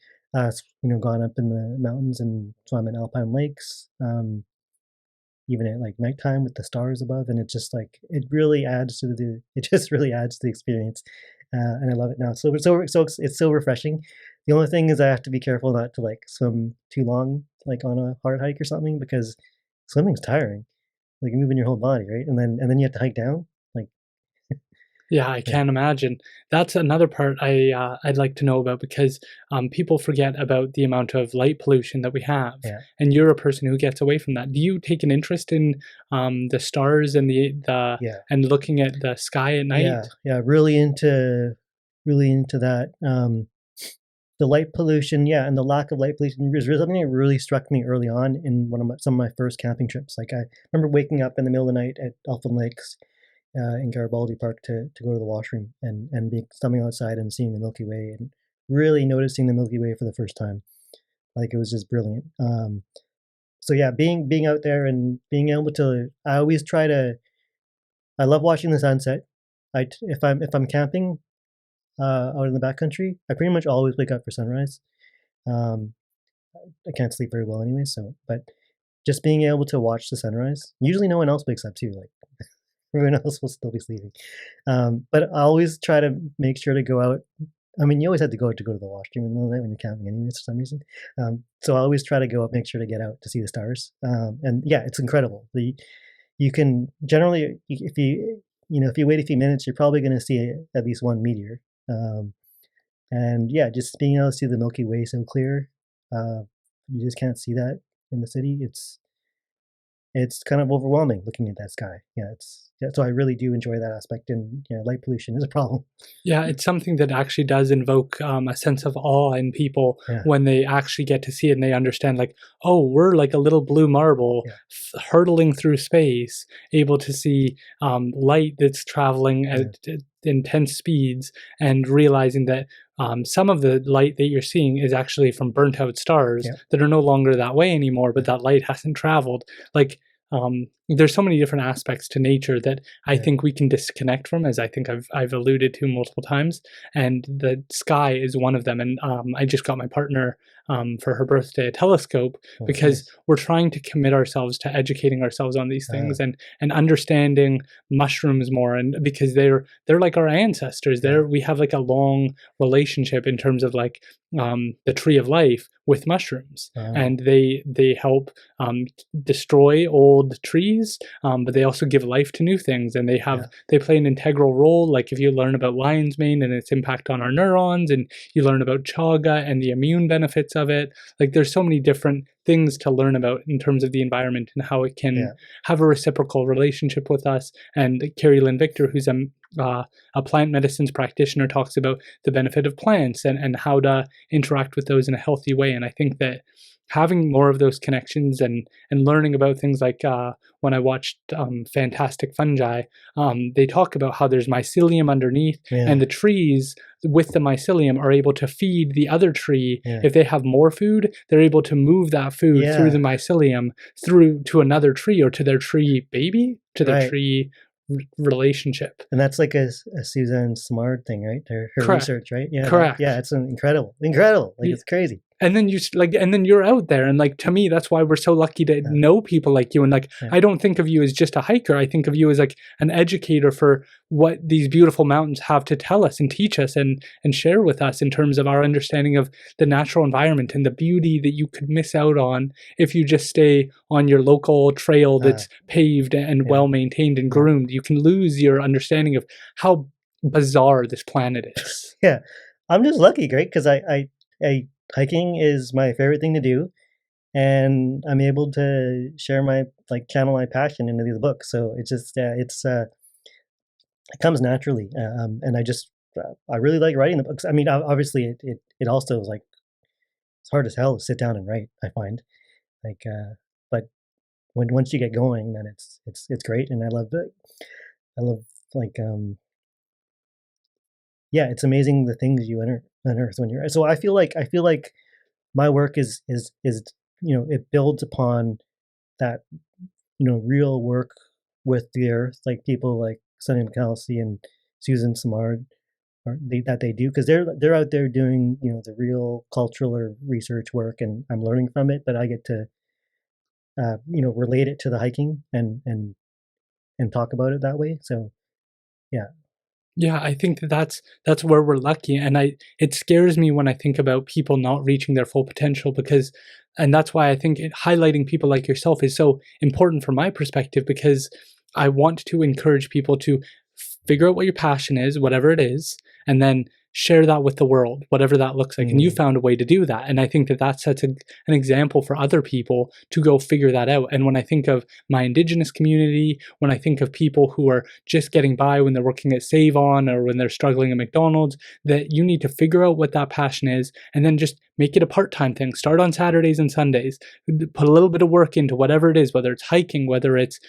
gone up in the mountains and swam in alpine lakes. Even at like nighttime with the stars above, and it just like it just really adds to the experience, and I love it now. It's so refreshing. The only thing is I have to be careful not to like swim too long, like on a hard hike or something, because swimming's tiring. Like you're moving your whole body, right? And then you have to hike down. Like Yeah, I yeah, can't imagine. That's another part I'd like to know about because people forget about the amount of light pollution that we have, yeah, and you're a person who gets away from that. Do you take an interest in the stars and the yeah, and looking at the sky at night? yeah, yeah. Really into that. The light pollution, yeah, and the lack of light pollution is really something that really struck me early on in some of my first camping trips. Like I remember waking up in the middle of the night at Elfin Lakes in Garibaldi Park to go to the washroom, and being stumbling outside and seeing the Milky Way and really noticing the Milky Way for the first time. Like it was just brilliant. So yeah, being out there and being able to, I always try to. I love watching the sunset. If I'm camping out in the backcountry, I pretty much always wake up for sunrise. Um, I can't sleep very well anyway, so but just being able to watch the sunrise. Usually, no one else wakes up too. Like everyone else will still be sleeping. But I always try to make sure to go out. I mean, you always have to go to the washroom in the middle of the night when you're camping, anyways, for some reason. So I always try to go up, make sure to get out to see the stars. And yeah, it's incredible. You can generally, if if you wait a few minutes, you're probably going to see at least one meteor. And yeah, just being able to see the Milky Way so clear, you just can't see that in the city. It's kind of overwhelming looking at that sky. So I really do enjoy that aspect. And light pollution is a problem. Yeah, it's something that actually does invoke a sense of awe in people Yeah. when they actually get to see it and they understand, like, oh, we're like a little blue marble hurtling through space, able to see light that's traveling at intense speeds, and realizing that some of the light that you're seeing is actually from burnt out stars that are no longer that way anymore, but that light hasn't traveled. Like, there's so many different aspects to nature that I think we can disconnect from, as I think I've alluded to multiple times, and the sky is one of them. And I just got my partner for her birthday a telescope because we're trying to commit ourselves to educating ourselves on these things and understanding mushrooms more, and because they're like our ancestors. We have like a long relationship in terms of like the tree of life with mushrooms, and they help destroy old trees, but they also give life to new things, and they play an integral role. Like if you learn about lion's mane and its impact on our neurons, and you learn about chaga and the immune benefits of it, like there's so many different things to learn about in terms of the environment and how it can have a reciprocal relationship with us. And Carrie Lynn Victor, who's a plant medicines practitioner, talks about the benefit of plants and how to interact with those in a healthy way. And I think that having more of those connections and learning about things like when I watched Fantastic Fungi, they talk about how there's mycelium underneath, and the trees with the mycelium are able to feed the other tree. If they have more food, they're able to move that food through the mycelium through to another tree, or to their tree baby, to the tree relationship. And that's like a Suzanne Simard thing, right? Her research, right? Yeah, correct. It's incredible. Like it's crazy. And then you're out there, and like, to me, that's why we're so lucky to know people like you. And like, I don't think of you as just a hiker. I think of you as like an educator for what these beautiful mountains have to tell us and teach us and share with us in terms of our understanding of the natural environment and the beauty that you could miss out on if you just stay on your local trail that's paved and well maintained and groomed. You can lose your understanding of how bizarre this planet is. Yeah, I'm just lucky, Greg, because I hiking is my favorite thing to do, and I'm able to channel my passion into these books. So it's just it comes naturally, and I really like writing the books. I mean, obviously it also is like, it's hard as hell to sit down and write, I find, but once you get going, then it's great, and I love it's amazing the things you unearth when you're. So I feel like my work is it builds upon that real work with the earth, like people like Sonny McAllister and Susan Simard that they do, because they're out there doing the real cultural or research work, and I'm learning from it, but I get to relate it to the hiking and talk about it that way. So yeah. Yeah, I think that's where we're lucky, and it scares me when I think about people not reaching their full potential, and that's why I think highlighting people like yourself is so important from my perspective, because I want to encourage people to figure out what your passion is, whatever it is, and then share that with the world, whatever that looks like. And you found a way to do that. And I think that sets an example for other people to go figure that out. And when I think of my Indigenous community, when I think of people who are just getting by when they're working at Save On or when they're struggling at McDonald's, that you need to figure out what that passion is and then just make it a part-time thing. Start on Saturdays and Sundays. Put a little bit of work into whatever it is, whether it's hiking, whether it's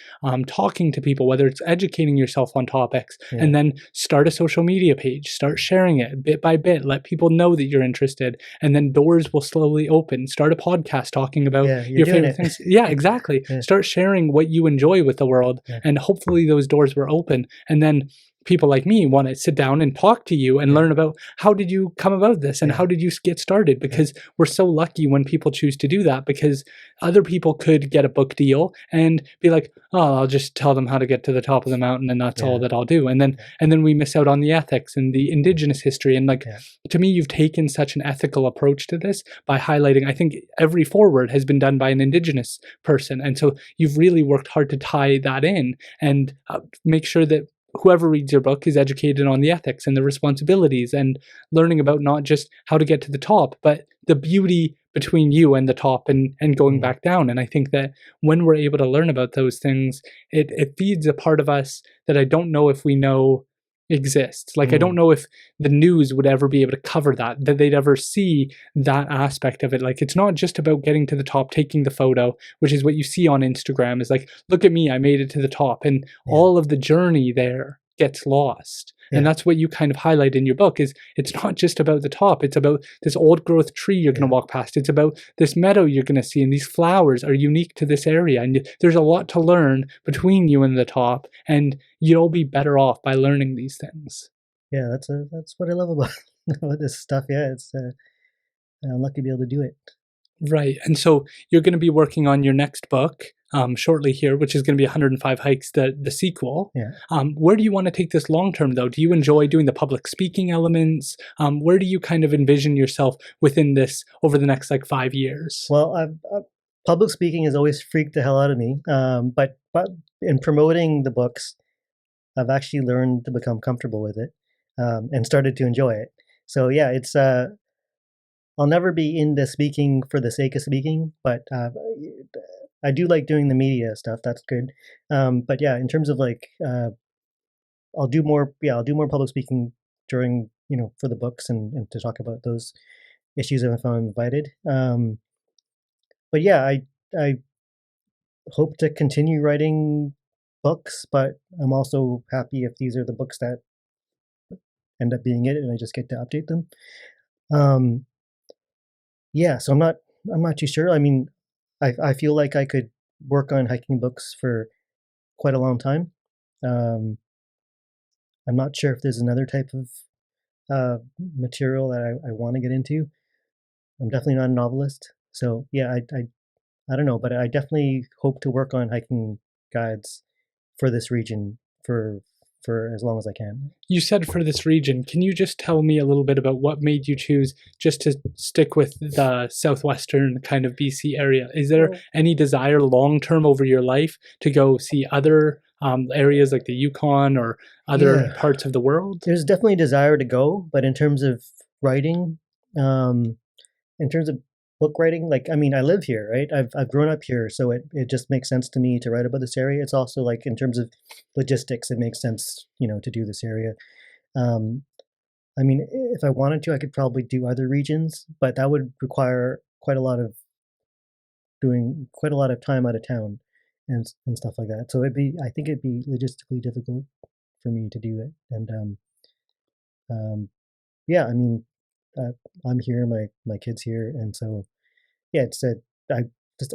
talking to people, whether it's educating yourself on topics, and then start a social media page. Start sharing it bit by bit. Let people know that you're interested, and then doors will slowly open. Start a podcast talking about your favorite things. Yeah, exactly. Start sharing what you enjoy with the world, and hopefully those doors will open. And then people like me want to sit down and talk to you and learn about how did you come about this and how did you get started, because we're so lucky when people choose to do that, because other people could get a book deal and be like, oh, I'll just tell them how to get to the top of the mountain and that's all that I'll do. And then we miss out on the ethics and the Indigenous history. And to me, you've taken such an ethical approach to this by highlighting, I think every foreword has been done by an Indigenous person. And so you've really worked hard to tie that in and make sure that whoever reads your book is educated on the ethics and the responsibilities and learning about not just how to get to the top, but the beauty between you and the top and going back down. And I think that when we're able to learn about those things, it feeds a part of us that I don't know if we know exists. Like, I don't know if the news would ever be able to cover that they'd ever see that aspect of it. Like, it's not just about getting to the top, taking the photo, which is what you see on Instagram, is like, look at me, I made it to the top. And all of the journey there gets lost. And that's what you kind of highlight in your book, is it's not just about the top. It's about this old growth tree you're going to walk past. It's about this meadow you're going to see. And these flowers are unique to this area. And there's a lot to learn between you and the top. And you'll be better off by learning these things. Yeah, that's what I love about, about this stuff. Yeah, it's I'm lucky to be able to do it. Right. And so you're going to be working on your next book shortly here, which is going to be 105 Hikes, the sequel. Yeah. Where do you want to take this long term, though? Do you enjoy doing the public speaking elements? Where do you kind of envision yourself within this over the next 5 years? Well, public speaking has always freaked the hell out of me. But in promoting the books, I've actually learned to become comfortable with it and started to enjoy it. So yeah, it's I'll never be into speaking for the sake of speaking, but I do like doing the media stuff. That's good. But yeah, in terms of I'll do more. Yeah, I'll do more public speaking during for the books and to talk about those issues if I'm invited. But yeah, I hope to continue writing books, but I'm also happy if these are the books that end up being it, and I just get to update them. Yeah, so I'm not too sure. I mean, I feel like I could work on hiking books for quite a long time. Um, I'm not sure if there's another type of material that I want to get into. I'm definitely not a novelist, so yeah, I don't know, but I definitely hope to work on hiking guides for this region for as long as I can. You said for this region. Can you just tell me a little bit about what made you choose just to stick with the southwestern kind of BC area? Is there any desire long term over your life to go see other areas like the Yukon or other parts of the world? There's definitely a desire to go, but in terms of writing, in terms of book writing, I mean, I live here, right? I've grown up here, so it just makes sense to me to write about this area. It's also in terms of logistics, it makes sense, to do this area. I mean, if I wanted to, I could probably do other regions, but that would require quite a lot of time out of town and stuff like that. So I think it'd be logistically difficult for me to do it. And yeah, I mean, I'm here, my kid's here, and so yeah,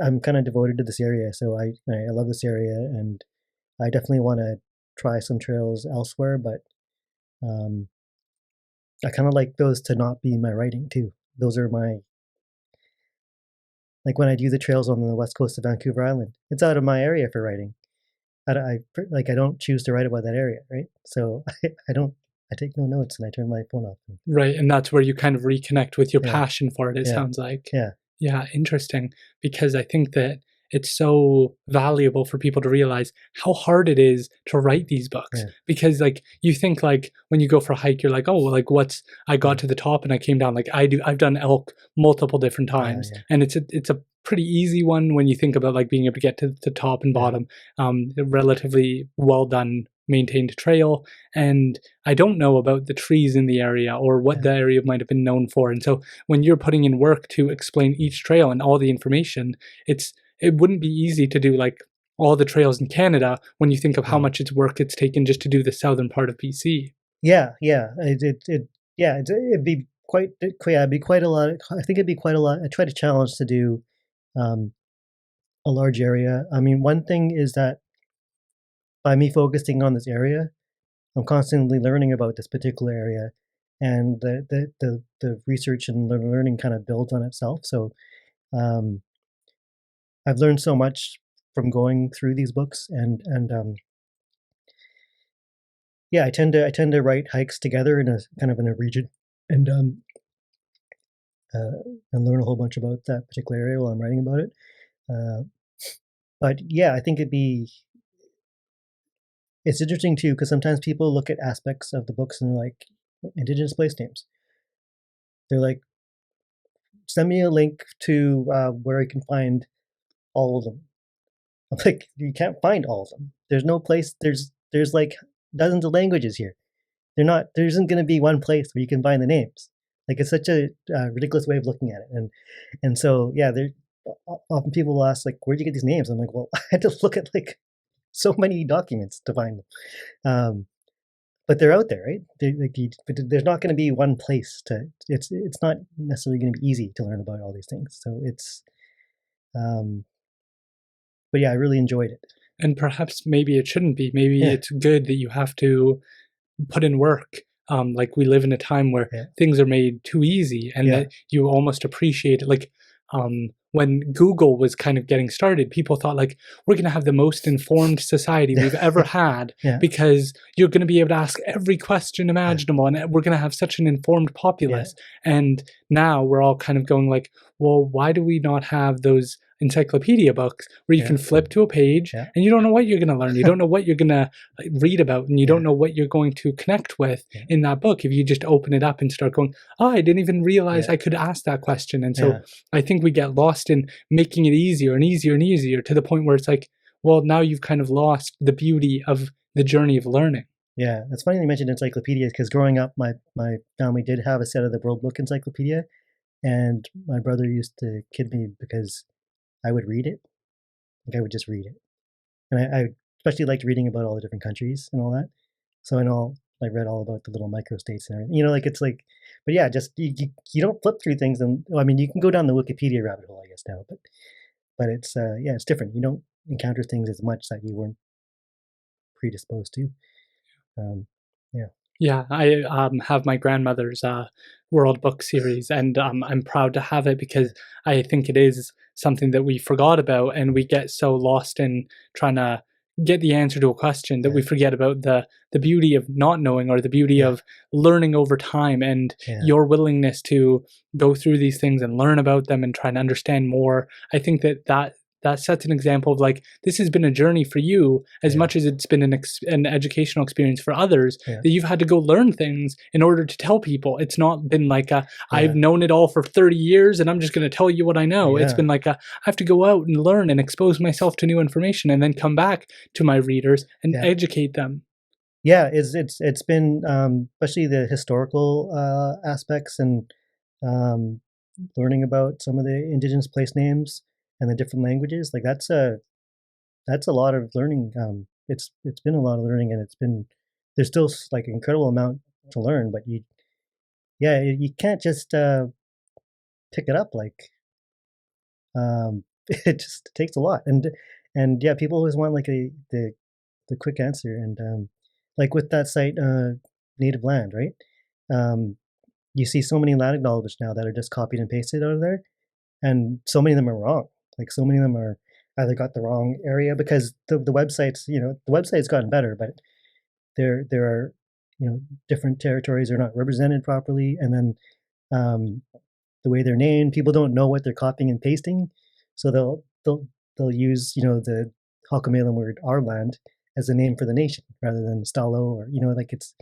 I'm kind of devoted to this area. So I love this area, and I definitely want to try some trails elsewhere. But I kind of like those to not be my writing too. Those are my when I do the trails on the west coast of Vancouver Island. It's out of my area for writing. I don't choose to write about that area, right? So I take no notes and I turn my phone off. Right, and that's where you kind of reconnect with your passion for it, it sounds like. Yeah. Yeah, interesting. Because I think that it's so valuable for people to realize how hard it is to write these books. Yeah. Because you think when you go for a hike, you're like, oh, I got to the top and I came down. I've done elk multiple different times. And it's a pretty easy one when you think about being able to get to the top and bottom. Relatively well done, maintained trail. And I don't know about the trees in the area or what the area might have been known for. And so when you're putting in work to explain each trail and all the information, it wouldn't be easy to do all the trails in Canada when you think of how much work it's taken just to do the southern part of BC. Yeah, it'd be quite a lot. I think it'd be quite a lot. I try to challenge to do a large area. I mean, one thing is that by me focusing on this area, I'm constantly learning about this particular area, and the research and the learning kind of builds on itself. So I've learned so much from going through these books, and yeah, I tend to write hikes together in a region, and learn a whole bunch about that particular area while I'm writing about it. But yeah, I think it's interesting too, because sometimes people look at aspects of the books and they're like, Indigenous place names. They're like, send me a link to where I can find all of them. I'm like, you can't find all of them. There's no place. There's like dozens of languages here. There isn't going to be one place where you can find the names. Like, it's such a ridiculous way of looking at it. And so yeah, there often people will ask like, where'd you get these names? I'm like, well, I had to look at like so many documents to find them. But they're out there, right? But there's not going to be one place to. It's not necessarily going to be easy to learn about all these things. So it's, but yeah, I really enjoyed it. And perhaps maybe it shouldn't be. Maybe Yeah. it's good that you have to put in work. Like we live in a time where Yeah. things are made too easy, and Yeah. that you almost appreciate it. Like when Google was kind of getting started, people thought like, we're going to have the most informed society we've ever had Yeah. because you're going to be able to ask every question imaginable, and we're going to have such an informed populace. And now we're all kind of going like, well, why do we not have those encyclopedia books where you Yeah. can flip to a page Yeah. and you don't know what you're going to learn, you don't know what you're going to read about, and you don't Yeah. know what you're going to connect with Yeah. in that book if you just open it up and start going, oh, I didn't even realize Yeah. I could ask that question. And so Yeah. I think we get lost in making it easier and easier and easier to the point where it's like, well, now you've kind of lost the beauty of the journey of learning. Yeah, it's funny you mentioned encyclopedias because growing up, my family did have a set of the World Book Encyclopedia, and my brother used to kid me because I would read it. Like, I would just read it, and I especially liked reading about all the different countries and all that. So I know, like, read all about the little microstates and everything. Like, it's like, but yeah, just you don't flip through things, and well, I mean, you can go down the Wikipedia rabbit hole, I guess now, but it's yeah, it's different. You don't encounter things as much that you weren't predisposed to. Yeah. Yeah, I have my grandmother's World Book series, and I'm proud to have it because I think it is something that we forgot about, and we get so lost in trying to get the answer to a question that we forget about the beauty of not knowing, or the beauty of learning over time, and your willingness to go through these things and learn about them and try and understand more. I think that sets an example of like, this has been a journey for you as much as it's been an educational experience for others, that you've had to go learn things in order to tell people. It's not been like I've known it all for 30 years and I'm just going to tell you what I know. It's been like I have to go out and learn and expose myself to new information and then come back to my readers and educate them. Yeah, it's been especially the historical aspects and learning about some of the Indigenous place names and the different languages. Like, that's a lot of learning. It's been a lot of learning, and there's still like an incredible amount to learn. But you can't just pick it up like it just takes a lot. And yeah, people always want like the quick answer. And like with that site, Native Land, right? You see so many land acknowledgements now that are just copied and pasted out of there, and so many of them are wrong. Like, so many of them are either got the wrong area because the websites, the website's gotten better, but there are different territories are not represented properly, and then the way they're named, people don't know what they're copying and pasting, so they'll use the Halkomelem word our land as a name for the nation rather than Stalo, or like it's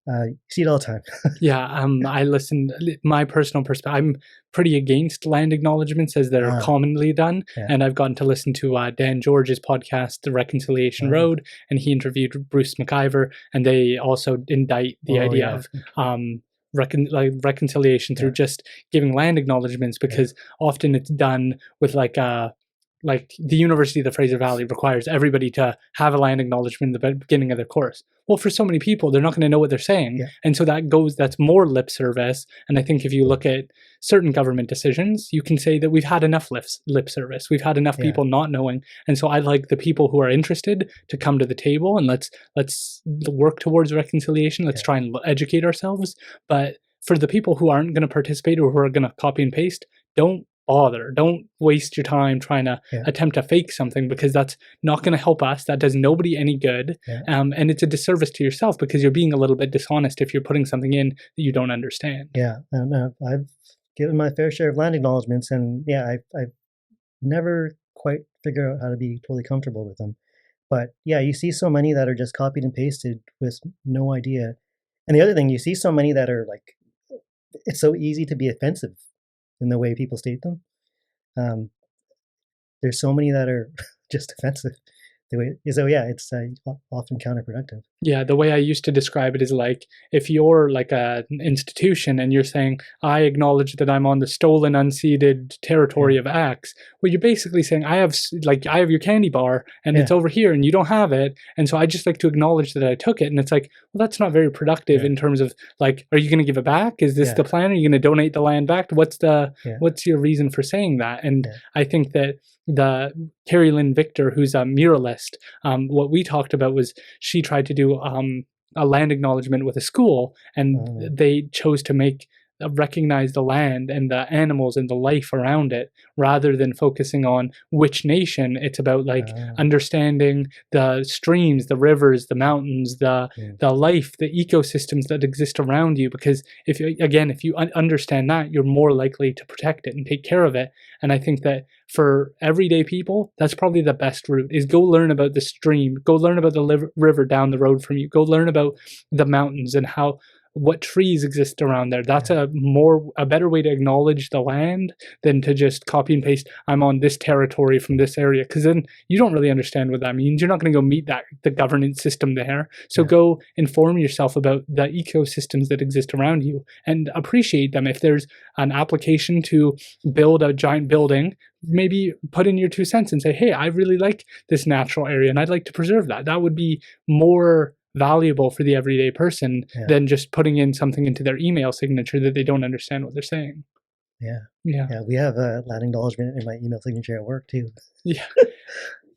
you see it all the time. Yeah, I listened. My personal perspective, I'm pretty against land acknowledgements as they're commonly done, and I've gotten to listen to Dan George's podcast, The Reconciliation Road, and he interviewed Bruce McIver, and they also indict the idea of reconciliation through just giving land acknowledgements, because often it's done with like the University of the Fraser Valley requires everybody to have a land acknowledgement in the beginning of their course. Well, for so many people, they're not going to know what they're saying. And so that's more lip service. And I think if you look at certain government decisions, you can say that we've had enough lip service. We've had enough people not knowing. And so I'd like the people who are interested to come to the table, and let's work towards reconciliation. Let's try and educate ourselves. But for the people who aren't going to participate or who are going to copy and paste, don't bother. Don't waste your time trying to attempt to fake something, because that's not going to help us. That does nobody any good. And it's a disservice to yourself, because you're being a little bit dishonest if you're putting something in that you don't understand. Yeah, and I've given my fair share of land acknowledgements, and I've never quite figured out how to be totally comfortable with them. But yeah, you see so many that are just copied and pasted with no idea. And the other thing, you see so many that are like, it's so easy to be offensive in the way people state them. Um, there's so many that are just offensive. So yeah, it's often counterproductive. Yeah, the way I used to describe it is like if you're like an institution and you're saying, I acknowledge that I'm on the stolen, unceded territory Yeah. of X, well, you're basically saying, I have your candy bar and it's Yeah. over here and you don't have it. And so I just like to acknowledge that I took it. And it's like, well, that's not very productive Yeah. in terms of like, are you going to give it back? Is this Yeah. the plan? Are you going to donate the land back? Yeah. What's your reason for saying that? And Yeah. I think that the Carrie Lynn Victor, who's a muralist, what we talked about was she tried to do a land acknowledgement with a school, and they chose to recognize the land and the animals and the life around it rather than focusing on which nation. It's about like understanding the streams, the rivers, the mountains, the life, the ecosystems that exist around you, because if you understand that, you're more likely to protect it and take care of it. And I think that for everyday people, that's probably the best route, is go learn about the stream, go learn about the river down the road from you, go learn about the mountains and what trees exist around there. That's a better way to acknowledge the land than to just copy and paste, I'm on this territory from this area, because then you don't really understand what that means. You're not going to go meet the governance system there. So go inform yourself about the ecosystems that exist around you and appreciate them. If there's an application to build a giant building, maybe put in your 2 cents and say, hey, I really like this natural area and I'd like to preserve that. That would be more valuable for the everyday person than just putting in something into their email signature that they don't understand what they're saying. Yeah, we have a land acknowledgement in my email signature at work too. Yeah.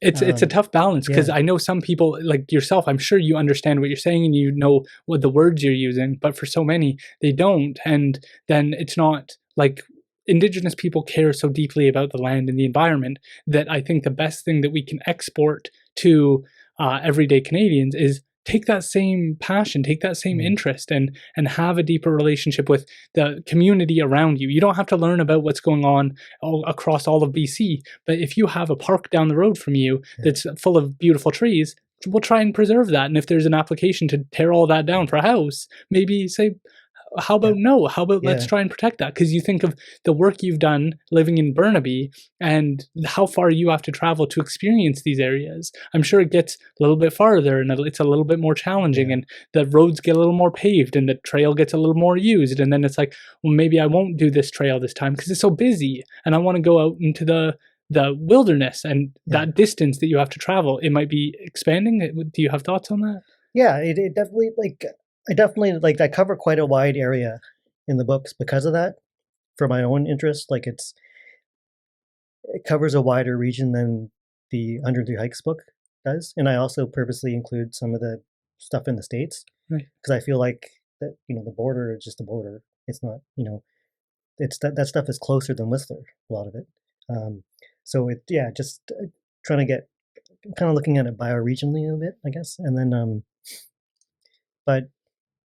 It's a tough balance, because I know some people like yourself, I'm sure you understand what you're saying and you know what the words you're using, but for so many, they don't. And then it's not like Indigenous people care so deeply about the land and the environment that I think the best thing that we can export to everyday Canadians is take that same passion, take that same interest, and have a deeper relationship with the community around you. You don't have to learn about what's going on across all of BC, but if you have a park down the road from you that's full of beautiful trees, we'll try and preserve that. And if there's an application to tear all that down for a house, maybe say, how about no? How about let's try and protect that? Because you think of the work you've done living in Burnaby and how far you have to travel to experience these areas. I'm sure it gets a little bit farther and it's a little bit more challenging, and the roads get a little more paved and the trail gets a little more used. And then it's like, well, maybe I won't do this trail this time because it's so busy and I want to go out into the wilderness, and that distance that you have to travel, it might be expanding. Do you have thoughts on that? Yeah, it definitely I definitely I cover quite a wide area in the books because of that. For my own interest, it covers a wider region than the 103 Hikes book does, and I also purposely include some of the stuff in the States because I feel like that the border is just the border. It's not it's that stuff is closer than Whistler, a lot of it. So just trying to get kind of looking at it bioregionally a bit, I guess, and then but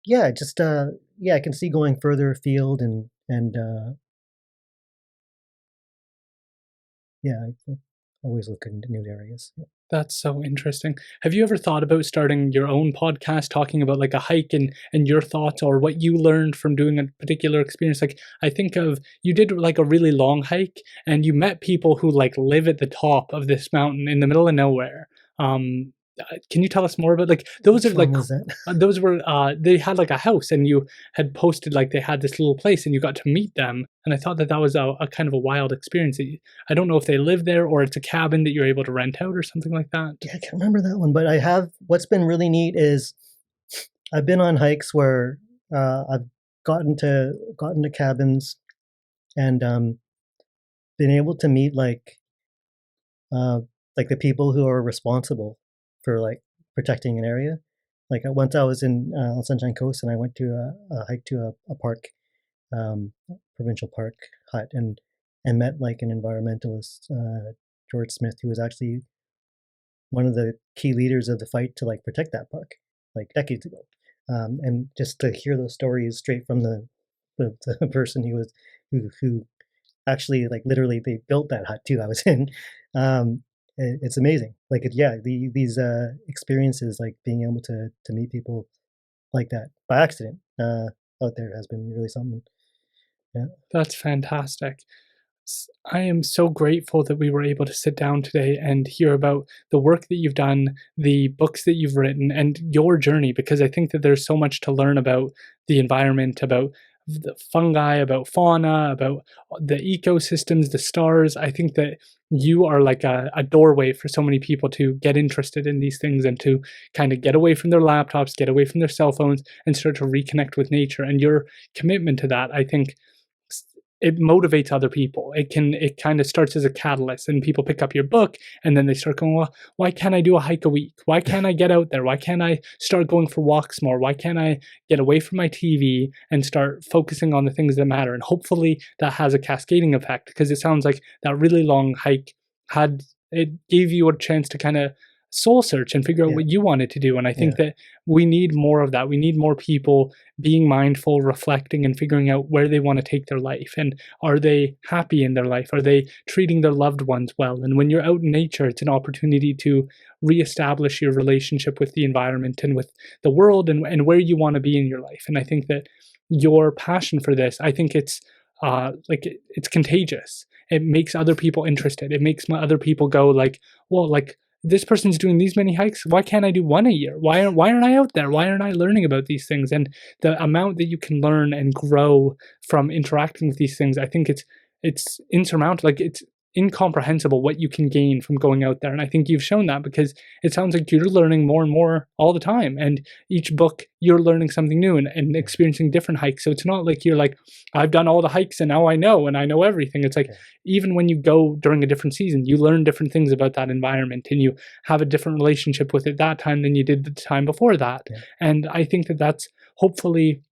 yeah, just I can see going further afield and I always look into new areas. That's so interesting. Have you ever thought about starting your own podcast talking about like a hike and your thoughts or what you learned from doing a particular experience? Like I think of you did like a really long hike and you met people who like live at the top of this mountain in the middle of nowhere. Can you tell us more about like those? Which Are like one was that? those were they had like a house and you had posted like they had this little place and you got to meet them, and I thought that was a kind of a wild experience. I don't know if they live there or it's a cabin that you're able to rent out or something like that. Yeah, I can't remember that one, but I have. What's been really neat is I've been on hikes where I've gotten to cabins and been able to meet the people who are responsible for protecting an area. Once I was in on Sunshine Coast and I went to a hike to a park, provincial park hut, and met an environmentalist, George Smith, who was actually one of the key leaders of the fight to protect that park decades ago. And just to hear those stories straight from the person who was who actually literally they built that hut too I was in. it's amazing. Like, these experiences, like being able to meet people like that by accident out there has been really something. Yeah. That's fantastic. I am so grateful that we were able to sit down today and hear about the work that you've done, the books that you've written, and your journey, because I think that there's so much to learn about the environment, about the fungi, about fauna, about the ecosystems, the stars. I think that you are like a doorway for so many people to get interested in these things and to kind of get away from their laptops, get away from their cell phones, and start to reconnect with nature. And your commitment to that, I think, it motivates other people. It kind of starts as a catalyst, and people pick up your book and then they start going, well, why can't I do a hike a week? Why can't I get out there? Why can't I start going for walks more? Why can't I get away from my TV and start focusing on the things that matter? And hopefully that has a cascading effect, because it sounds like that really long hike it gave you a chance to kind of soul search and figure out what you wanted to do. And I think that we need more of that. We need more people being mindful, reflecting, and figuring out where they want to take their life. And are they happy in their life? Are they treating their loved ones well? And when you're out in nature, it's an opportunity to reestablish your relationship with the environment and with the world, and where you want to be in your life. And I think that your passion for this, I think it's it's contagious. It makes other people interested. It makes other people go like, well, like, this person's doing these many hikes. Why can't I do one a year? Why aren't I out there? Why aren't I learning about these things? And the amount that you can learn and grow from interacting with these things, I think it's insurmountable. Like, it's incomprehensible what you can gain from going out there. And I think you've shown that, because it sounds like you're learning more and more all the time. And each book, you're learning something new and experiencing different hikes. So it's not like you're like, I've done all the hikes and now I know everything. It's like, even when you go during a different season, you learn different things about that environment, and you have a different relationship with it that time than you did the time before that. And I think that that's hopefully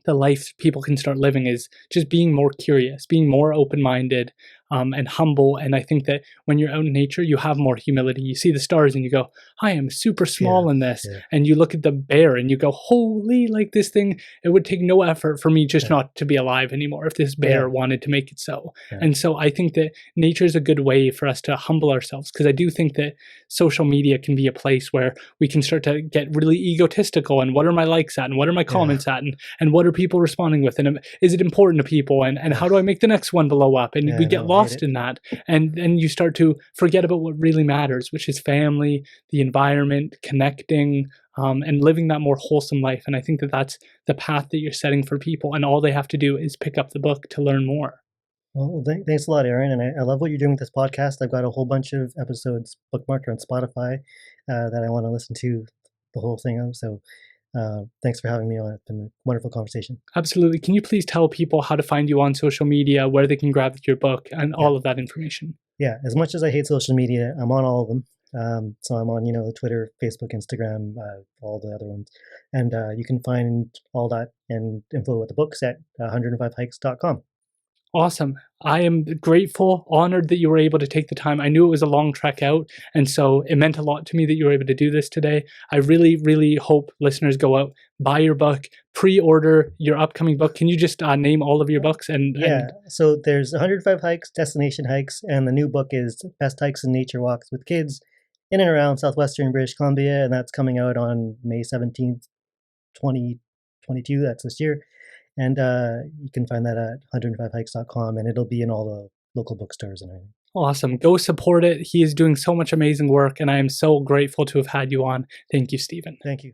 the life people can start living, is just being more curious, being more open-minded, and humble. And I think that when you're out in nature, you have more humility. You see the stars and you go, I am super small in this. And you look at the bear and you go, holy, like, this thing, it would take no effort for me just not to be alive anymore if this bear wanted to make it so. And so I think that nature is a good way for us to humble ourselves, because I do think that social media can be a place where we can start to get really egotistical, and what are my likes at, and what are my comments at, and what are people responding with, and is it important to people, and how do I make the next one blow up? And we get lost in that, and then you start to forget about what really matters, which is family, the environment, connecting, and living that more wholesome life. And I think that that's the path that you're setting for people, and all they have to do is pick up the book to learn more. Well, thanks a lot, Aaron, and I love what you're doing with this podcast. I've got a whole bunch of episodes bookmarked on Spotify that I want to listen to the whole thing of. So thanks for having me on. It's been a wonderful conversation. Absolutely. Can you please tell people how to find you on social media, where they can grab your book, and all of that information? Yeah, as much as I hate social media, I'm on all of them. So I'm on, the Twitter, Facebook, Instagram, all the other ones. And you can find all that and info with the books at 105hikes.com. Awesome. I am grateful, honored that you were able to take the time. I knew it was a long trek out, and so it meant a lot to me that you were able to do this today. I really, really hope listeners go out, buy your book, pre-order your upcoming book. Can you just name all of your books? So there's 105 hikes, destination hikes, and the new book is Best Hikes and Nature Walks with Kids in and around Southwestern British Columbia, and that's coming out on May 17th, 2022. That's this year. And you can find that at 105hikes.com, and it'll be in all the local bookstores and everything. Awesome. Go support it. He is doing so much amazing work, and I am so grateful to have had you on. Thank you, Stephen. Thank you.